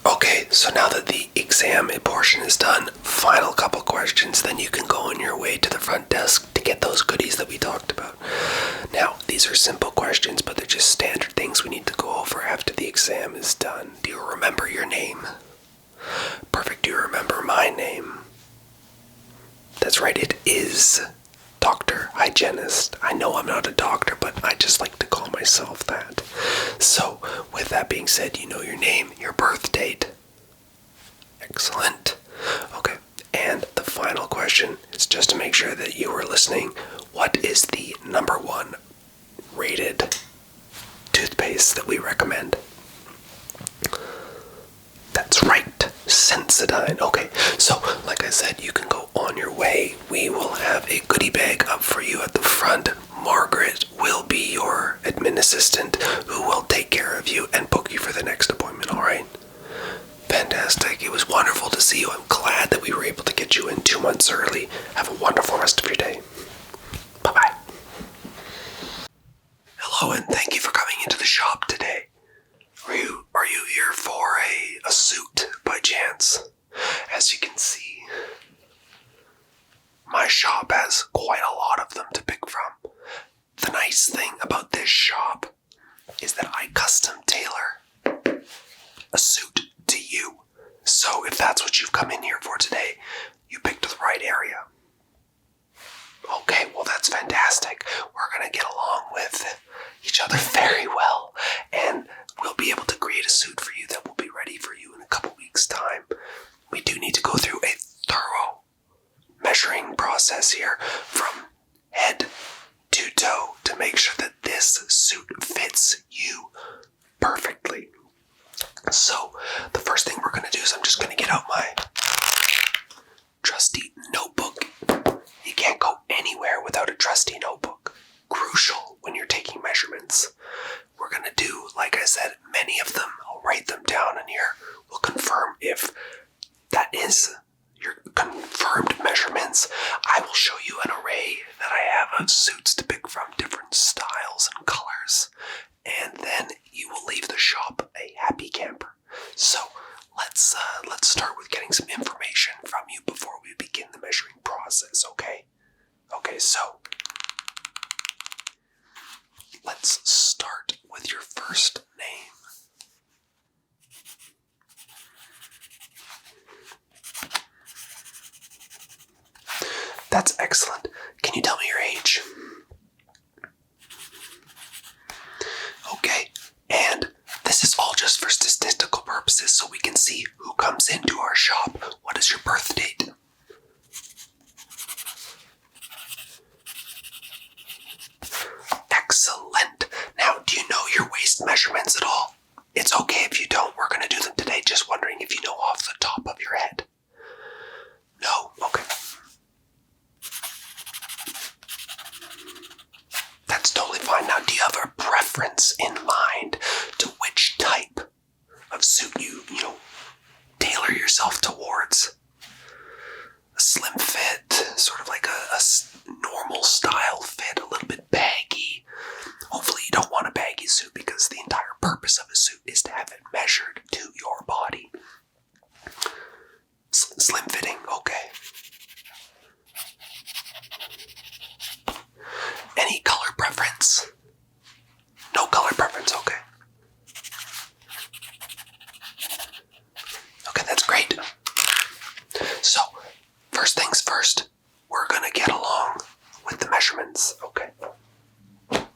Okay, so now that the exam portion is done, final couple questions, then you can go on your way to the front desk to get those goodies that we talked about. Now, these are simple questions, but they're just standard things we need to go over after the exam is done. Do you remember your name? Perfect. Do you remember my name? That's right, it is Dr. Hygienist. I know I'm not a doctor, but I just like to call myself that. So, with that being said, you know your name, your birth date. Excellent. Okay, and the final question is just to make sure that you were listening. What is the number one rated toothpaste that we recommend? That's right, Sensodyne. Okay, so like I said, you can go on your way. We will have a goodie bag up for you at the front. Margaret will be your admin assistant who will take care of you and book you for the next appointment, alright? Fantastic. It was wonderful to see you. I'm glad that we were able to get you in 2 months early. Have a wonderful rest of your day. Bye-bye. Hello, and thank you for coming into the shop today. Are you here for a suit by chance? As you can see, my shop has quite a lot of them to pick from. The nice thing about this shop is that I custom tailor a suit to you. So if that's what you've come in here for today, you picked the right area. Okay, well that's fantastic. We're gonna get along with each other very well, and we'll be able to create a suit for you that will be ready for you in a couple weeks' time. We do need to go through a thorough measuring process here from head to toe to make sure that this suit fits you perfectly. So, the first thing we're going to do is I'm just going to get out my trusty notebook. You can't go anywhere without a trusty notebook. Crucial when you're taking measurements. We're going to do, like I said, many of them. I'll write them down in here. We'll confirm if that is your confirmed measurements. I will show you an array that I have of suits to pick from, different styles and colors. And then you will leave the shop a happy camper. So let's start with getting some information from you before we begin the measuring process, okay? Okay, so let's start with your first name. That's excellent. Can you tell me your age? Okay, and this is all just for statistical purposes so we can see who comes into our shop. What is your birth date? Excellent. Now, do you know your waist measurements at all? It's okay if you don't. We're going to do them today. Just wondering if you know off the top of your head. No? Okay. That's totally fine. Now, do you have a preference in mind to which type of suit you tailor yourself towards? A slim fit, sort of like a normal style fit, a little bit baggy. Hopefully you don't want a baggy suit because the entire purpose of a suit is to have it measured to your body. Slim fitting, okay. Any color preference? No color preference, okay. Okay, that's great. So, first things first, we're gonna get along with the measurements, okay? You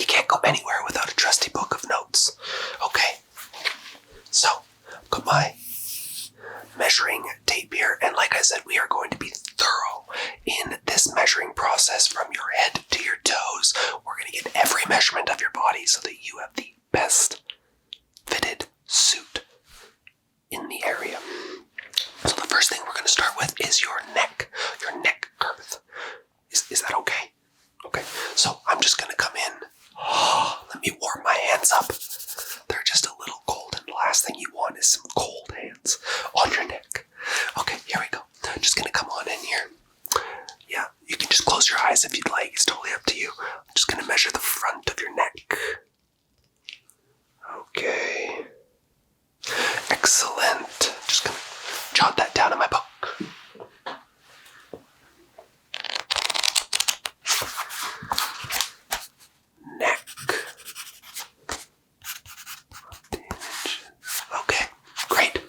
can't go anywhere without a trusty book of notes, okay? So, I've got my measuring tape here, and like I said, we are going to be thorough in this measuring process from your head to your toes. We're going to get every measurement of your body so that you have the best fitted suit in the area. So the first thing we're going to start with is your neck girth. Is that okay? Okay, so I'm just going to come in. Let me warm my hands up. They're just a little cold, and the last thing you want is some cold hands on your neck. Okay, here we go. I'm just gonna come on in here. Yeah, you can just close your eyes if you'd like. It's totally up to you. I'm just gonna measure the front of your neck. Okay. Excellent. Just gonna jot that down in my book. Neck. Okay, great.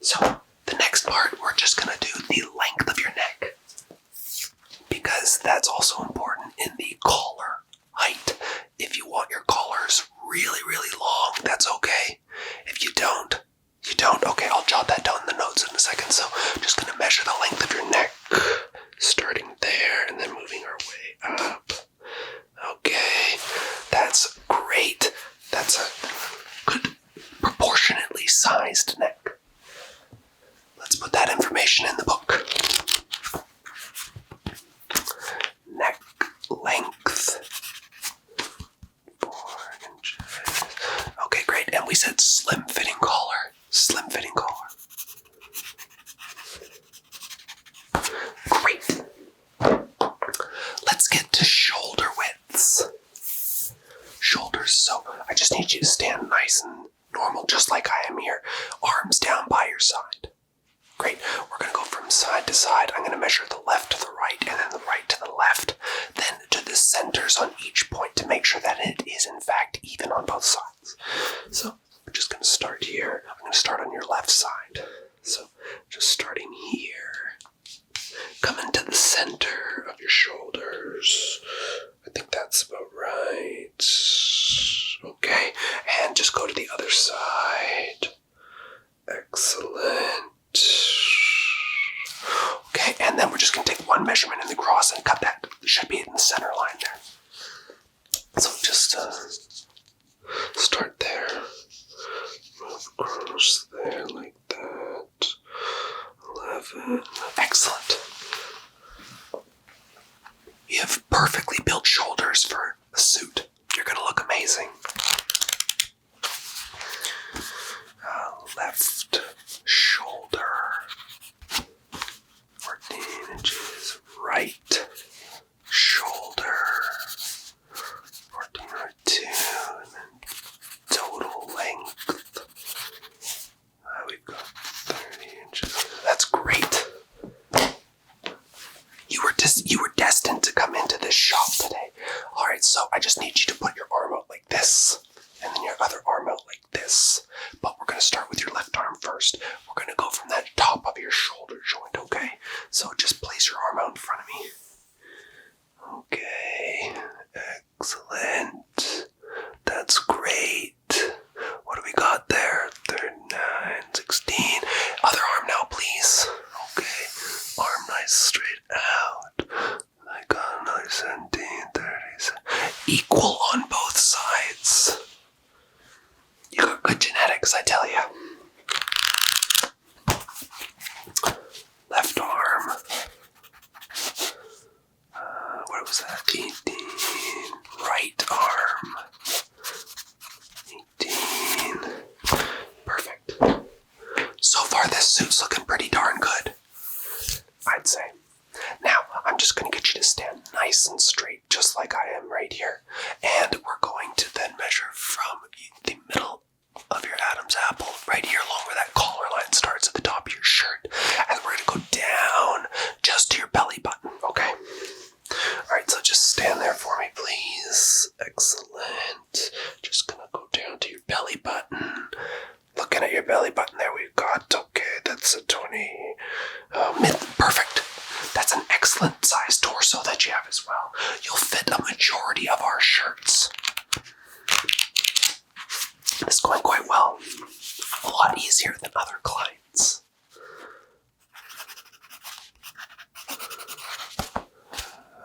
So, the next part, we're just gonna do the length of your neck. Because that's also important in the collar height. If you want your collars really, really long, that's okay. If you don't, you don't. Okay, I'll jot that down in the notes in a second. So, I'm just gonna measure the length of your neck. Starting there and then moving our way up. Okay, that's great. That's a good proportionately sized neck. Let's put that information in the book. Neck length. 4 inches. Okay, great. And we said slim fitting collar. Slim fitting collar. Great. Let's get to shoulder widths. Shoulders, so I just need you to stand nice and normal, just like I am here. Arms down by your side. Great. We're going to go from side to side. I'm going to measure the left to the right, and then the right to the left, then to the centers on each point to make sure that it is, in fact, even on both sides. So, we're just going to start here. I'm going to start on your left side. So, just starting here. Come into the center of your shoulders. I think that's about right. Okay, and just go to the other side. Excellent. Okay, and then we're just going to take one measurement in the cross and cut that. It should be in the center line there. So just start there. Move across there like that. 11. Excellent. You have perfectly built shoulders for a suit. You're going to look amazing. Left shoulder. 14 inches. Right shoulder. 14 or 2. And then total length. We've got 30 inches. That's great. You were destined to come into this shop today. Alright, so I just need you to put your arm out like this, and then your other arm out like this. But we're going to start with your left arm first. We're going to go from that top of your shoulder joint, okay? So just place your far this suit's looking pretty darn good, I'd say. Now, I'm just going to get you to stand nice and straight, just like I am right here. And we're going to then measure from the middle of your Adam's apple, right here along where that collar line starts at the top of your shirt. And we're going to go down just to your belly button, okay? Alright, so just stand there for me, please. Excellent. Just going to go down to your belly button. Looking at your belly button there, we've got, okay, that's a 20, perfect. That's an excellent size torso that you have as well. You'll fit a majority of our shirts. This is going quite well. A lot easier than other clients.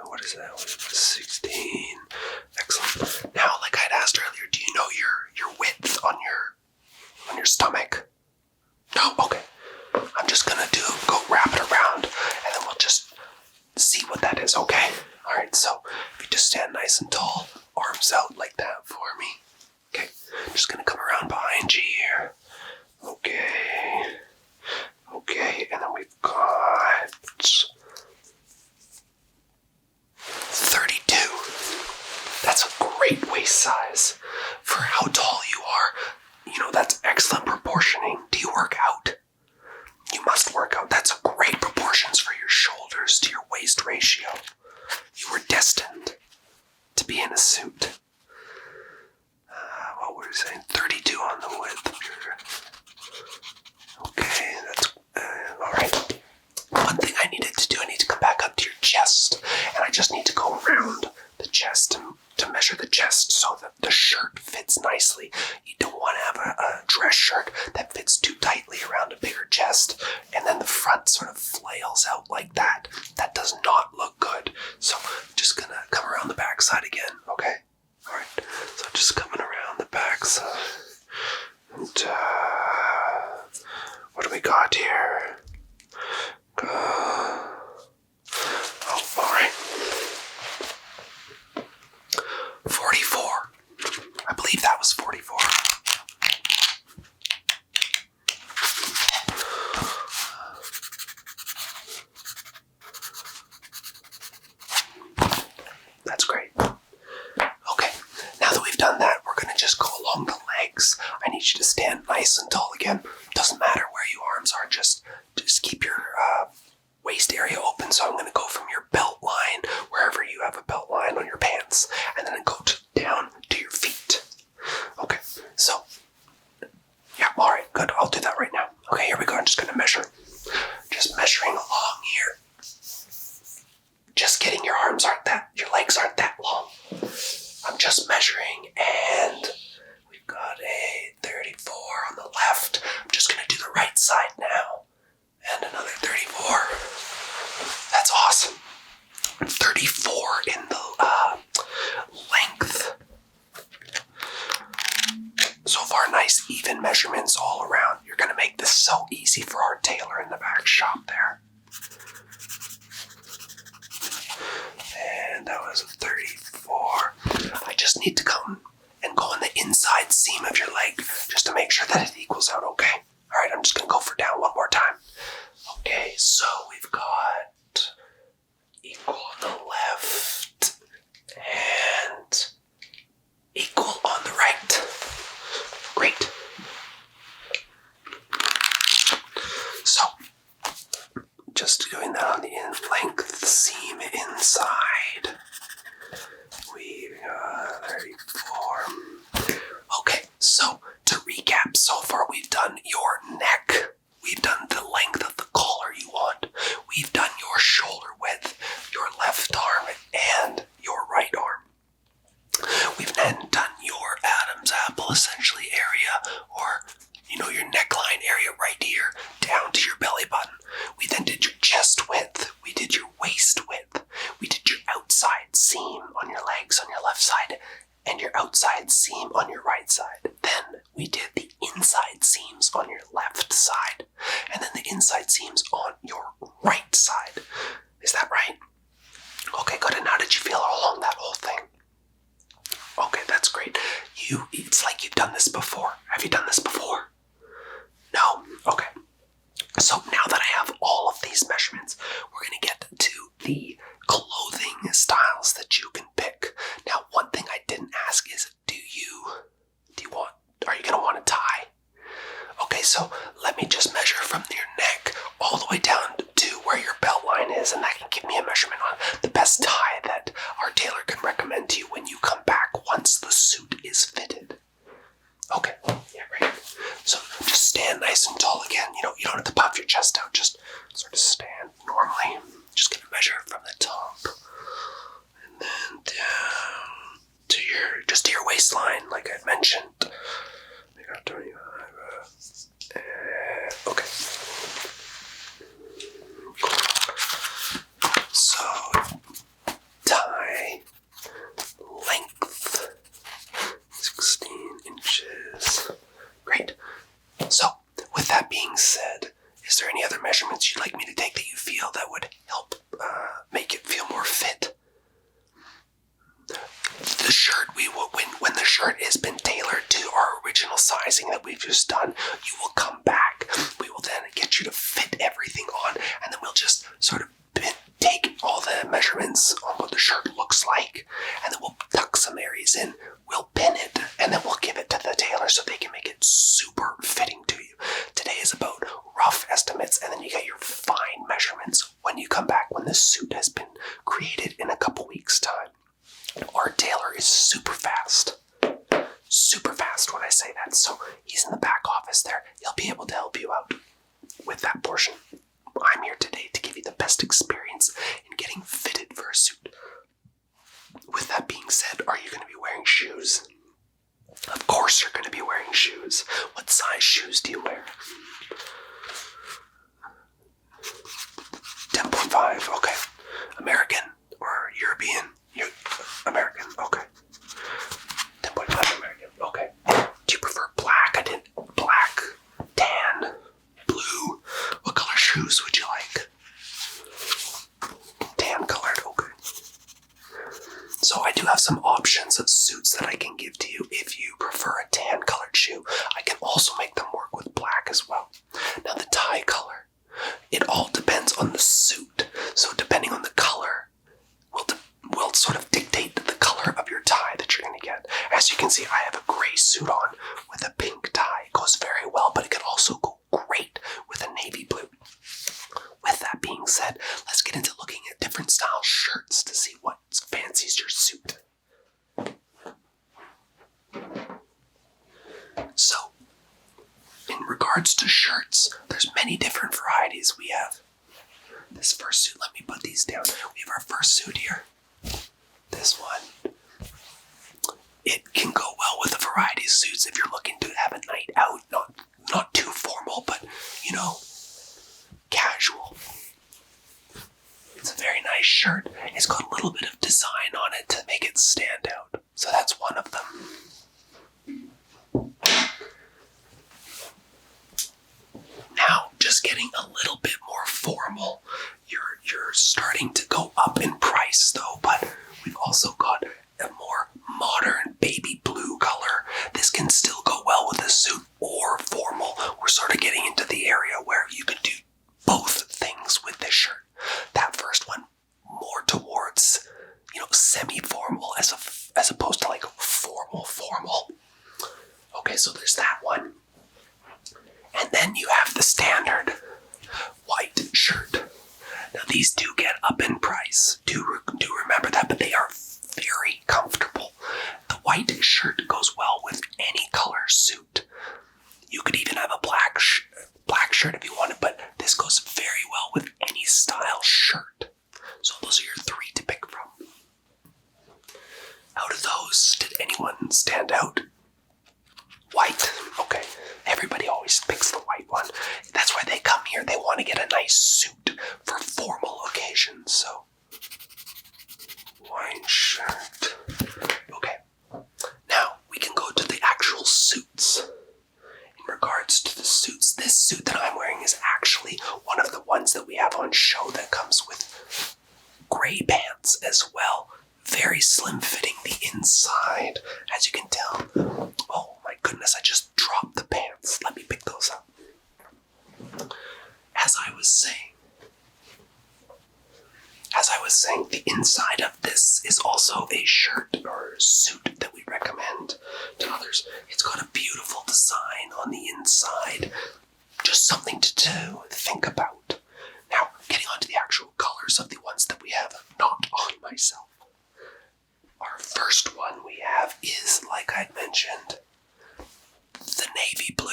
What is that? 16. Excellent. Now, like I'd asked earlier, do you know your width on your stomach? No? Okay. I'm just gonna go wrap it around, and then we'll just see what that is, okay? Alright, so if you just stand nice and tall, arms out like that for me. Okay, I'm just gonna come around behind you here. Okay. Okay, and then we've got 32. That's a great waist size for how tall you are. You know, that's excellent proportioning. Do you work out? You must work out. That's great proportions for your shoulders to your waist ratio. You were destined to be in a suit. What were we saying? 32 on the width of your... Okay, that's... alright. One thing I needed to do, I need to come back up to your chest. And I just need to go around the chest to measure the chest so that the shirt fits nicely. You don't want to have a dress shirt that fits too tightly around a bigger chest and then the front sort of flails out like that. That does not look good. So I'm just gonna come around the back side again, okay? Alright, so just coming around the back side. And what do we got here? Alright. 44. I believe that was 44. That's great. Okay, now that we've done that, we're going to just go along the legs. I need you to stand nice and tall again. Doesn't matter where your arms are, just keep your waist area open. So I'm going to go from your belt line, wherever you have a belt line on your pants, and then go down to your feet. Okay, so, yeah, alright, good. I'll do that right now. Okay, here we go. I'm just going to measure. Just measuring along here. Just kidding, your legs aren't that long. I'm just measuring, and we've got a 34 on the left. I'm just going to do the right side now. And another 34. That's awesome. 34 in the length. So far, nice even measurements all around. You're going to make this so easy for our tailor in the back shop there. And that was a 34. I just need to come and go on the inside seam of your leg just to make sure that it equals out, okay? Alright, I'm just going to go for down one more time. Okay, so we've got equal on the left and equal on the right. Great. So, just doing that on the length seam inside. We've got 34. Okay, so to recap, so far we've done your neck. We've done the length of the collar you want. We've done your shoulder width, your left arm, and your right arm. We've then done your Adam's apple essentially area, or, your neckline area right here, down to your belly button. We then did your chest width. We did your waist width. We did your outside seam on your legs on your left side, and your outside seam on your right side. Then we did the inside seams on your left side, and then the inside seams on your right side. Is that right? Okay, good. And how did you feel along that whole thing? Okay, that's great. It's like you've done this before. Have you done this before? No? Okay. So let me just measure from your neck all the way down to where your belt line is, and that can give me a measurement on the best tie that our tailor can recommend to you when you come back once the suit is fitted. Okay, yeah, great. So just stand nice and tall again. You don't have to puff your chest out. Just sort of stand normally. Just get a measure from the top, and then down to your waistline, like I mentioned. Okay. So tie length 16 inches. Great. So with that being said, is there any other measurements you'd like me to take that you feel that would help make it feel more fit? The shirt, when the shirt has been tailored to our original sizing that we've just done, you will come back. We will then get you to fit everything on, and then we'll just sort of take all the measurements on what the shirt looks like, and then we'll tuck some areas in, we'll pin it, and then we'll give it to the tailor so they can make it super fitting to you. Today is about rough estimates, and then you get your fine measurements when you come back, when the suit has been created in a couple weeks' time. Our tailor is super fast. Super fast when I say that. So he's in the back office there. He'll be able to help you out with that portion. I'm here today to give you the best experience in getting fitted for a suit. With that being said, are you going to be wearing shoes? Of course you're going to be wearing shoes. What size shoes do you wear? 10.5, okay. American or European? American, okay. 10.5 American, okay. Do you prefer black? Black, tan, blue. What color shoes would you like? Tan colored, okay. So I do have some options of suits that I can give to you if you prefer a tan colored shoe. I can also make them work with black as well. Now the tie color, it all depends on the suit. So depending on the color, will sort of dictate the color of your tie that you're going to get. As you can see, I have a gray suit on with a pink tie. It goes very well, but it can also go great with a navy blue. With that being said, let's get into looking at different style shirts to see what fancies your suit. So, in regards to shirts, there's many different varieties. We have this first suit. Let me put these down. We have our first suit here. This one. It can go well with a variety of suits if you're looking to have a night out. Not too formal, but, casual. It's a very nice shirt. It's got a little bit of design on it to make it stand out. So that's one of them. Now, just getting a little bit more formal. You're starting to go up in price though, but we've also got a more modern baby blue color. This can still go well with a suit or formal. We're sort of getting into the area where you can do both things with this shirt. That first one, more towards, semi-formal as opposed to like formal. Okay, so there's that one. And then you have the standard white shirt. Now these do get up in price. Do remember that, but they are very comfortable. The white shirt goes well with any color suit. You could even have a black shirt if you wanted, but this goes very well with any style shirt. So those are your three to pick from. Out of those, did anyone stand out? White. Okay. Everybody always picks the white one. That's why they come here. They want to get a nice suit for formal occasions. So, white shirt. Okay. Now, we can go to the actual suits. In regards to the suits, this suit that I'm wearing is actually one of the ones that we have on show that comes with gray pants as well. Very slim fitting the inside, as you can tell. Oh my goodness, I just dropped the pants. Let me pick those up. As I was saying, the inside of this is also a shirt or suit that we recommend to others. It's got a beautiful design on the inside. something to think about. Now, getting on to the actual colors of the ones that we have not on myself. Our first one we have is, like I mentioned, the navy blue.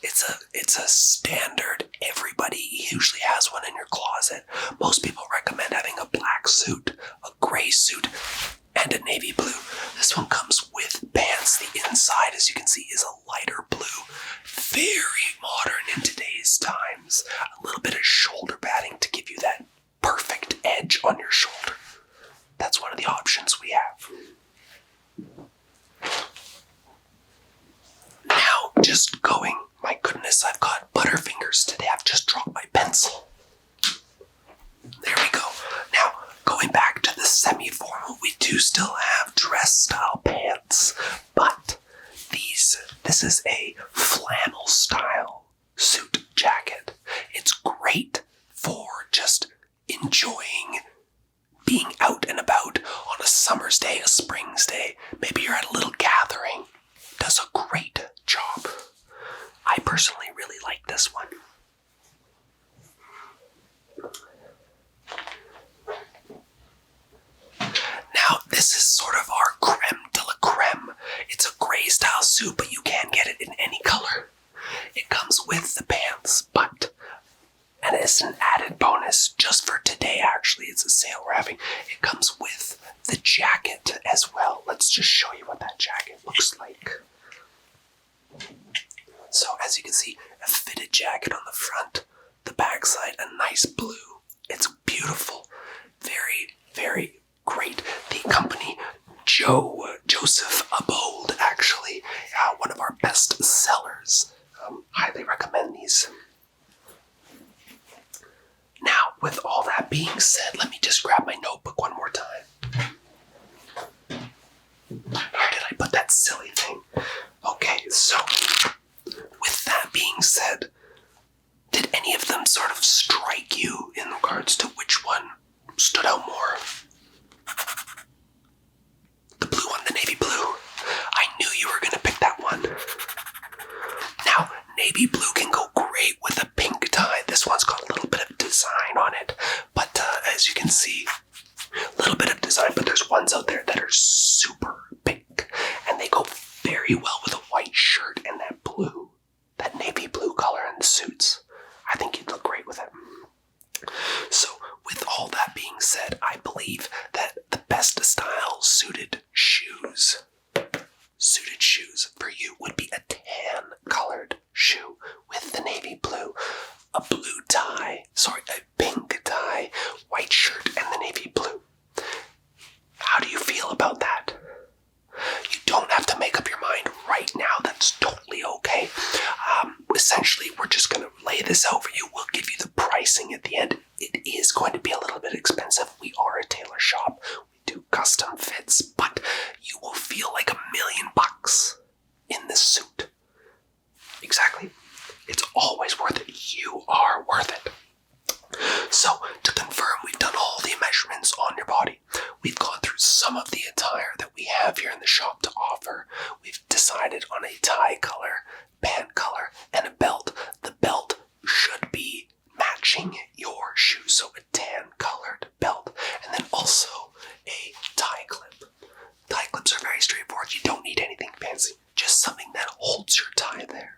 It's a standard. Everybody usually has one in your closet. Most people recommend having a black suit, a gray suit, and a navy blue. This one comes with pants. The inside, as you can see, is a lighter blue. Very modern in today's times. A little bit of shoulder padding to give you that perfect edge on your shoulder. That's one of the options we have. Now, just going, my goodness, I've got butterfingers today. I've just dropped my pencil. There we go. Now, going back to the semi-formal, we do still have dress-style pants, but this is a flannel-style suit jacket. It's great for just enjoying being out and about on a summer's day, a spring's day. Maybe you're at a little gathering. Does a great job. I personally really like this one. Now, this is sort of our creme de la creme. It's a gray style suit, but you can get it in any color. It comes with the pants, and it's an added bonus just for today, actually. It's a sale we're having. It comes with the jacket as well. Let's just show you what that jacket looks like. So, as you can see, a fitted jacket on the front, the backside, a nice blue. It's beautiful. Very, very great. The company, Joseph Abold, actually, one of our best sellers. Highly recommend these. Now, with all that being said, let me just grab my notebook one more time. Where did I put that silly thing? Okay, so with that being said, did any of them sort of strike you in regards to which one stood out more? The blue one, the navy blue. I knew you were going to pick that one. Now, navy blue can go great with a pink tie. This one's got a little bit of design on it, but as you can see, a little bit of design, but there's ones out there that are super pink, and they go very well with a white shirt and that blue, that navy blue color in the suits. I think you'd look great with it. So, with all that being said, I believe that the best style suited shoes for you would be a tan colored shoe with the navy blue, a pink tie, white shirt, and the navy blue. How do you feel about that? You don't have to make up your mind right now. That's totally okay. Essentially, we're just going to lay this out for you. We'll give you the pricing at the end. It is going to be a little bit expensive. We are a tailor shop. We do custom fits, but you will feel like $1,000,000 in this suit. Exactly. It's always worth it. You are worth it. So, to confirm, we've done all the measurements on your body. We've gone through some of the attire that we have here in the shop to offer. We've decided on a tie color, pant color, and a belt. The belt should be matching your shoes, so a tan colored belt, and then also a tie clip. Tie clips are very straightforward. You don't need anything fancy, just something that holds your tie there.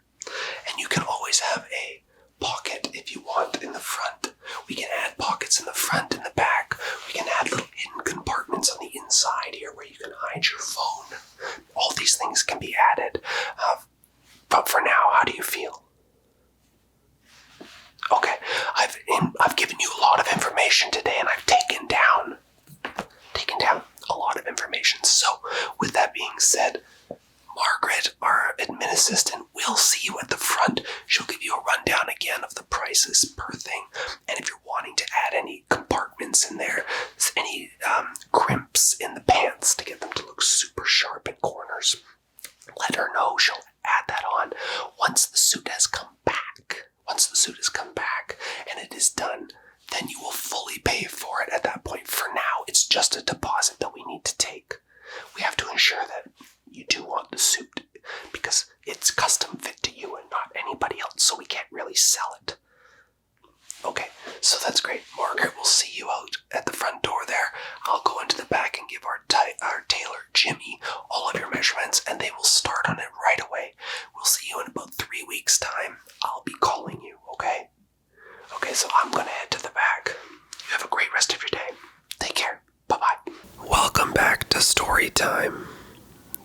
And you can always have a pocket if you want in the front. We can add pockets in the front and the back. We can add little hidden compartments on the inside here where you can hide your phone. All these things can be added. But for now, how do you feel? Okay, I've given you a lot of information today, and I've taken down a lot of information. So, with that being said, Margaret, our admin assistant, will see you at the front. She'll give you a rundown again of the prices per thing. And if you're wanting to add any compartments in there, any crimps in the pants to get them to look super sharp at corners, let her know. She'll add that on. Once the suit has come back and it is done, then you will fully pay for it at that point. For now, it's just a deposit that we need to take. We have to ensure that you do want the suit because it's custom fit to you and not anybody else, so we can't really actually sell it. Okay, so that's great. Margaret will see you out at the front door there. I'll go into the back and give our tailor, Jimmy, all of your measurements, and they will start on it right away. We'll see you in about 3 weeks' time. I'll be calling you, okay? Okay, so I'm going to head to the back. You have a great rest of your day. Take care. Bye-bye. Welcome back to Storytime.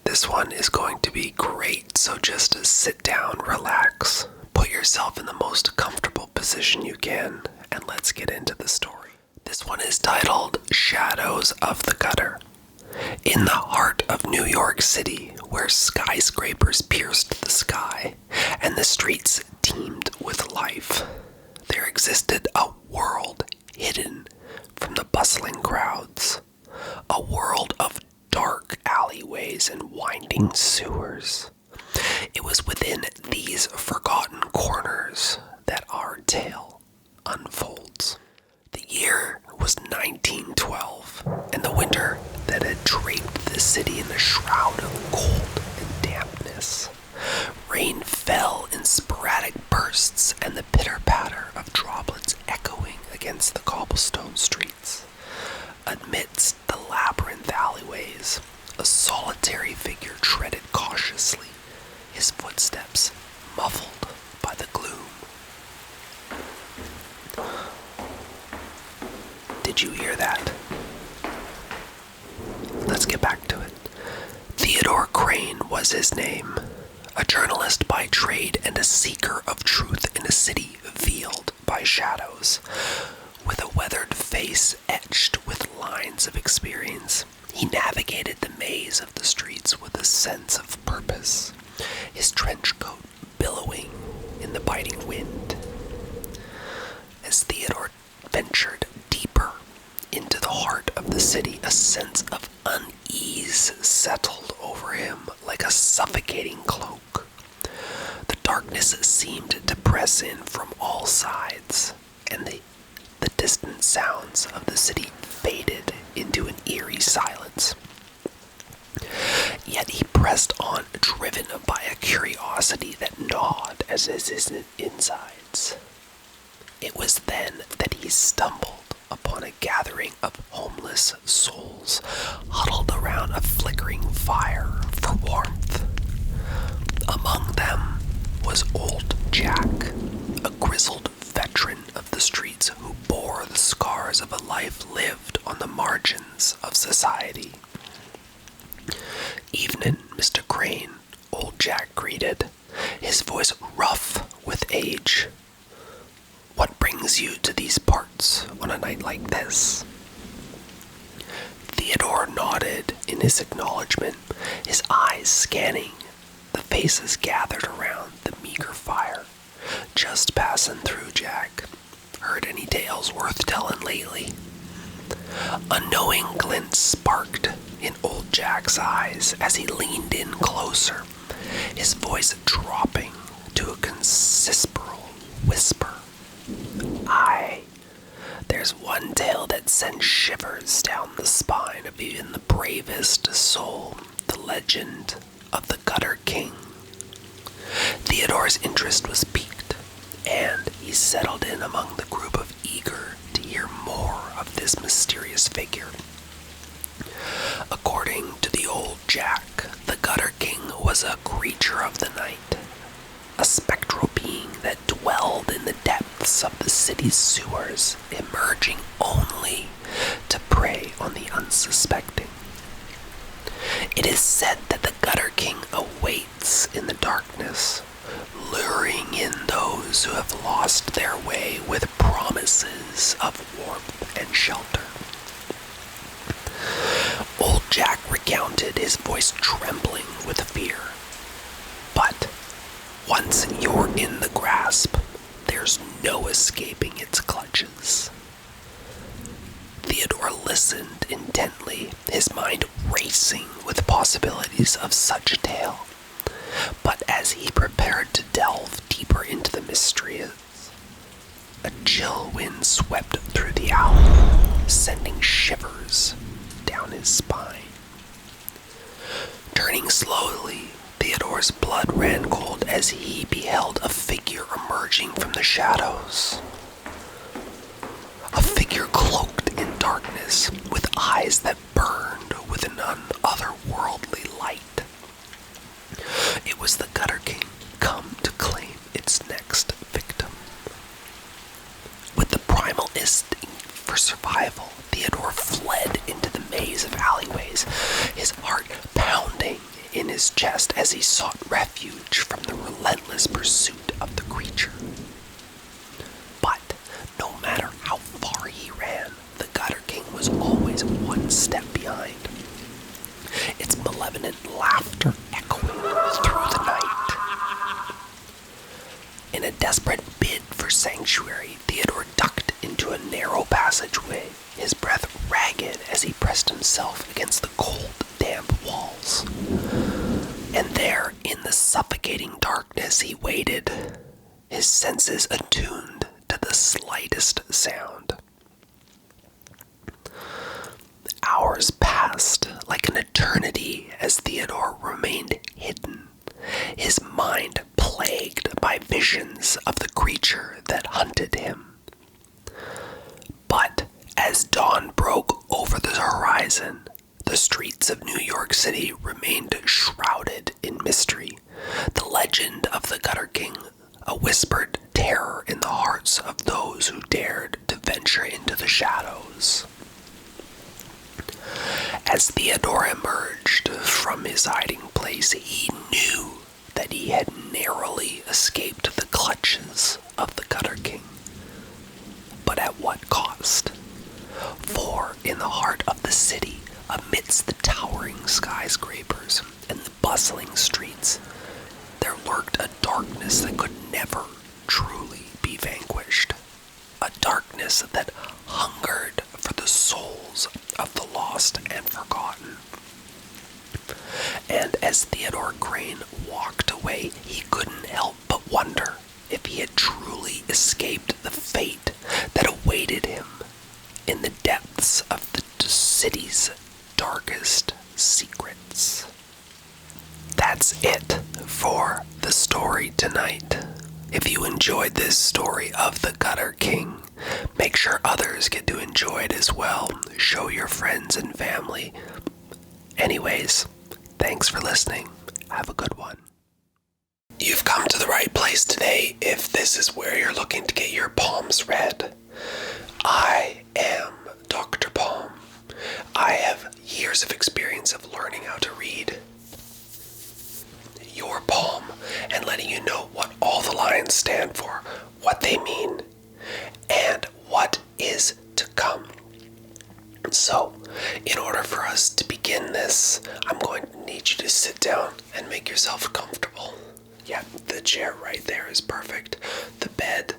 This one is going to be great, so just sit down, relax, put yourself in the most comfortable position you can, and let's get into the story. This one is titled Shadows of the Gutter. In the heart of New York City, where skyscrapers pierced the sky and the streets teemed with life, there existed a world hidden from the bustling crowds, a world of dark alleyways and winding sewers. It was within these forgotten corners that our tale unfolds. The year was 1912, and the winter that had draped the city in a shroud of cold and dampness. Rain fell in sporadic bursts, and the pitter-patter of droplets echoing against the cobblestone streets. Amidst the labyrinth alleyways, a solitary figure treaded cautiously, his footsteps muffled by the gloom. Did you hear that? Let's get back to it. Theodore Crane was his name, a journalist by trade and a seeker of truth in a city veiled by shadows. With a weathered face etched with lines of experience, he navigated the maze of the streets with a sense of purpose, his trench coat billowing in the biting wind. As Theodore ventured deeper into the heart of the city, a sense of unease settled over him like a suffocating cloak. The darkness seemed to press in from all sides, and the distant sounds of the city faded into an eerie silence. Yet he pressed on, driven by a curiosity that gnawed at his insides. It was then that he stumbled upon a gathering of homeless souls huddled around a flickering fire for warmth. Among them was old Jack, a grizzled veteran of the streets who bore the scars of a life lived on the margins of society. "Evening, Mr. Crane," old Jack greeted, his voice rough with age. "What brings you to these parts on a night like this?" Theodore nodded in his acknowledgement, his eyes scanning the faces gathered around the meager fire. "Just passing through, Jack. Heard any tales worth telling lately?" A knowing glint sparked in old Jack's eyes as he leaned in closer, his voice dropping to a considerable whisper. "Aye, there's one tale that sends shivers down the spine of even the bravest soul, the legend of the Gutter King." Theodore's interest was piqued, and he settled in among the group of eager to hear more of this mysterious figure. According to the old Jack, the Gutter King was a creature of the night, a spectral being that dwelled in the depths of the city's sewers, emerging only to prey on the unsuspecting. It is said that the Gutter King awaits in the darkness, luring in those who have lost their way with promises of warmth and shelter. Old Jack recounted, his voice trembling with fear. "But once you're in the grasp, there's no escaping its clutches." Theodore listened intently, his mind racing with possibilities of such a tale. But as he prepared to delve deeper into the mysteries, a chill wind swept through the alley, sending shivers down his spine. Turning slowly, Theodore's blood ran cold as he beheld a figure emerging from the the shadows. A figure cloaked in darkness, with eyes that burned with an otherworldly light. It was the Gutter King, come to claim its next victim. With the primal instinct for survival, Theodore fled into the maze of alleyways, his heart pounding in his chest as he sought refuge from the relentless pursuit of the creature. But no matter how far he ran, the Gutter King was always one step behind, its malevolent laughter echoing through the night. In a desperate bid for sanctuary, Theodore ducked into a narrow passageway, his breath ragged as he pressed himself against the cold, damp walls. And there, in the suffocating darkness, he waited, his senses attuned to the slightest sound. Hours passed like an eternity as Theodore remained hidden, his mind plagued by visions of the creature that hunted him. But as dawn broke over the horizon, the streets of New York City remained shrouded in mystery. The legend of the Gutter King, a whispered terror in the hearts of those who dared to venture into the shadows. As Theodore emerged from his hiding place, he knew that he had narrowly escaped the clutches of the Gutter King. But at what cost? For in the heart of the city, amidst the towering skyscrapers and the bustling streets, there lurked a darkness that could never truly be vanquished. A darkness that hungered for the souls of the lost and forgotten. And as Theodore Crane walked away, he couldn't help but wonder if he had truly escaped the fate that awaited him in the depths of the city's darkest secrets. That's it for the story tonight. If you enjoyed this story of the Gutter King, make sure others get to enjoy it as well. Show your friends and family. Anyways, thanks for listening. Have a good one. You've come to the right place today if this is where you're looking to get your palms read. I am Dr. Palm. I have years of experience of learning how to read your palm and letting you know what all the lines stand for, what they mean, and what is to come. So, in order for us to begin this, I'm going to need you to sit down and make yourself comfortable. Yeah, the chair right there is perfect. The bed,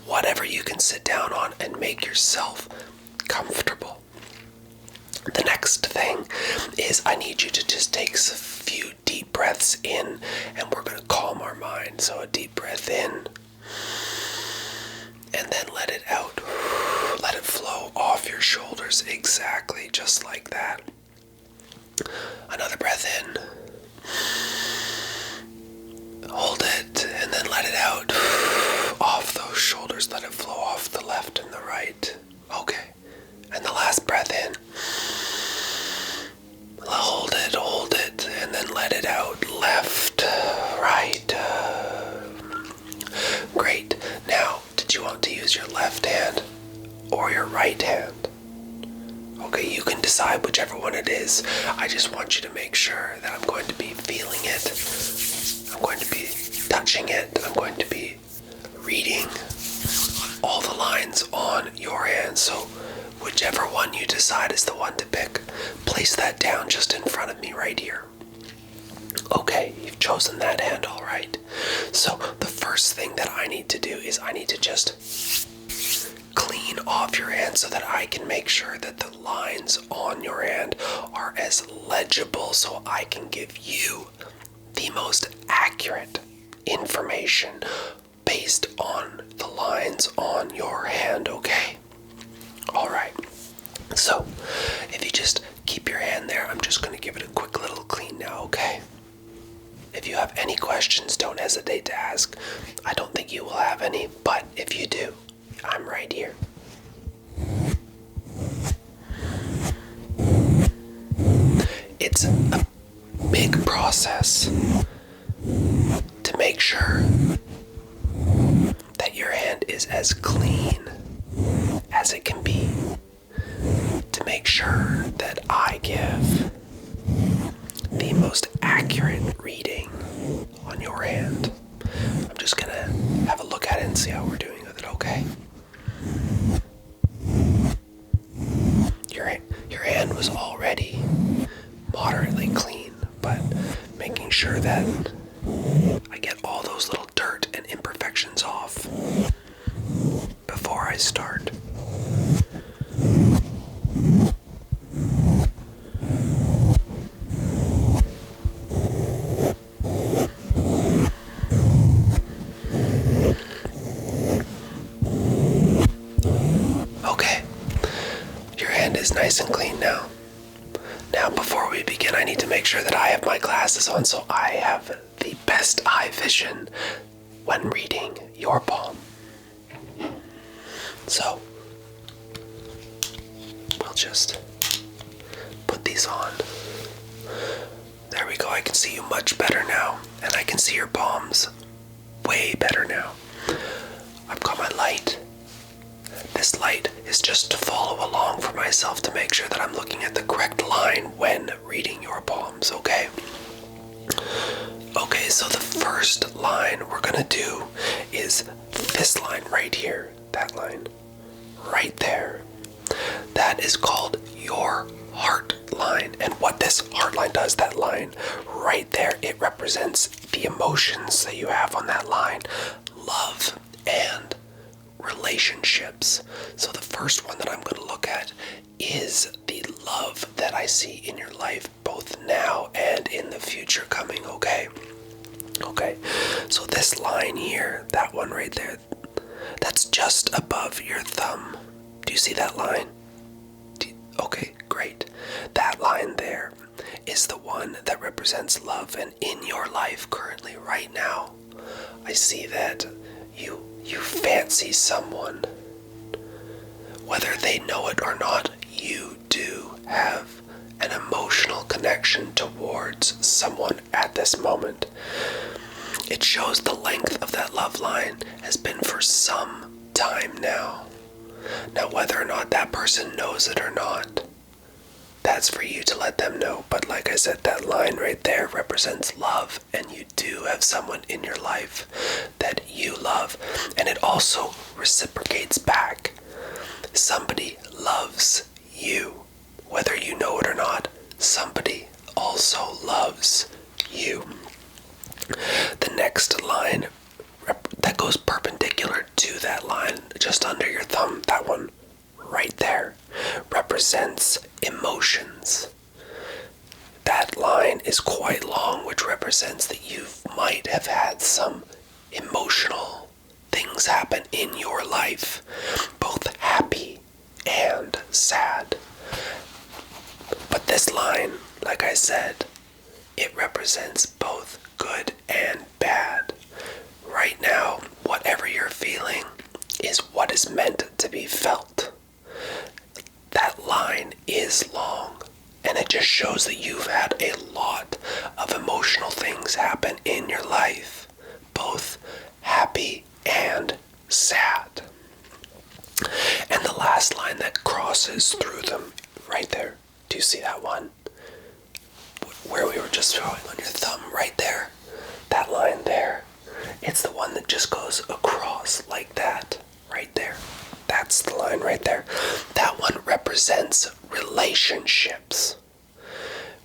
whatever you can sit down on and make yourself comfortable. The next thing is I need you to just take a few deep breaths in, and we're going to calm our mind. So a deep breath in, and then let it out. Let it flow off your shoulders exactly just like that. Another breath in. Hold it, and then let it out. Off those shoulders, let it flow off the left and the right. Okay. And the last breath in. Hold it, and then let it out. Left, right. Great. Now, did you want to use your left hand or your right hand? Okay, you can decide whichever one it is. I just want you to make sure that I'm going to be feeling it. I'm going to be touching it. I'm going to be reading all the lines on your hand. So whichever one you decide is the one to pick, place that down just in front of me right here. Okay, you've chosen that hand, all right. So the first thing that I need to do is I need to just clean off your hand so that I can make sure that the lines on your hand are as legible so I can give you the most accurate information based on the lines on your hand, okay? All right. So, if you just keep your hand there, I'm just going to give it a quick little clean now, okay? If you have any questions, don't hesitate to ask. I don't think you will have any, but if you do, I'm right here. It's a big process to make sure that your hand is as clean as it can be, to make sure that I give the most accurate reading on your hand. I'm just gonna have a look at it and see how we're doing with it, okay? Your hand was already moderately clean, but making sure that I get all those little dirt and imperfections off before I start. Okay, your hand is nice and clean now. Now, before we begin, I need to make sure that I have my glasses on so I have the best eye vision when reading your palm. So, we'll just put these on. There we go, I can see you much better now, and I can see your palms way better now. I've got my light. This light is just to follow along for myself to make sure that I'm looking at the correct line when reading your palms, okay? Okay, so the first line we're gonna do is this line right here. That line right there. That is called your heart line. And what this heart line does, that line right there, it represents the emotions that you have on that line. Love and relationships. So the first one that I'm going to look at is the love that I see in your life, both now and in the future coming, okay? Okay, so this line here, that one right there, that's just above your thumb. Do you see that line? Okay, great. That line there is the one that represents love, and in your life currently, right now, I see that you fancy someone. Whether they know it or not, you do have an emotional connection towards someone at this moment. It shows the length of that love line has been for some time now. Now, whether or not that person knows it or not, that's for you to let them know. But like I said, that line right there represents love, and you do have someone in your life that you love, and it also reciprocates back. Somebody loves you. Whether you know it or not, somebody also loves you. The next line that goes perpendicular to that line, just under your thumb, that one right there, represents emotions. That line is quite long, which represents that you might have had some emotional things happen in your life, both happy and sad. But this line, like I said, it represents both good and bad. Right now, whatever you're feeling is what is meant to be felt. That line is long, and it just shows that you've had a lot of emotional things happen in your life, both happy and sad. And the last line that crosses through them, right there, do you see that one? Where we were just showing on your thumb, right there, that line there, it's the one that just goes across like that, right there. That's the line right there. That one represents relationships.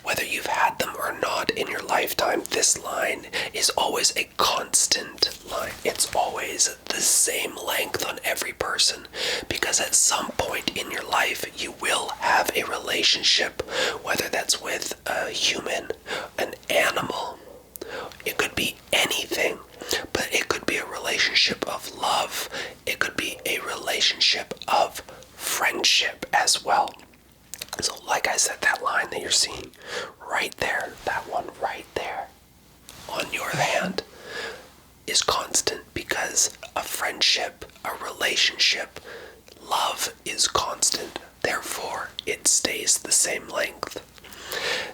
Whether you've had them or not in your lifetime, this line is always a constant line. It's always the same length on every person, because at some point in your life you will have a relationship, whether that's with a human, an animal. It could be anything, but it could be a relationship of love. It could be a relationship of friendship as well. So like I said, that line that you're seeing right there, that one right there, on your hand is constant because a friendship, a relationship, love is constant. Therefore, it stays the same length.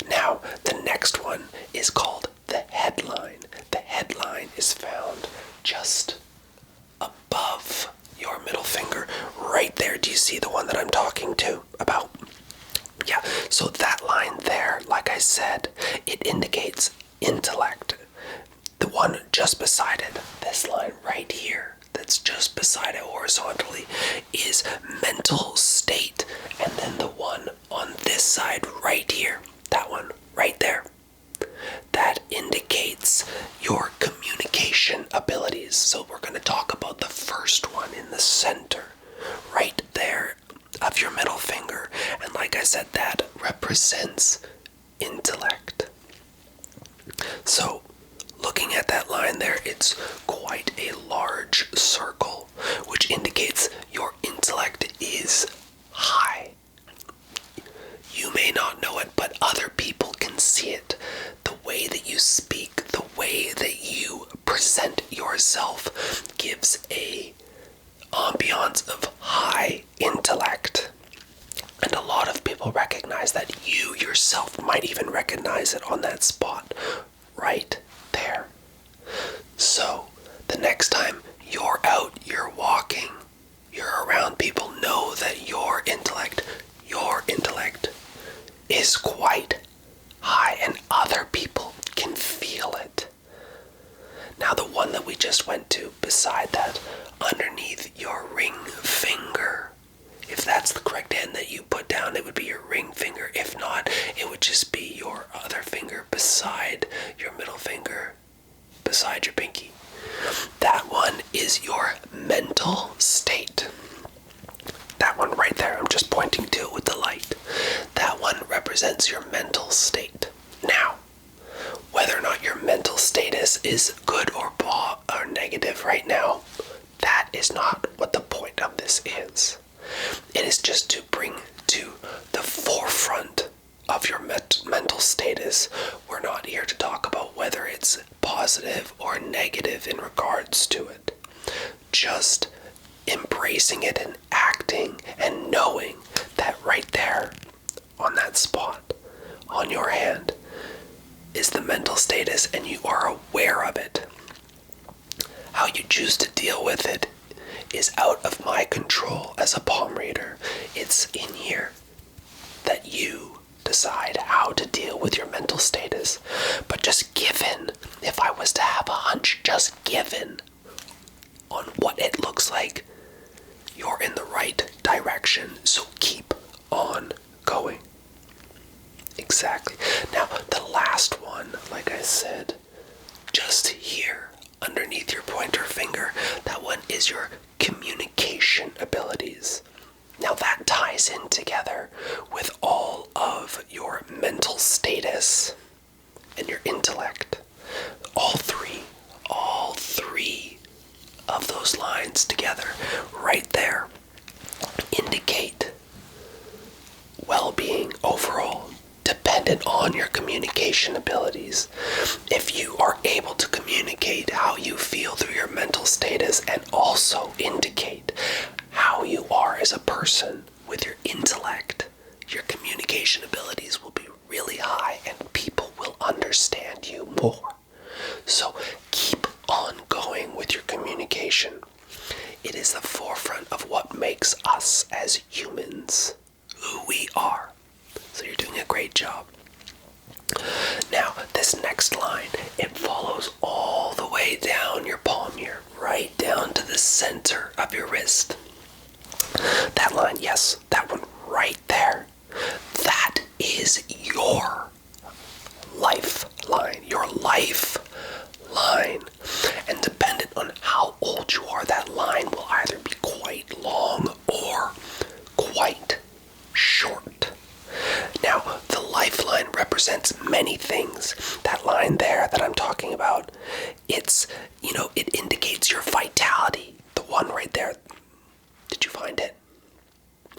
Now, the next one is called the headline. The headline is found just above your middle finger, right there. Do you see the one that I'm talking about? Yeah, so that line there, like I said, it indicates intellect. The one just beside it, this line right here, that's just beside it horizontally, is mental state. And then the one on this side right here, that one right there, that indicates your communication abilities. So we're going to talk about the first one in the center, right there of your middle finger. And like I said, that represents intellect. So looking at that line there, it's quite a large circle, which indicates your intellect is high. You may not know it, but other people can see it. The way that you speak, the way that you present yourself gives a ambiance of high intellect. And a lot of people recognize that. You yourself might even recognize it on that spot right there. So the next time you're out, you're walking, you're around people, know that your intellect is quite high, and other people can feel it. Now the one that we just went to beside that, underneath your ring finger, if that's the correct hand that you put down, it would be your ring finger. If not, it would just be your other finger beside your middle finger, beside your pinky. That one is your mental state. That one right there, I'm just pointing to it with the light. That one represents your mental state. Now, whether or not your mental status is good or negative right now, that is not what the point of this is. It is just to bring to the forefront of your mental status. We're not here to talk about whether it's positive or negative in regards to it. Just embracing it and acting and knowing that right there on that spot on your hand is the mental status, and you are aware of it. How you choose to deal with it is out of my control as a palm reader. It's in here that you decide how to deal with your mental status. But just given, if I was to have a hunch, just given on what it looks like, you're in the right direction. So keep on going. Exactly. Now, the last one, like I said, just here underneath your pointer finger, that one is your communication abilities. Now that ties in together with all of your mental status and your intellect. All three of those lines together right there indicate well-being overall, dependent on your communication abilities. If you are able to communicate how you feel through your mental status and also indicate how you are as a person with your intellect, your communication abilities will be really high and people will understand you more. So keep on going with your communication. It is the forefront of what makes us as humans who we are. So you're doing a great job. Now, this next line, it follows all the way down your palm here, right down to the center of your wrist. That line, yes, that one right there. That is your lifeline, And dependent on how old you are, that line will either be quite long or quite short. Now, the lifeline represents many things. That line there that I'm talking about, it indicates your vitality. The one right there. Did you find it?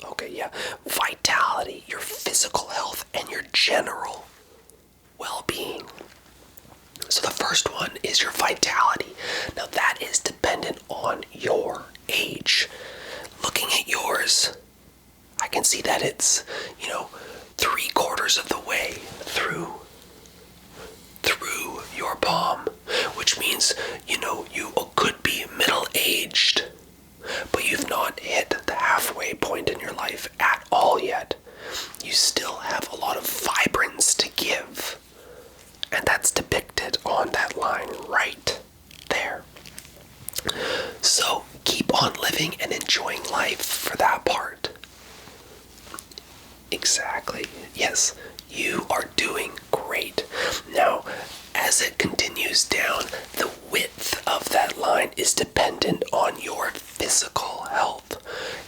Okay, yeah. Vitality, your physical health, and your general well-being. So the first one age. Looking at yours, I can see that it's, 3/4 of the way through your palm, which means, you could be middle-aged, but you've not hit the halfway point in your life at all yet. You still have a lot of vibrance to give, and that's depicted on that line right there. So keep on living and enjoying life for that part. Exactly. Yes, you are doing great. Now, as it continues down, the width of that line is dependent on your physical health.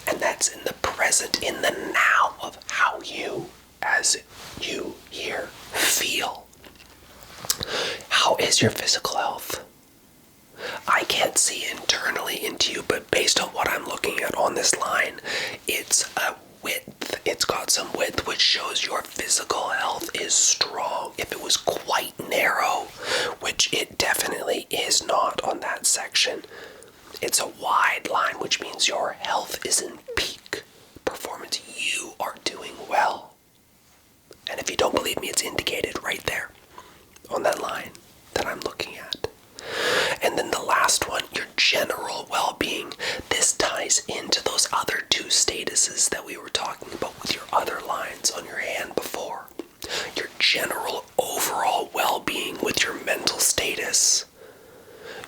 And that's in the present, in the now of how you, as you here, feel. How is your physical health? I can't see internally into you, but based on what I'm looking at on this line, it's a width. It's got some width, which shows your physical health is strong. If it was quite narrow, which it definitely is not on that section, it's a wide line, which means your health is in peak performance. You are doing well. And if you don't believe me, it's indicated right there on that line that I'm looking at. And then the last one, your general well-being. This ties into those other two statuses that we were talking about with your other lines on your hand before. Your general overall well-being with your mental status.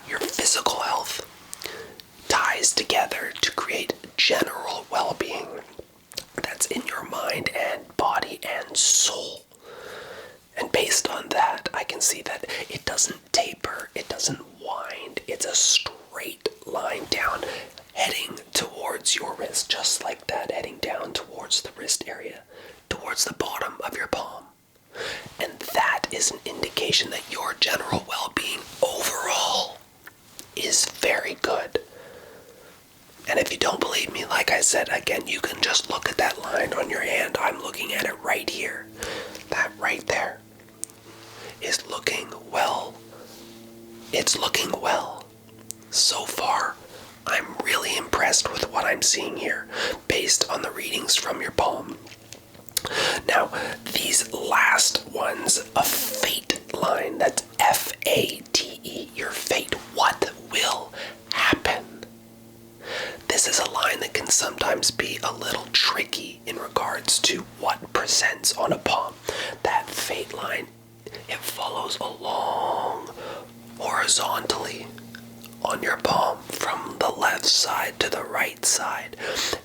Your physical health ties together to create general well-being. That's in your mind and body and soul. And based on that, I can see that it doesn't taper, it doesn't wind, it's a straight line down, heading towards your wrist, just like that, heading down towards the wrist area, towards the bottom of your palm. And that is an indication that your general well-being overall is very good. And if you don't believe me, like I said, again, you can just look at that line on your hand. I'm looking at it right here. That right there is looking well. It's looking well. So far, I'm really impressed with what I'm seeing here based on the readings from your palm. Now, these last ones, a fate line, that's F-A-T-E, your fate. What will happen? This is a line that can sometimes be a little tricky in regards to what presents on a palm. That fate line, it follows along horizontally on your palm from the left side to the right side.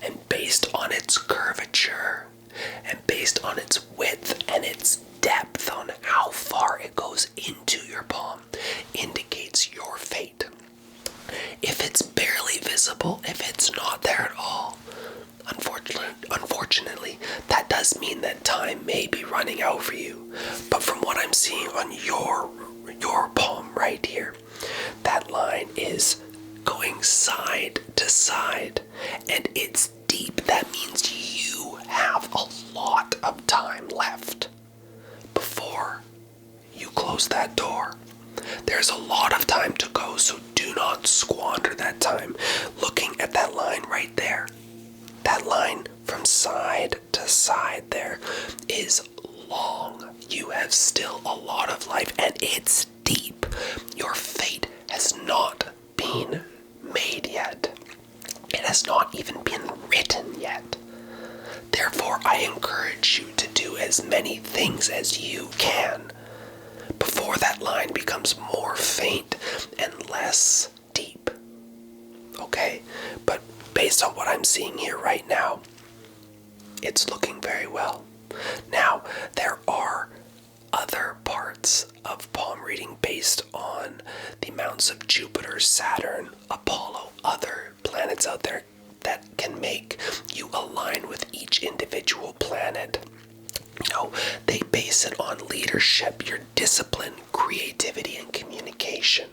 And based on its curvature and based on its width and its depth on how far it goes into your palm indicates your fate. If it's barely visible, if it's not there at all, unfortunately, that does mean that time may be running out for you. But from what I'm seeing on your palm right here, that line is going side to side, and it's deep. That means you have a lot of time left before you close that door. There's a lot of time to go, so do not squander that time. Looking at that line right there, that line from side to side there is long. You have still a lot of life, and it's deep. Your fate has not been made yet. It has not even been written yet. Therefore, I encourage you to do as many things as you can before that line becomes more faint and less deep. Okay? But based on what I'm seeing here right now, it's looking very well. Now, there are other parts of palm reading based on the amounts of Jupiter, Saturn, Apollo, other planets out there that can make you align with each individual planet. They base it on leadership, your discipline, creativity, and communication.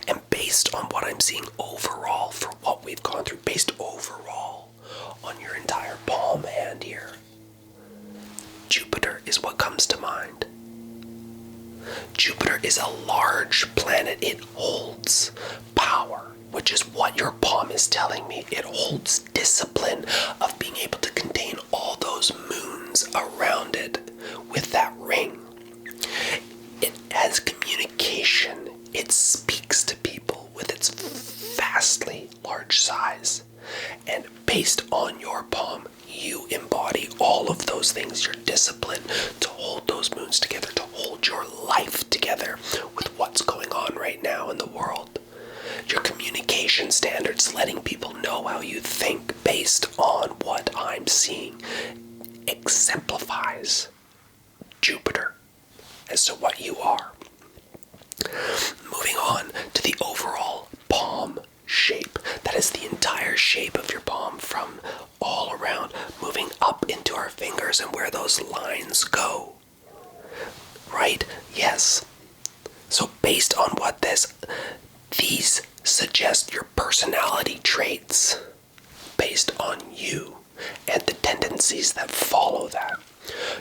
And based on what I'm seeing overall for what we've gone through, based overall on your entire palm hand here, Jupiter is what comes to mind. Jupiter is a large planet. It holds power. which is what your palm is telling me. It holds discipline of being able to contain all those moons around it with that ring. It has communication. It speaks to people with its vastly large size. And based on your palm, you embody all of those things. Your discipline to hold those moons together, to hold your life together with what's going on right now in the world. Your communication standards, letting people know how you think based on what I'm seeing, exemplifies Jupiter as to what you are. Moving on to the overall palm shape. That is the entire shape of your palm from all around, moving up into our fingers and where those lines go. Right? Yes. So based on what these suggest your personality traits based on you and the tendencies that follow that.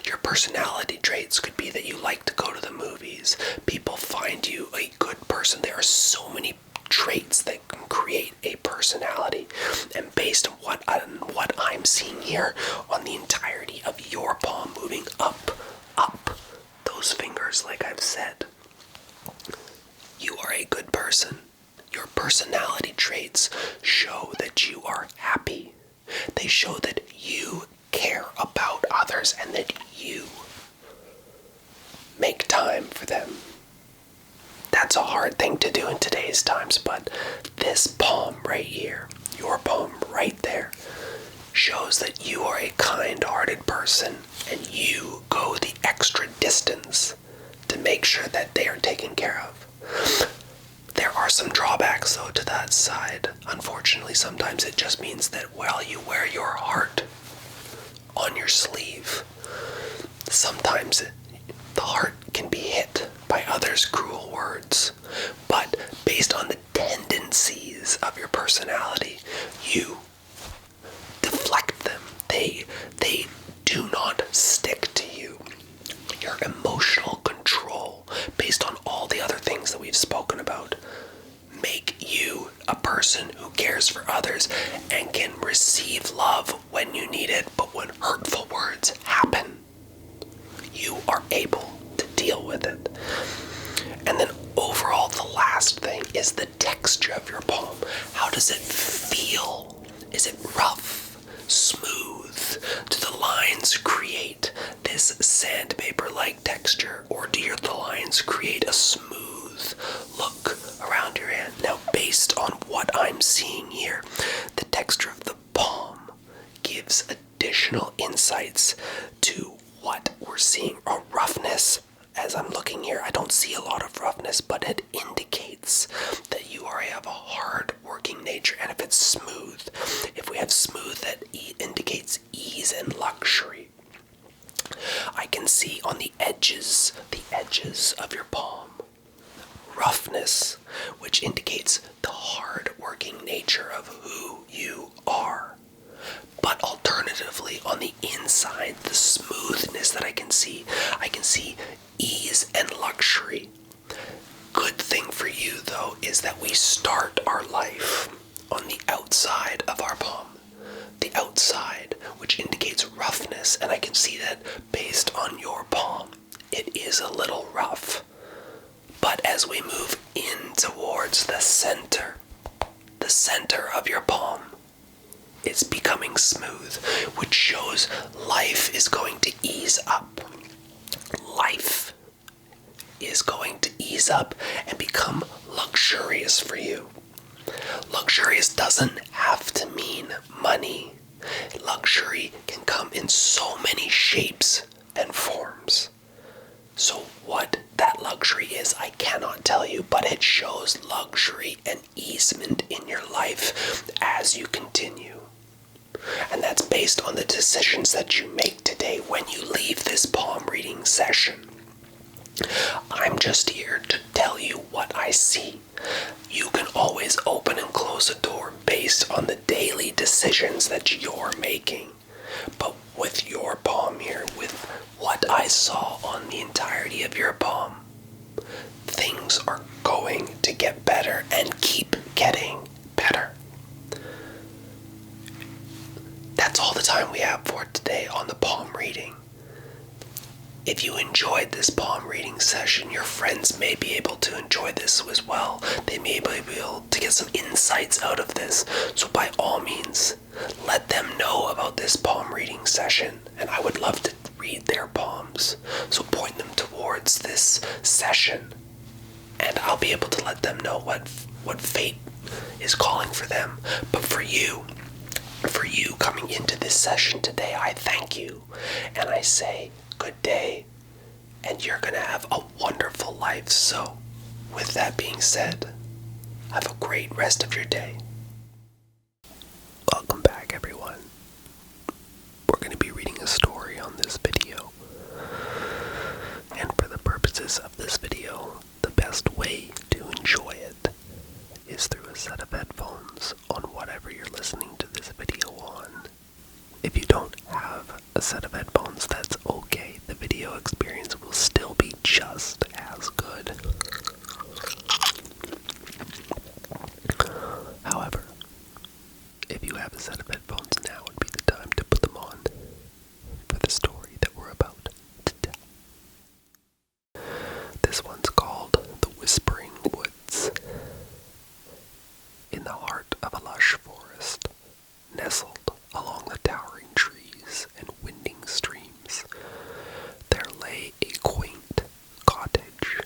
Your personality traits could be that you like to go to the movies. People find you a good person. There are so many traits that can create a personality. And based on what I'm seeing here on the entirety of your palm moving up those fingers, like I've said, you are a good person. Your personality traits show that you are happy. They show that you care about others and that you make time for them. That's a hard thing to do in today's times, but this palm right here, your palm right there, shows that you are a kind-hearted person and you go the extra distance to make sure that they are taken care of. There are some drawbacks, though, to that side. Unfortunately, sometimes it just means that while you wear your heart on your sleeve, sometimes the heart can be hit by others' cruel words. But based on the tendencies of your personality, you deflect them. They do not stick to you. Your emotional control, based on all the other things that we've spoken about, make you a person who cares for others and can receive love when you need it, but when hurtful words happen, you are able to deal with it. And then overall, the last thing is the texture of your palm. How does it feel? Is it rough, smooth? Do the lines create this sandpaper-like texture, or do the lines create a smooth look around your hand? Now, based on what I'm seeing here, the texture of the palm gives additional insights to what we're seeing. A roughness, as I'm looking here, I don't see a lot of roughness, but it indicates that you have a hard working nature. And if it's smooth, if we have smooth, that indicates ease and luxury. I can see on the edges of your palm, roughness, which indicates the hard working nature of who you are. But alternatively, on the inside, the smoothness that I can see ease and luxury. Good thing for you, though, is that we start our life on the outside of our palm. The outside, which indicates roughness, and I can see that based on your palm, it is a little rough. But as we move in towards the center of your palm, it's becoming smooth, which shows life is going to ease up. Life is going to ease up and become luxurious for you. Luxurious doesn't have to mean money. Luxury can come in so many shapes and forms. So what that luxury is, I cannot tell you, but it shows luxury and easement in your life as you continue. And that's based on the decisions that you make today when you leave this palm reading session. I'm just here to tell you what I see. You can always open and close a door based on the daily decisions that you're making. But with your palm here, with what I saw on the entirety of your palm, things are going to get better and keep getting that's all the time we have for today on the palm reading. If you enjoyed this palm reading session, your friends may be able to enjoy this as well. They may be able to get some insights out of this. So by all means, let them know about this palm reading session, and I would love to read their palms. So point them towards this session, and I'll be able to let them know what fate is calling for them. But for you coming into this session today, I thank you, and I say good day, and you're gonna have a wonderful life. So with that being said, have a great rest of your day. Welcome back, everyone. We're going to be reading a story on this video, and for the purposes of this video, the best way to enjoy it is through a set of headphones on whatever you're listening to this video on. If you don't have a set of headphones, that's okay. The video experience will still be just as good. However, if you have a set of headphones, now would be the time to put them on for the story that we're about to tell. This one's called The Whispering Woods. In the heart of a lush forest, nestled along the towering trees and winding streams, there lay a quaint cottage.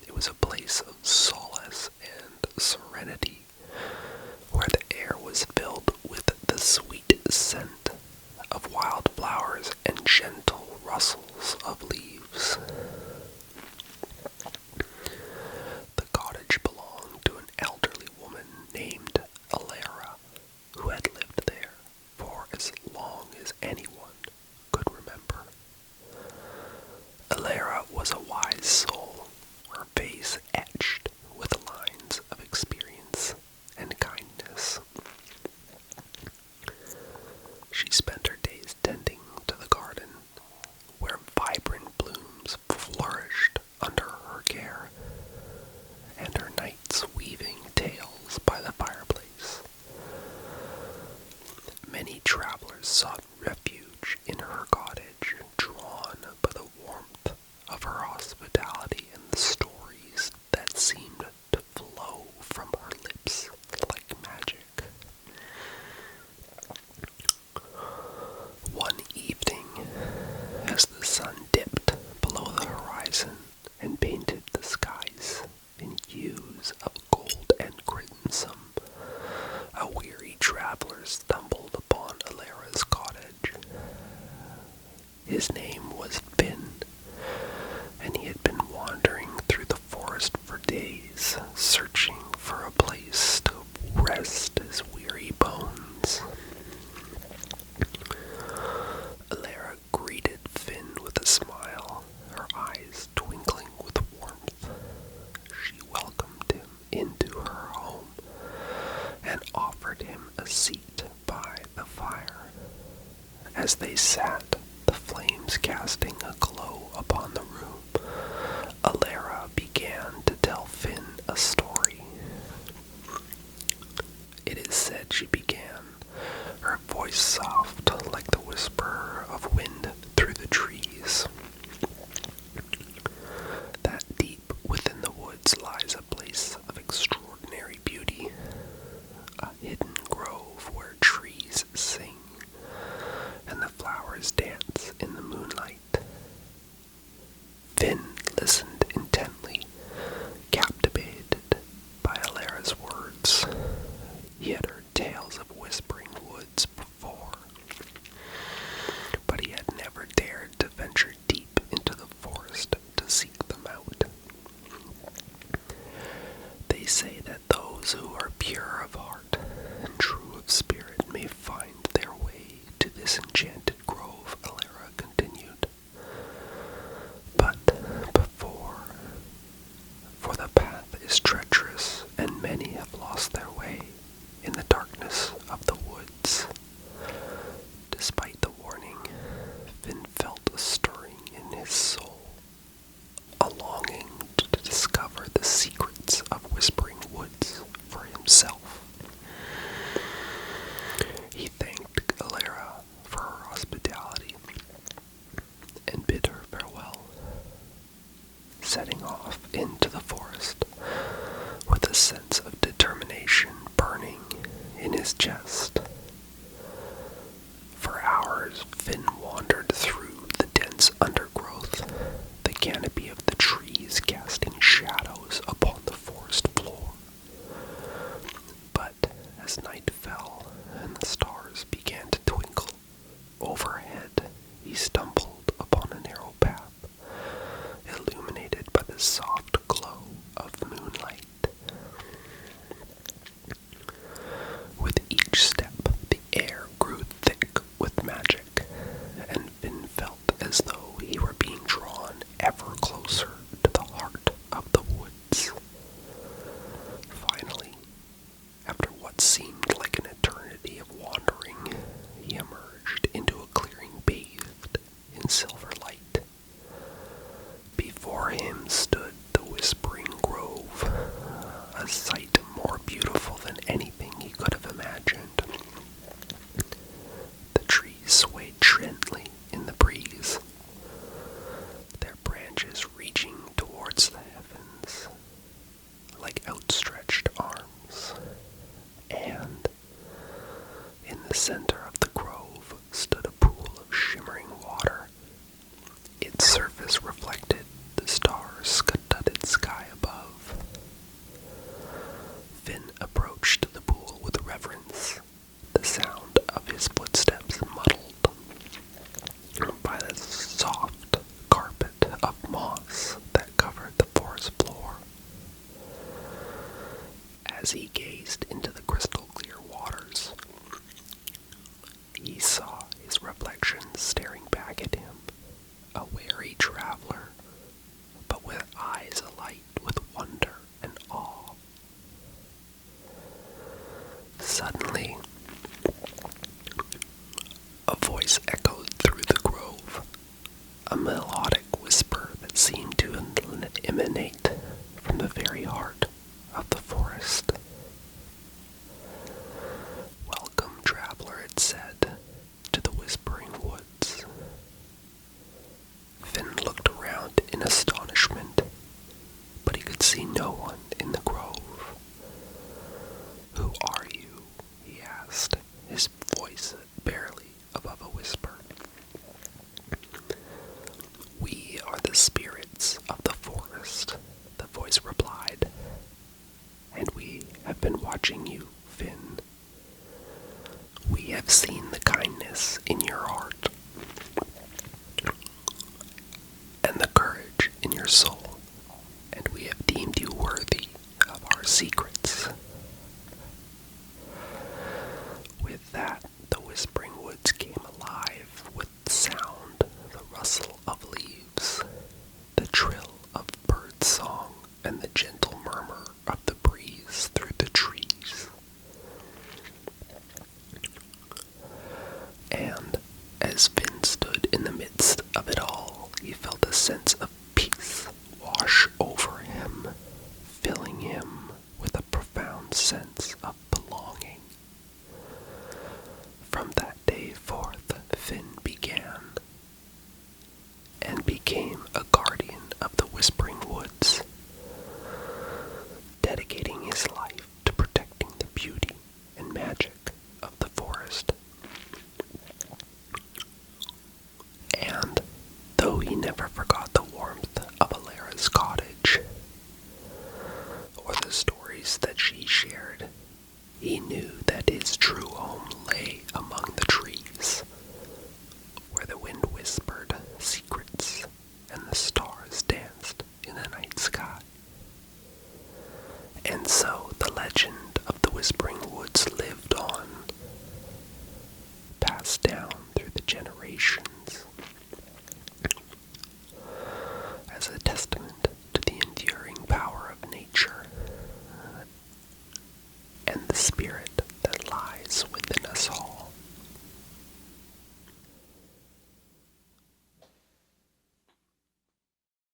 It was a place of solace and serenity, where the air was filled with the sweet scent of wildflowers and gentle rustles of leaves. The cottage belonged to an elderly woman named Alara, who had lived there for as long as anyone could remember. Alara was a wise soul, her face etched with lines of experience and kindness. She spent her days tending to the garden, where vibrant blooms flourished under her care, and her nights weaving tales by the fireplace. Many travelers sought refuge in her cottage, drawn by the warmth of her hospitality and the stories that seemed to flow from her lips like magic. One evening, as the sun dipped below the horizon and painted the skies in hues of gold and crimson, a weary traveler stumbled upon Alara's cottage. His name was Finn, and he had been wandering through the forest for days, searching for a place to rest his weary bones. Alara greeted Finn with a smile, her eyes twinkling with warmth. She welcomed him into her home and offered him a seat by the fire. As they sat, the flames casting a glow upon the room, Alara began to tell Finn a story. It is said she began, her voice soft like the whisper of wind through the trees, that deep within the woods lies a place of extraordinary beauty, a hidden grove where trees sing and the flowers dance in the moonlight. Finn listened intently, captivated by Alara's words. He had heard tales of whispering woods before, but he had never dared to venture deep into the forest to seek them out. They say that those who are pure of heart and true of spirit may find their way to this enchanted grove, Alara continued. But for the path is treacherous, and many have lost their way in the darkness of the woods. the center of the grove stood a pool of shimmering water. Its surface reflected the star-studded sky above. Finn approached the pool with reverence, the sound of his footsteps muddled by the soft carpet of moss that covered the forest floor. As he gazed into the crystal-clear waters, he saw his reflection staring back at him, a wary traveler, but with eyes alight with wonder and awe. Suddenly, a voice echoed through the grove, a melodic whisper that seemed to emanate from the very heart of the forest. "Welcome, traveler," it said, "to the Whispering Woods." Finn looked around in astonishment, but he could see no one in the grove. "Who are you?" he asked, his voice barely above a whisper. "We are the spirits of the forest," the voice replied, "and we have been watching you, Finn. We have seen the kindness in your heart and the courage in your soul, and we have deemed you worthy of our secrets." With that, the Whispering Woods came alive with sound, the rustle of leaves, the trill of bird song, and the gentle murmur of the breeze through the trees. And as Finn stood in the midst of it all, he felt a sense of peace wash over him, filling him with a profound sense of belonging. From that day forth, Finn began and became a guardian of the Whispering Woods, dedicating his life to protecting the beauty and magic of the forest. And though he never forgot the warmth of Alara's cottage, or the stories that she shared, he knew that his true home lay among the trees, where the wind whispered secrets and the stars danced in the night sky. And so the legend of the Whispering Woods lived on, passed down through the generations,